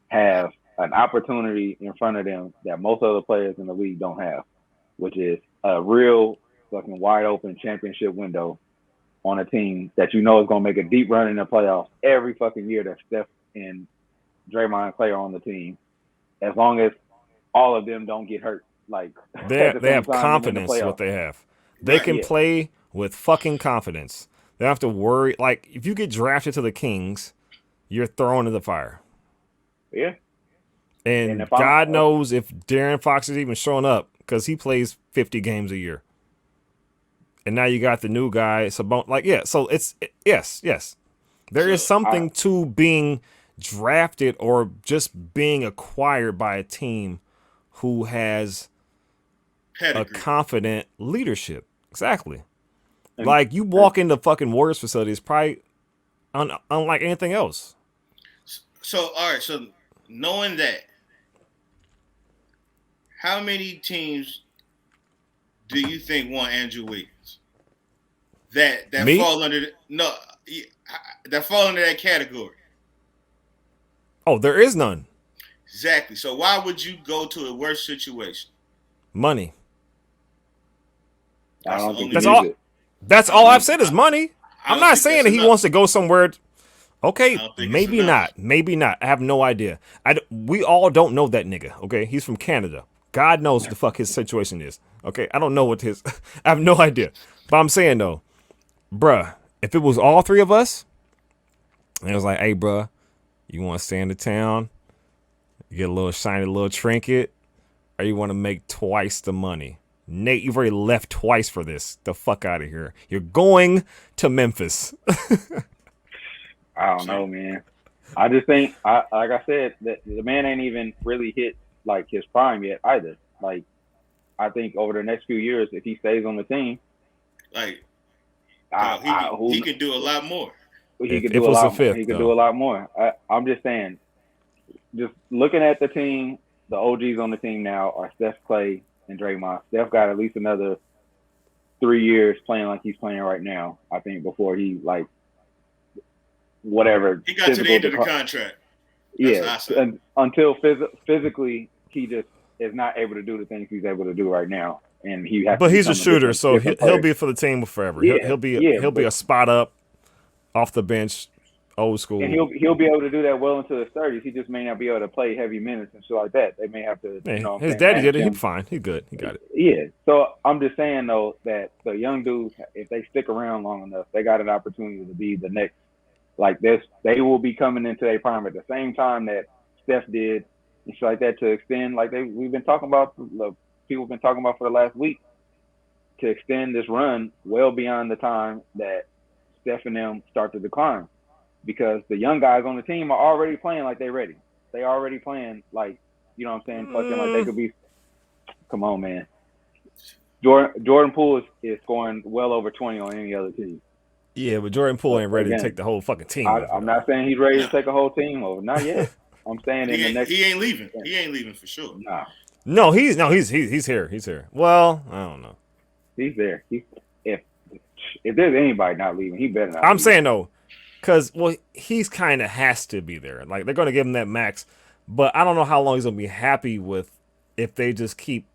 have an opportunity in front of them that most other players in the league don't have, which is a real fucking wide open championship window on a team that you know is going to make a deep run in the playoffs every fucking year that Steph and Draymond and Clay are on the team, as long as all of them don't get hurt. Like they have confidence what they have. They can play with fucking confidence. They don't have to worry. Like, if you get drafted to the Kings, you're thrown in the fire. Yeah. And God knows if De'Aaron Fox is even showing up, because he plays 50 games a year. And now you got the new guy, Sabonis. Like, yeah, so yes. There is something to being drafted or just being acquired by a team who has a confident leadership. Exactly. Like, you walk into fucking Warriors facilities, probably unlike anything else. So, all right, so knowing that, how many teams do you think want Andrew Wiggins? That fall under that fall under that category? Oh, there is none. Exactly. So why would you go to a worse situation? Money. That's all I've said is money. I'm not saying that he wants to go somewhere. Okay, maybe not. I have no idea. We all don't know that nigga. Okay, he's from Canada. God knows what the fuck his situation is. Okay, I don't know what his. I have no idea. But I'm saying though, bruh, if it was all three of us, and it was like, hey, bruh, you want to stay in the town, you get a little shiny little trinket, or you want to make twice the money? Nate, you've already left twice for this. The fuck out of here. You're going to Memphis. I don't know, man. I just think, like I said, that the man ain't even really hit like his prime yet either. Like, I think over the next few years, if he stays on the team, Like, he can do a lot more. He could If do a was a lot. fifth, He could though. do a lot more. I'm just saying, just looking at the team, the OGs on the team now are Steph, Clay, and Draymond. Steph got at least another 3 years playing like he's playing right now. I think before he like whatever. He got to the end of the contract. Until physically he just is not able to do the things he's able to do right now, and he has. But he's a shooter, so he'll be for the team forever. Yeah, he'll be a spot up, off the bench, old school. And he'll be able to do that well into his 30s. He just may not be able to play heavy minutes and shit like that. They may have to. Yeah, his daddy did it. He's fine. He's good. He got it. Yeah. So I'm just saying though that the young dudes, if they stick around long enough, they got an opportunity to be the next. Like this, they will be coming into their prime at the same time that Steph did and shit like that to extend. Like we've been talking about, people have been talking about for the last week, to extend this run well beyond the time that Steph and them start to decline, because the young guys on the team are already playing like they're ready. They already playing like, you know what I'm saying, fucking like they could be. Come on, man. Jordan Poole is scoring well over 20 on any other team. Yeah, but Jordan Poole ain't ready to take the whole fucking team. I'm not saying he's ready to take a whole team over. Not yet. I'm saying in the next. He ain't leaving. He ain't leaving for sure. Nah. No, he's here. He's here. Well, I don't know. He's there. If there's anybody not leaving, he better not. I'm saying though, because he's kind of has to be there. Like they're gonna give him that max, but I don't know how long he's gonna be happy with if they just keep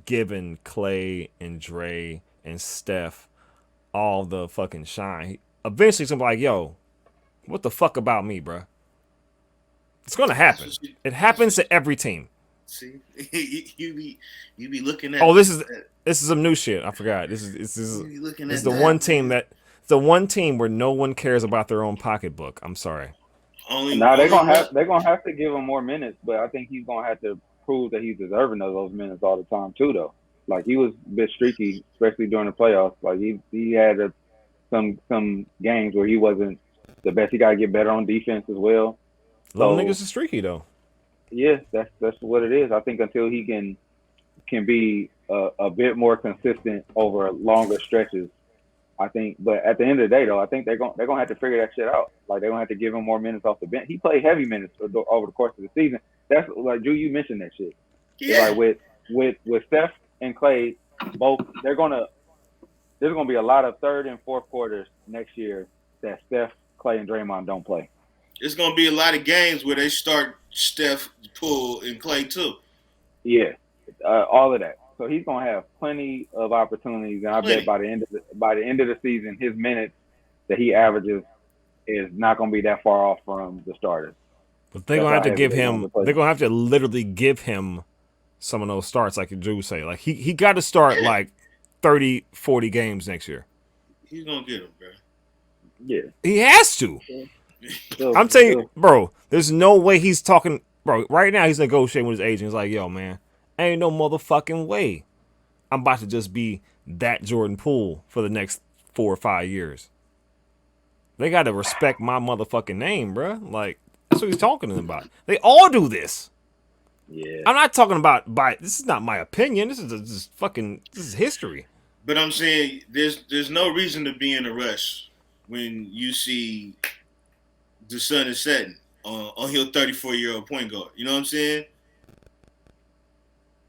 giving Clay and Dre and Steph all the fucking shine. Eventually, he's gonna be like, "Yo, what the fuck about me, bro?" It's gonna happen. It happens to every team. See, you be looking at. Oh, this is some new shit. I forgot. This is the one team where no one cares about their own pocketbook. I'm sorry. They're gonna have to give him more minutes, but I think he's gonna have to prove that he's deserving of those minutes all the time too, though. Like he was a bit streaky, especially during the playoffs. Like he had some games where he wasn't the best. He got to get better on defense as well. Little niggas is streaky though. Yeah, that's what it is. I think until he can be a bit more consistent over longer stretches, I think. But at the end of the day, though, I think they're gonna have to figure that shit out. Like they're gonna have to give him more minutes off the bench. He played heavy minutes over the course of the season. That's like Drew, you mentioned that shit. Yeah. Like with Steph and Clay, both there's gonna be a lot of third and fourth quarters next year that Steph, Clay, and Draymond don't play. It's gonna be a lot of games where they start Steph, Poole, and Clay too. Yeah, all of that. So he's gonna have plenty of opportunities, and I bet by the end of the season, his minutes that he averages is not gonna be that far off from the starters. But they're gonna have to give him. They're gonna have to literally give him some of those starts, like Drew say. Like he got to start like 30, 40 games next year. He's gonna get them, bro. Yeah, he has to. I'm telling you, bro. There's no way he's talking, bro. Right now, he's negotiating with his agent. He's like, "Yo, man, ain't no motherfucking way I'm about to just be that Jordan Poole for the next 4 or 5 years. They got to respect my motherfucking name, bro. Like that's what he's talking about. They all do this. Yeah, I'm not talking about this is not my opinion. This is history. But I'm saying there's no reason to be in a rush when you see the sun is setting on your 34-year-old point guard. You know what I'm saying?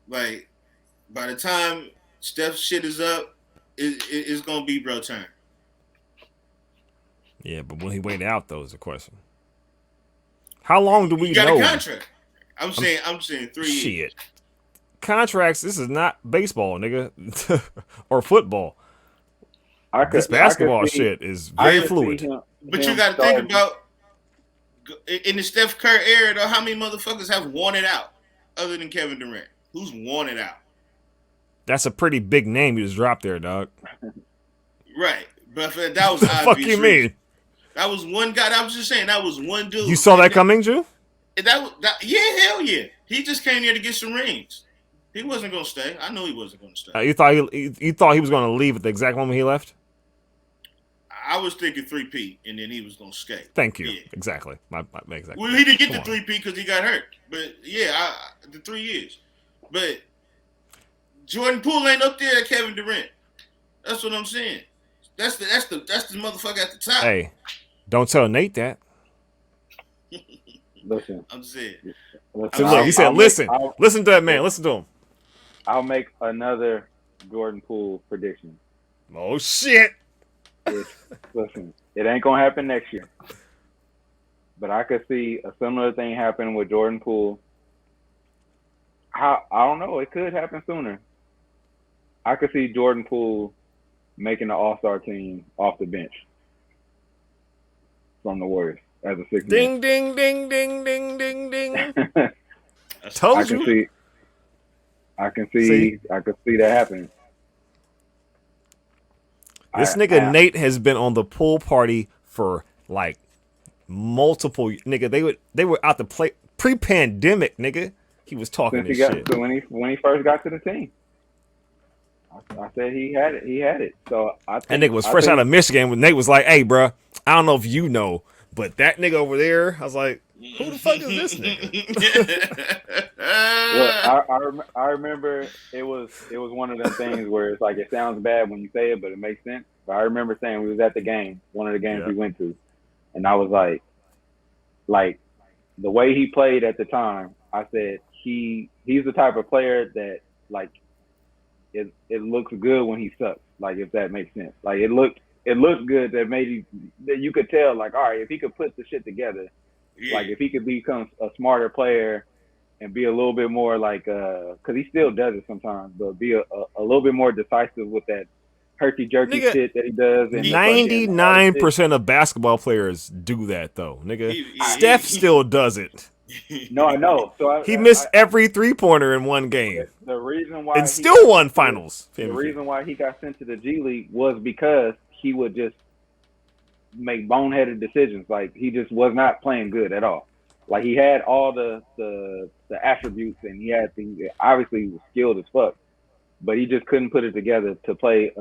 Like, by the time Steph's shit is up, it's going to be bro turn. Yeah, but will he wait out, though, is the question. How long do we know? You got a contract. I'm saying 3 years. Shit. Contracts, this is not baseball, nigga. Or football. This basketball shit is very fluid. But you got to think about, in the Steph Curry era, though, how many motherfuckers have won it out other than Kevin Durant? Who's won it out? That's a pretty big name you just dropped there, dog. Right. But that was obvious. Fuck you mean? That was one guy. I was just saying that was one dude. You saw that coming, Drew? Yeah, hell yeah. He just came here to get some rings. He wasn't going to stay. I know he wasn't going to stay. You thought he was going to leave at the exact moment he left? I was thinking 3P, and then he was gonna skate. Thank you. Yeah. Exactly. Exactly. Well, he didn't get the 3P because he got hurt. But yeah, the 3 years. But Jordan Poole ain't up there at Kevin Durant. That's what I'm saying. That's the motherfucker at the top. Hey, don't tell Nate that. Listen. I'm saying. Look, he said, listen to that man. Listen to him. I'll make another Jordan Poole prediction. Oh, shit. Listen, it ain't going to happen next year. But I could see a similar thing happen with Jordan Poole. I don't know. It could happen sooner. I could see Jordan Poole making the All-Star team off the bench from the Warriors as a sixth man. Ding, ding, ding, ding, ding, ding. I can see that happening. This nigga Nate has been on the pool party for like multiple nigga. They were out to play pre-pandemic, nigga. He was talking this shit. So when he first got to the team, I said he had it. So that nigga was fresh out of Michigan when Nate was like, "Hey, bro, I don't know if you know, but that nigga over there," I was like, "Who the fuck is this nigga?" Well, I remember it was one of them things where it's like it sounds bad when you say it, but it makes sense. But I remember saying we was at the game, one of the games we went to, and I was like the way he played at the time, I said he's the type of player that like it looks good when he sucks, like if that makes sense. Like it looked good that you could tell like, all right, if he could put the shit together, like if he could become a smarter player and be a little bit more like because he still does it sometimes, but be a little bit more decisive with that herky jerky shit that he does. 99% of basketball players do that though, nigga. Steph still does it. No, I know. So he missed every 3-pointer in one game. The reason why still won finals. The reason why he got sent to the G League was because he would just make boneheaded decisions. Like he just was not playing good at all. Like he had all the attributes and he obviously was skilled as fuck, but he just couldn't put it together to play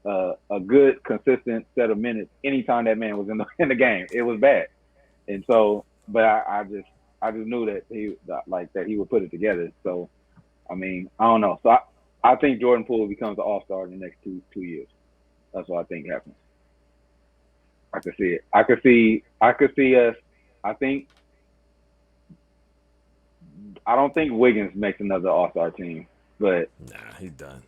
a good consistent set of minutes anytime that man was in the game. It was bad, and so but I just knew that he would put it together. So I mean I don't know. So I think Jordan Poole becomes an All-Star in the next two years. That's what I think happens. I could see it. I could see us. I don't think Wiggins makes another All-Star team, but nah, he's done.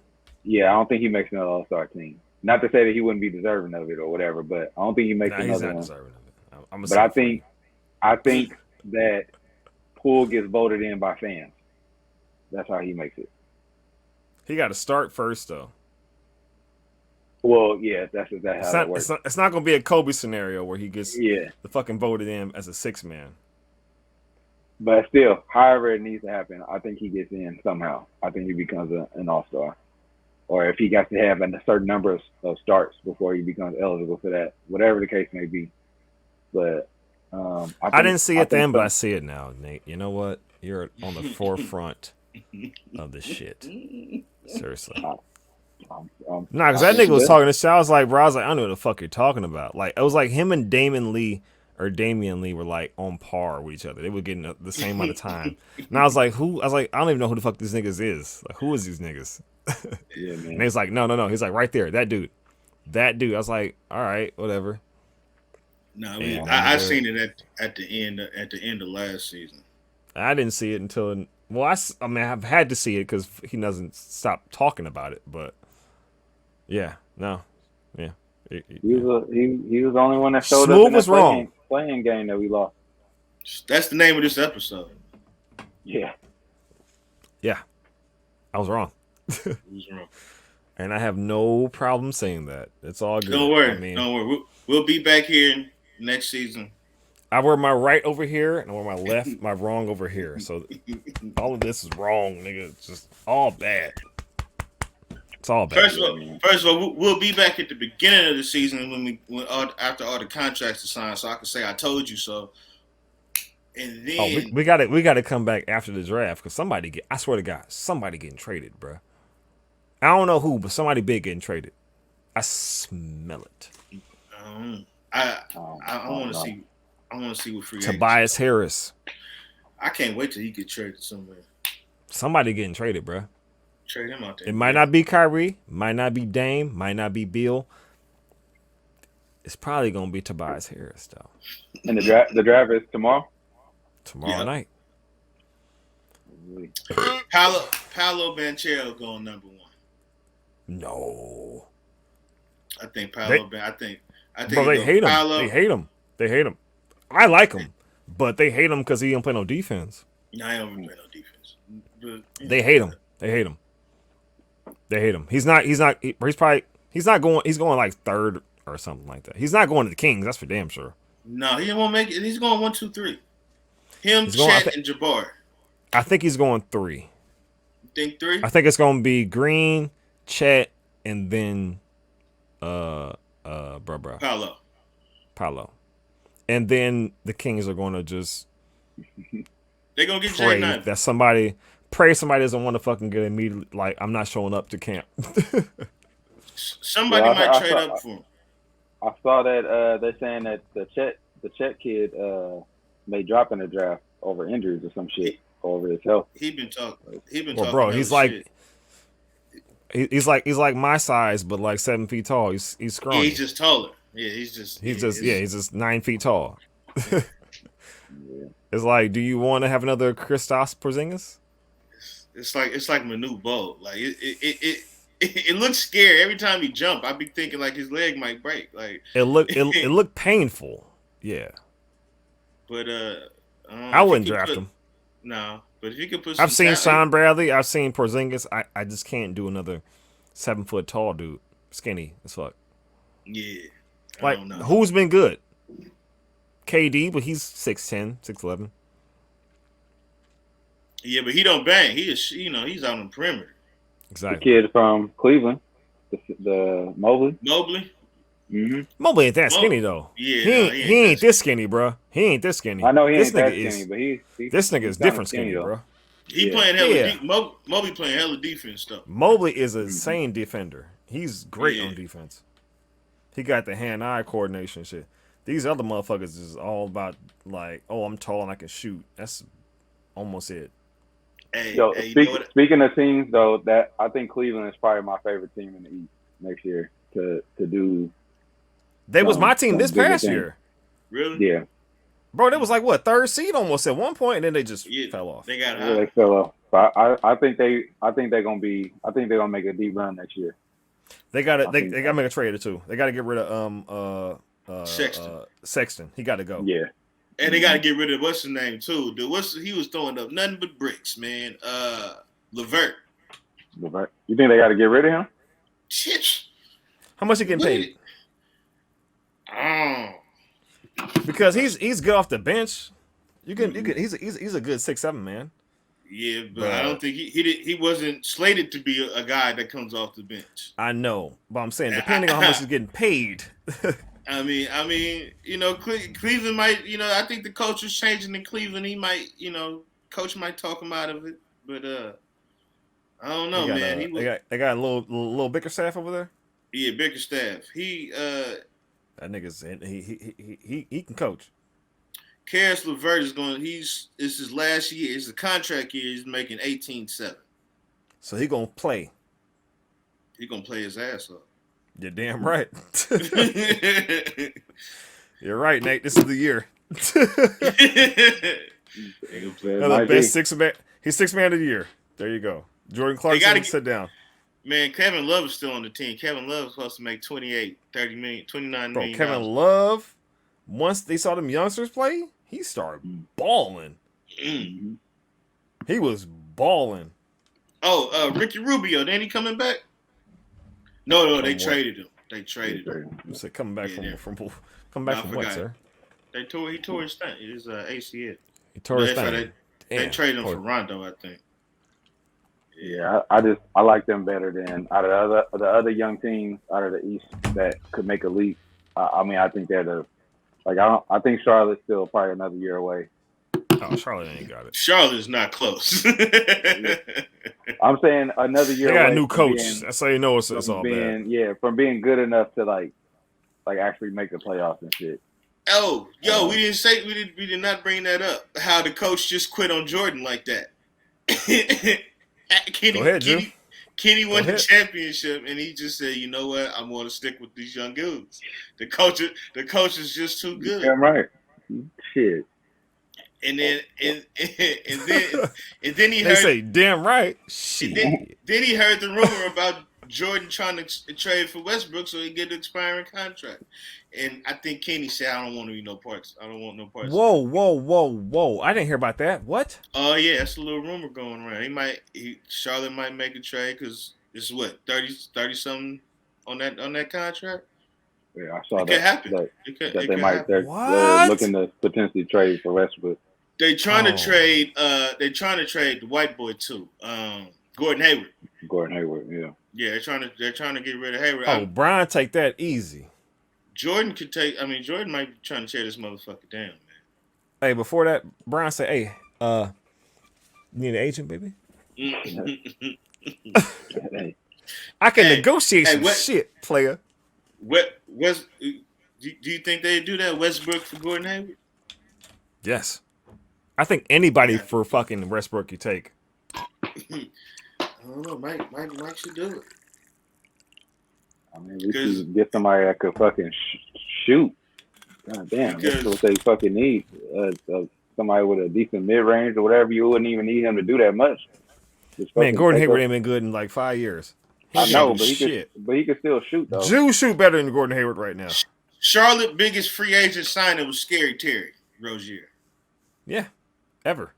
Yeah, I don't think he makes another All-Star team. Not to say that he wouldn't be deserving of it or whatever, but I don't think he makes another one. Deserving of it. But I think that Poole gets voted in by fans. That's how he makes it. He got to start first, though. Well, yeah, that's exactly how that works. It's not going to be a Kobe scenario where he gets the fucking voted in as a 6-man. But still, however it needs to happen, I think he gets in somehow. I think he becomes an All-Star. Or if he got to have a certain number of starts before he becomes eligible for that, whatever the case may be. But I didn't see it then, but I see it now, Nate. You know what? You're on the forefront of this shit. Seriously. Nah, because that nigga was talking this shit. I was like, I don't know what the fuck you're talking about. Like, it was like him and Damian Lee were like on par with each other. They were getting the same amount of time. And I was like, who? I was like, I don't even know who the fuck these niggas is. Like, who is these niggas? Yeah, man. And he's like, no. He's like, right there, that dude. I was like, all right, whatever. No, I seen it at the end of last season. I didn't see it until I mean, I've had to see it because he doesn't stop talking about it. But yeah, no, yeah. He was the only one that showed Smoov up in was wrong. Playing game that we lost. That's the name of this episode. Yeah. Yeah. I was wrong. He was wrong. And I have no problem saying that. It's all good. Don't worry. We'll be back here next season. I wear my right over here and I wear my left, my wrong over here. So all of this is wrong, nigga. It's just all bad. It's all bad. First of all, we'll be back at the beginning of the season after all the contracts are signed, so I can say I told you so. And then we got to come back after the draft because I swear to God, somebody getting traded, bro. I don't know who, but somebody big getting traded. I smell it. I don't want to know. see. I want to see what free agents. Tobias Harris. I can't wait till he get traded somewhere. Somebody getting traded, bro. Trade him out there. It might not be Kyrie, might not be Dame, might not be Beal. It's probably gonna be Tobias Harris though. And the draft is tomorrow. Tomorrow night. Paolo Banchero going number 1. No. I think Paolo. I think. Bro, they hate him. They hate him. I like him, but they hate him because he don't play no defense. No, I don't play no defense. But, they hate him. They hate him. They hate him. He's not going. He's going like 3rd or something like that. He's not going to the Kings. That's for damn sure. No, he won't make it. He's going 1, 2, 3. Him, Chet, and Jabbar. I think he's going 3. You think 3? I think it's going to be Green, Chet, and then Paolo. And then the Kings are going to just they're going to get pray Jay that somebody doesn't want to fucking get immediately, like, I'm not showing up to camp. Somebody might trade up for him. I saw that they're saying that the Chet kid may drop in the draft over injuries or some shit, over his health. He been talking. Bro, he's like shit. He's like my size, but like 7 feet tall. He's scrawny. Yeah, he's just taller. Yeah, he's just 9 feet tall. Yeah. It's like, do you want to have another Kristaps Porzingis? It's like Manute Bol. Like it looks scary every time he jump. I be thinking like his leg might break. Like it looked painful. Yeah. But I wouldn't draft him. No, but if you could put, I've seen Sean Bradley. I've seen Porzingis. I just can't do another 7 foot tall dude, skinny as fuck. Yeah. Like, who's been good? KD, but he's 6'10", 6'11". Yeah, but he don't bang. He is, he's out on the perimeter. Exactly. The kid from Cleveland, the Mobley. Mm-hmm. Mobley ain't that skinny though. Yeah, he ain't this skinny, bro. He ain't this skinny. I know he ain't that skinny, but this nigga is different skinny, bro. He playing hella Mobley playing hella defense stuff. Mobley is a insane defender. He's great on defense. He got the hand-eye coordination shit. These other motherfuckers is all about like, oh, I'm tall and I can shoot. That's almost it. Speaking of teams though, that I think Cleveland is probably my favorite team in the East next year to do. They was my team this past year. Really? Yeah. Bro, they was like what, 3rd seed almost at one point, and then they just fell off. They got they fell off. But I think they're gonna make a deep run next year. They gotta make a trade or two. They gotta get rid of Sexton. He gotta go. Yeah. And they gotta get rid of what's his name too. Dude, he was throwing up nothing but bricks, man. LeVert. You think they gotta get rid of him? Shit. How much he getting paid? Because he's good off the bench. He's a good 6'7" man. Yeah, but I don't think he wasn't slated to be a guy that comes off the bench. I know, but I'm saying depending on how much he's getting paid. I mean, Cleveland might, I think the coach is changing in Cleveland. He might, coach might talk him out of it, but I don't know, man. They got a little Bickerstaff over there. Yeah, Bickerstaff. That nigga's he can coach. Karis LeVert it's his last year. It's a contract year. He's making $18.7. So he gonna play. He gonna play his ass off. You're damn right. You're right, Nate. This is the year. Another best six man. He's 6 man of the year. There you go. Jordan Clarkson, sit down. Man, Kevin Love is still on the team. Kevin Love is supposed to make $28, $30 million, $29 million. Kevin Love, once they saw them youngsters play, he started balling. Mm-hmm. He was balling. Oh, Ricky Rubio, then he coming back? No, they traded him. They traded him. You said coming back from what, sir? He tore his thing. His ACL. He tore his thing. They traded him for Rondo, I think. Yeah, I like them better than out of the other young teams out of the East that could make a leap. I think they're I think Charlotte's still probably another year away. Oh, Charlotte ain't got it. Charlotte's not close. I'm saying another year. They got a new coach. That's how you know it's all bad. Yeah, from being good enough to like actually make the playoffs and shit. Oh, we did not bring that up. How the coach just quit on Jordan like that. Go ahead, Drew. Kenny won the championship, and he just said, "You know what? I'm going to stick with these young dudes. The coach is just too good." Damn right. Shit. And then he heard. They say, "Damn right." Shit. Then he heard the rumor about Jordan trying to trade for Westbrook so he get an expiring contract. And I think Kenny said, "I don't want to be no parts. I don't want no parts." Whoa! I didn't hear about that. What? Oh yeah, that's a little rumor going around. Charlotte might make a trade because it's what 30 something on that contract. Yeah, I saw it could happen. They're looking to potentially trade for Westbrook. They're trying to trade. They're trying to trade the white boy too. Gordon Hayward. Yeah. Yeah, they're trying to get rid of Hayward. Oh, Brian, take that easy. Jordan could take. I mean, Jordan might be trying to tear this motherfucker down, man. Hey, before that, Brian said, "Hey, you need an agent, baby? I can negotiate some shit, player." Do you think they'd do that, Westbrook for Gordon Hayward? Yes, I think anybody for fucking Westbrook you take. I don't know. Mike should do it. I mean, we should get somebody that could fucking shoot. God damn, that's what they fucking need. Somebody with a decent mid range or whatever. You wouldn't even need him to do that much. Man, Gordon Hayward ain't been good in like 5 years. I know, but he could still shoot though. Jew shoot better than Gordon Hayward right now. Charlotte biggest free agent signing was Scary Terry Rozier. Yeah, ever.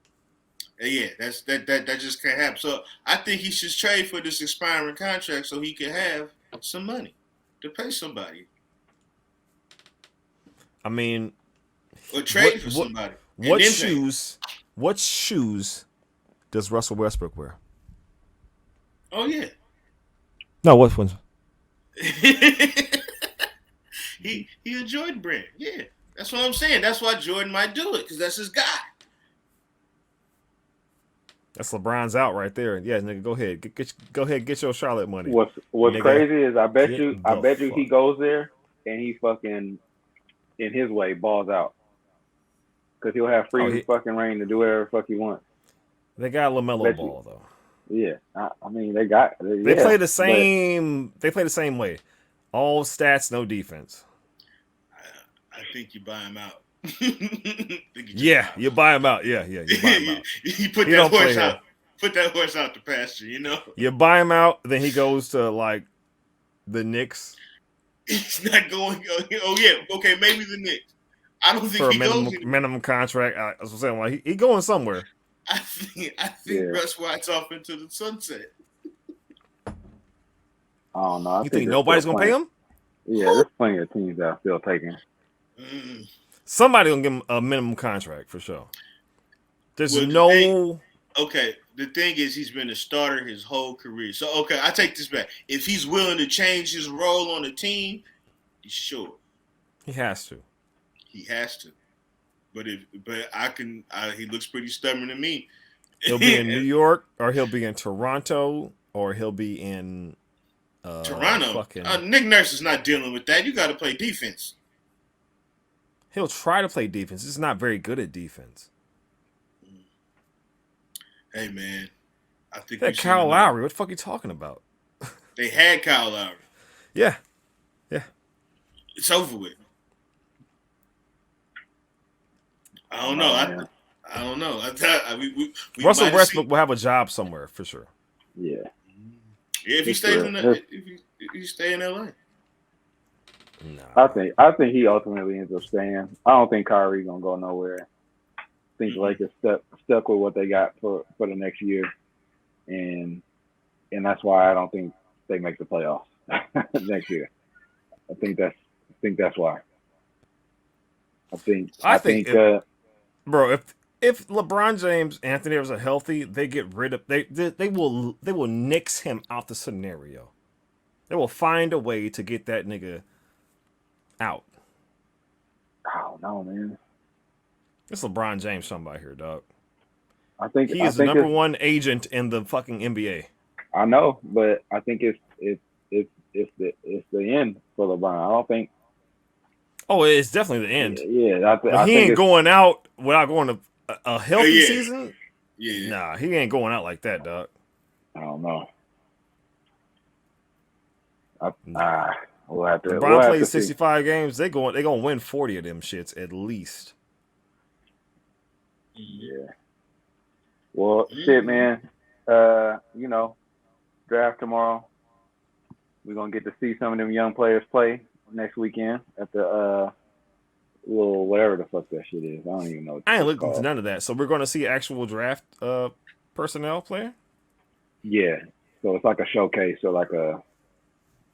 Yeah, that just can't happen. So I think he should trade for this expiring contract so he can have some money to pay somebody. I mean, or trade for somebody. What shoes does Russell Westbrook wear? Oh yeah. No, what ones? He a Jordan brand. Yeah, that's what I'm saying. That's why Jordan might do it because that's his guy. That's LeBron's out right there. Yeah, nigga, go ahead. Go ahead, get your Charlotte money. What's nigga, crazy is I bet you he goes there and he fucking in his way balls out because he'll have free fucking reign to do whatever the fuck he wants. They got LaMelo Ball though. Yeah, I mean they play the same. They play the same way. All stats, no defense. I think you buy him out. You buy him out. Yeah, you buy him out. You put that horse out. Put that horse out the pasture, you know? You buy him out, then he goes to, like, the Knicks. He's not going... Oh, yeah. Okay, maybe the Knicks. I don't think he goes... minimum contract. I was saying, like, he going somewhere. I think Russ rides off into the sunset. I don't know. You think nobody's going to pay him? Yeah, there's plenty of teams that are still taking. Somebody gonna give him a minimum contract for sure. There's the thing is he's been a starter his whole career. So I take this back. If he's willing to change his role on the team, he's sure. He has to. But he looks pretty stubborn to me. He'll be in New York, or he'll be in Toronto, or he'll be in Toronto. Nick Nurse is not dealing with that. You got to play defense. He'll try to play defense. He's not very good at defense. Hey, man. I think that Kyle Lowry. What the fuck are you talking about? They had Kyle Lowry. Yeah. It's over with. I don't know. I don't know. We Russell Westbrook will have a job somewhere for sure. Yeah. If he stays if he stay in LA. No. I think he ultimately ends up staying. I don't think Kyrie's gonna go nowhere. I think the Lakers stuck with what they got for the next year, and that's why I don't think they make the playoffs next year. I think that's why. I think bro, if LeBron James, Anthony Davis are healthy, they get rid of they will nix him out the scenario. They will find a way to get that nigga out. I don't know, man. It's LeBron James somebody here, dog. I think he is the number one agent in the fucking NBA. I know, but I think it's the end for LeBron. I don't think Oh, it's definitely the end. Yeah, But I he think ain't it's, going out without going to a healthy yeah. season. Yeah. Nah, he ain't going out like that, dog. I don't know. Nah. We'll have LeBron to plays see. 65 games. They gonna win 40 of them shits at least. Yeah. Well, shit, man. Draft tomorrow. We're gonna get to see some of them young players play next weekend at the little whatever the fuck that shit is. I don't even know what I ain't it's looking called. to none of that. So we're gonna see actual draft personnel player. Yeah. So it's like a showcase, so like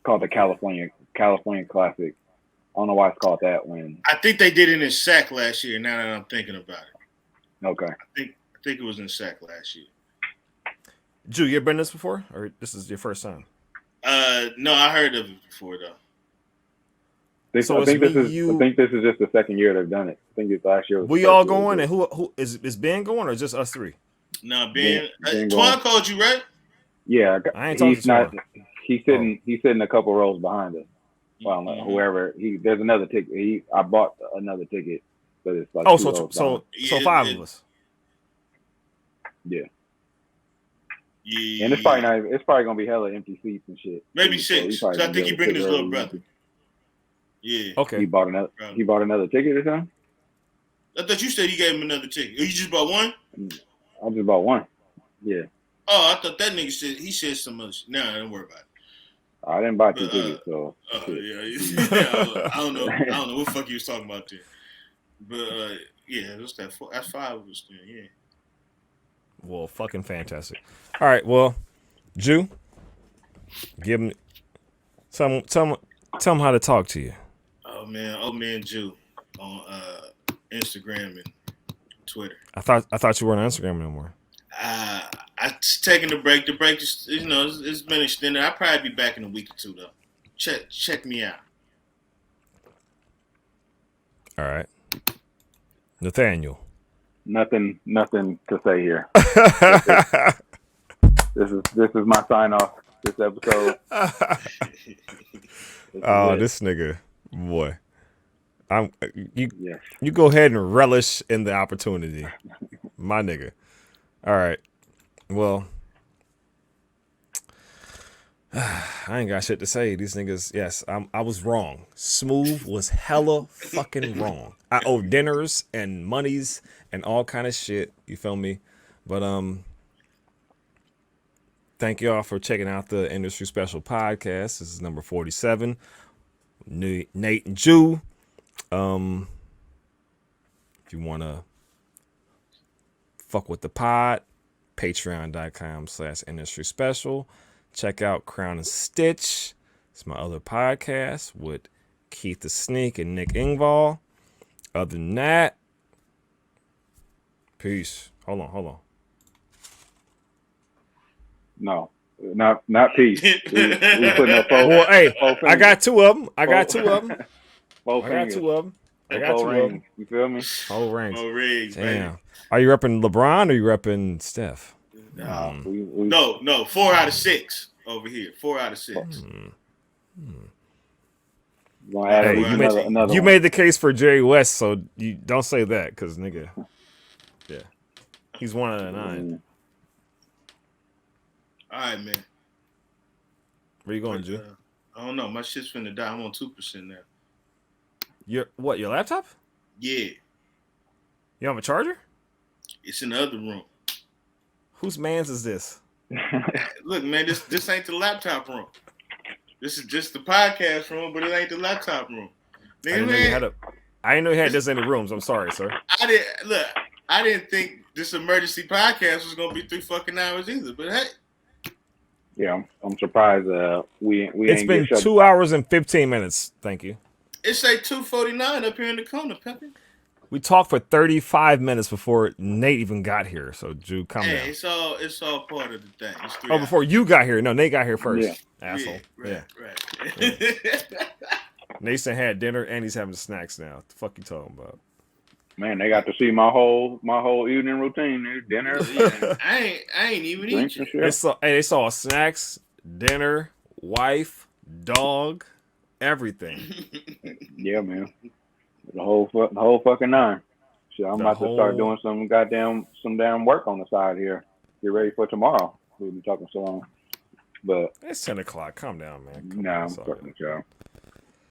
called the California Classic. I don't know why it's called that when I think they did it in SAC last year. Now that I'm thinking about it, okay. I think it was in SAC last year. Drew, you ever been this before, or this is your first time? No, I heard of it before though. So I think this is just the second year they've done it. I think it's last year. Was we all going, and who is Ben going, or just us three? No, Ben Twan called you, right? Yeah, I ain't talking he's to not. Twan. He's sitting a couple rows behind us. Well, whoever there's another ticket. I bought another ticket, but it's like so 5 of us. Yeah. Yeah. And it's probably gonna be hella empty seats and shit. Maybe So 6. Because I think he bringing his little brother. Yeah. Okay. He bought another ticket or something? I thought you said he gave him another ticket. You just bought one? I just bought one. Yeah. Oh, I thought that nigga said so much. Nah, don't worry about it. I didn't buy 2 tickets, so. Yeah. I don't know what the fuck you was talking about there. But yeah, that's 5 of us then. Yeah. Well, fucking fantastic. All right, well, Jew, give him, tell him how to talk to you. Oh man, Jew on Instagram and Twitter. I thought you weren't on Instagram no more. I taking the break. The break is, it's been extended. I'll probably be back in a week or 2 though. Check me out. All right, Nathaniel. Nothing to say here. This is my sign off this episode. This nigga, boy. You go ahead and relish in the opportunity, my nigga. All right. Well, I ain't got shit to say. These niggas, yes, I was wrong. Smoov was hella fucking wrong. I owe dinners and monies and all kind of shit. You feel me? But thank y'all for checking out the Industry Special Podcast. This is number 47. Nate and Jew. If you wanna fuck with the pod, patreon.com/industry special. Check out Crown and Stitch. It's my other podcast with Keith the Sneak and Nick Ingval. Other than that, peace. Hold on. No, not peace. We putting up Well, hey, I got 2 of them. I got 2 of them. You feel me? Whole rings. Oh, rings, Damn. baby. Are you repping LeBron or are you repping Steph? No, 4 out of 6 over here. 4 out of 6. You made the case for Jerry West, so you don't say that, because nigga, yeah, he's 1 out of 9. All right, man. Where you going, Drew? I don't know. My shit's finna die. I'm on 2% now. Your laptop? Yeah. You have a charger? It's in the other room. Whose man's is this? Look, man, this ain't the laptop room. This is just the podcast room, but it ain't the laptop room. I didn't know you had this in the rooms. I'm sorry, sir. I didn't think this emergency podcast was gonna be 3 fucking hours either. But hey. Yeah, I'm surprised. We It's been 2 hours and 15 minutes. Thank you. It say 2:49 up here in the corner, Peppy. We talked for 35 minutes before Nate even got here. So, Drew, calm down. It's all part of the thing. It's 3 hours. Before you got here. No, Nate got here first. Yeah. Asshole. Right. Nathan had dinner and he's having snacks now. What the fuck you talking about? Man, they got to see my whole evening routine. Dinner. I ain't even eating. They saw snacks, dinner, wife, dog, everything. Yeah, man. The whole fucking nine. Shit, I'm The about to start whole- doing some damn work on the side here. Get ready for tomorrow. We've been talking so long. But It's 10 o'clock. Calm down, man. Come nah, on, I'm that's all fucking good. with y'all.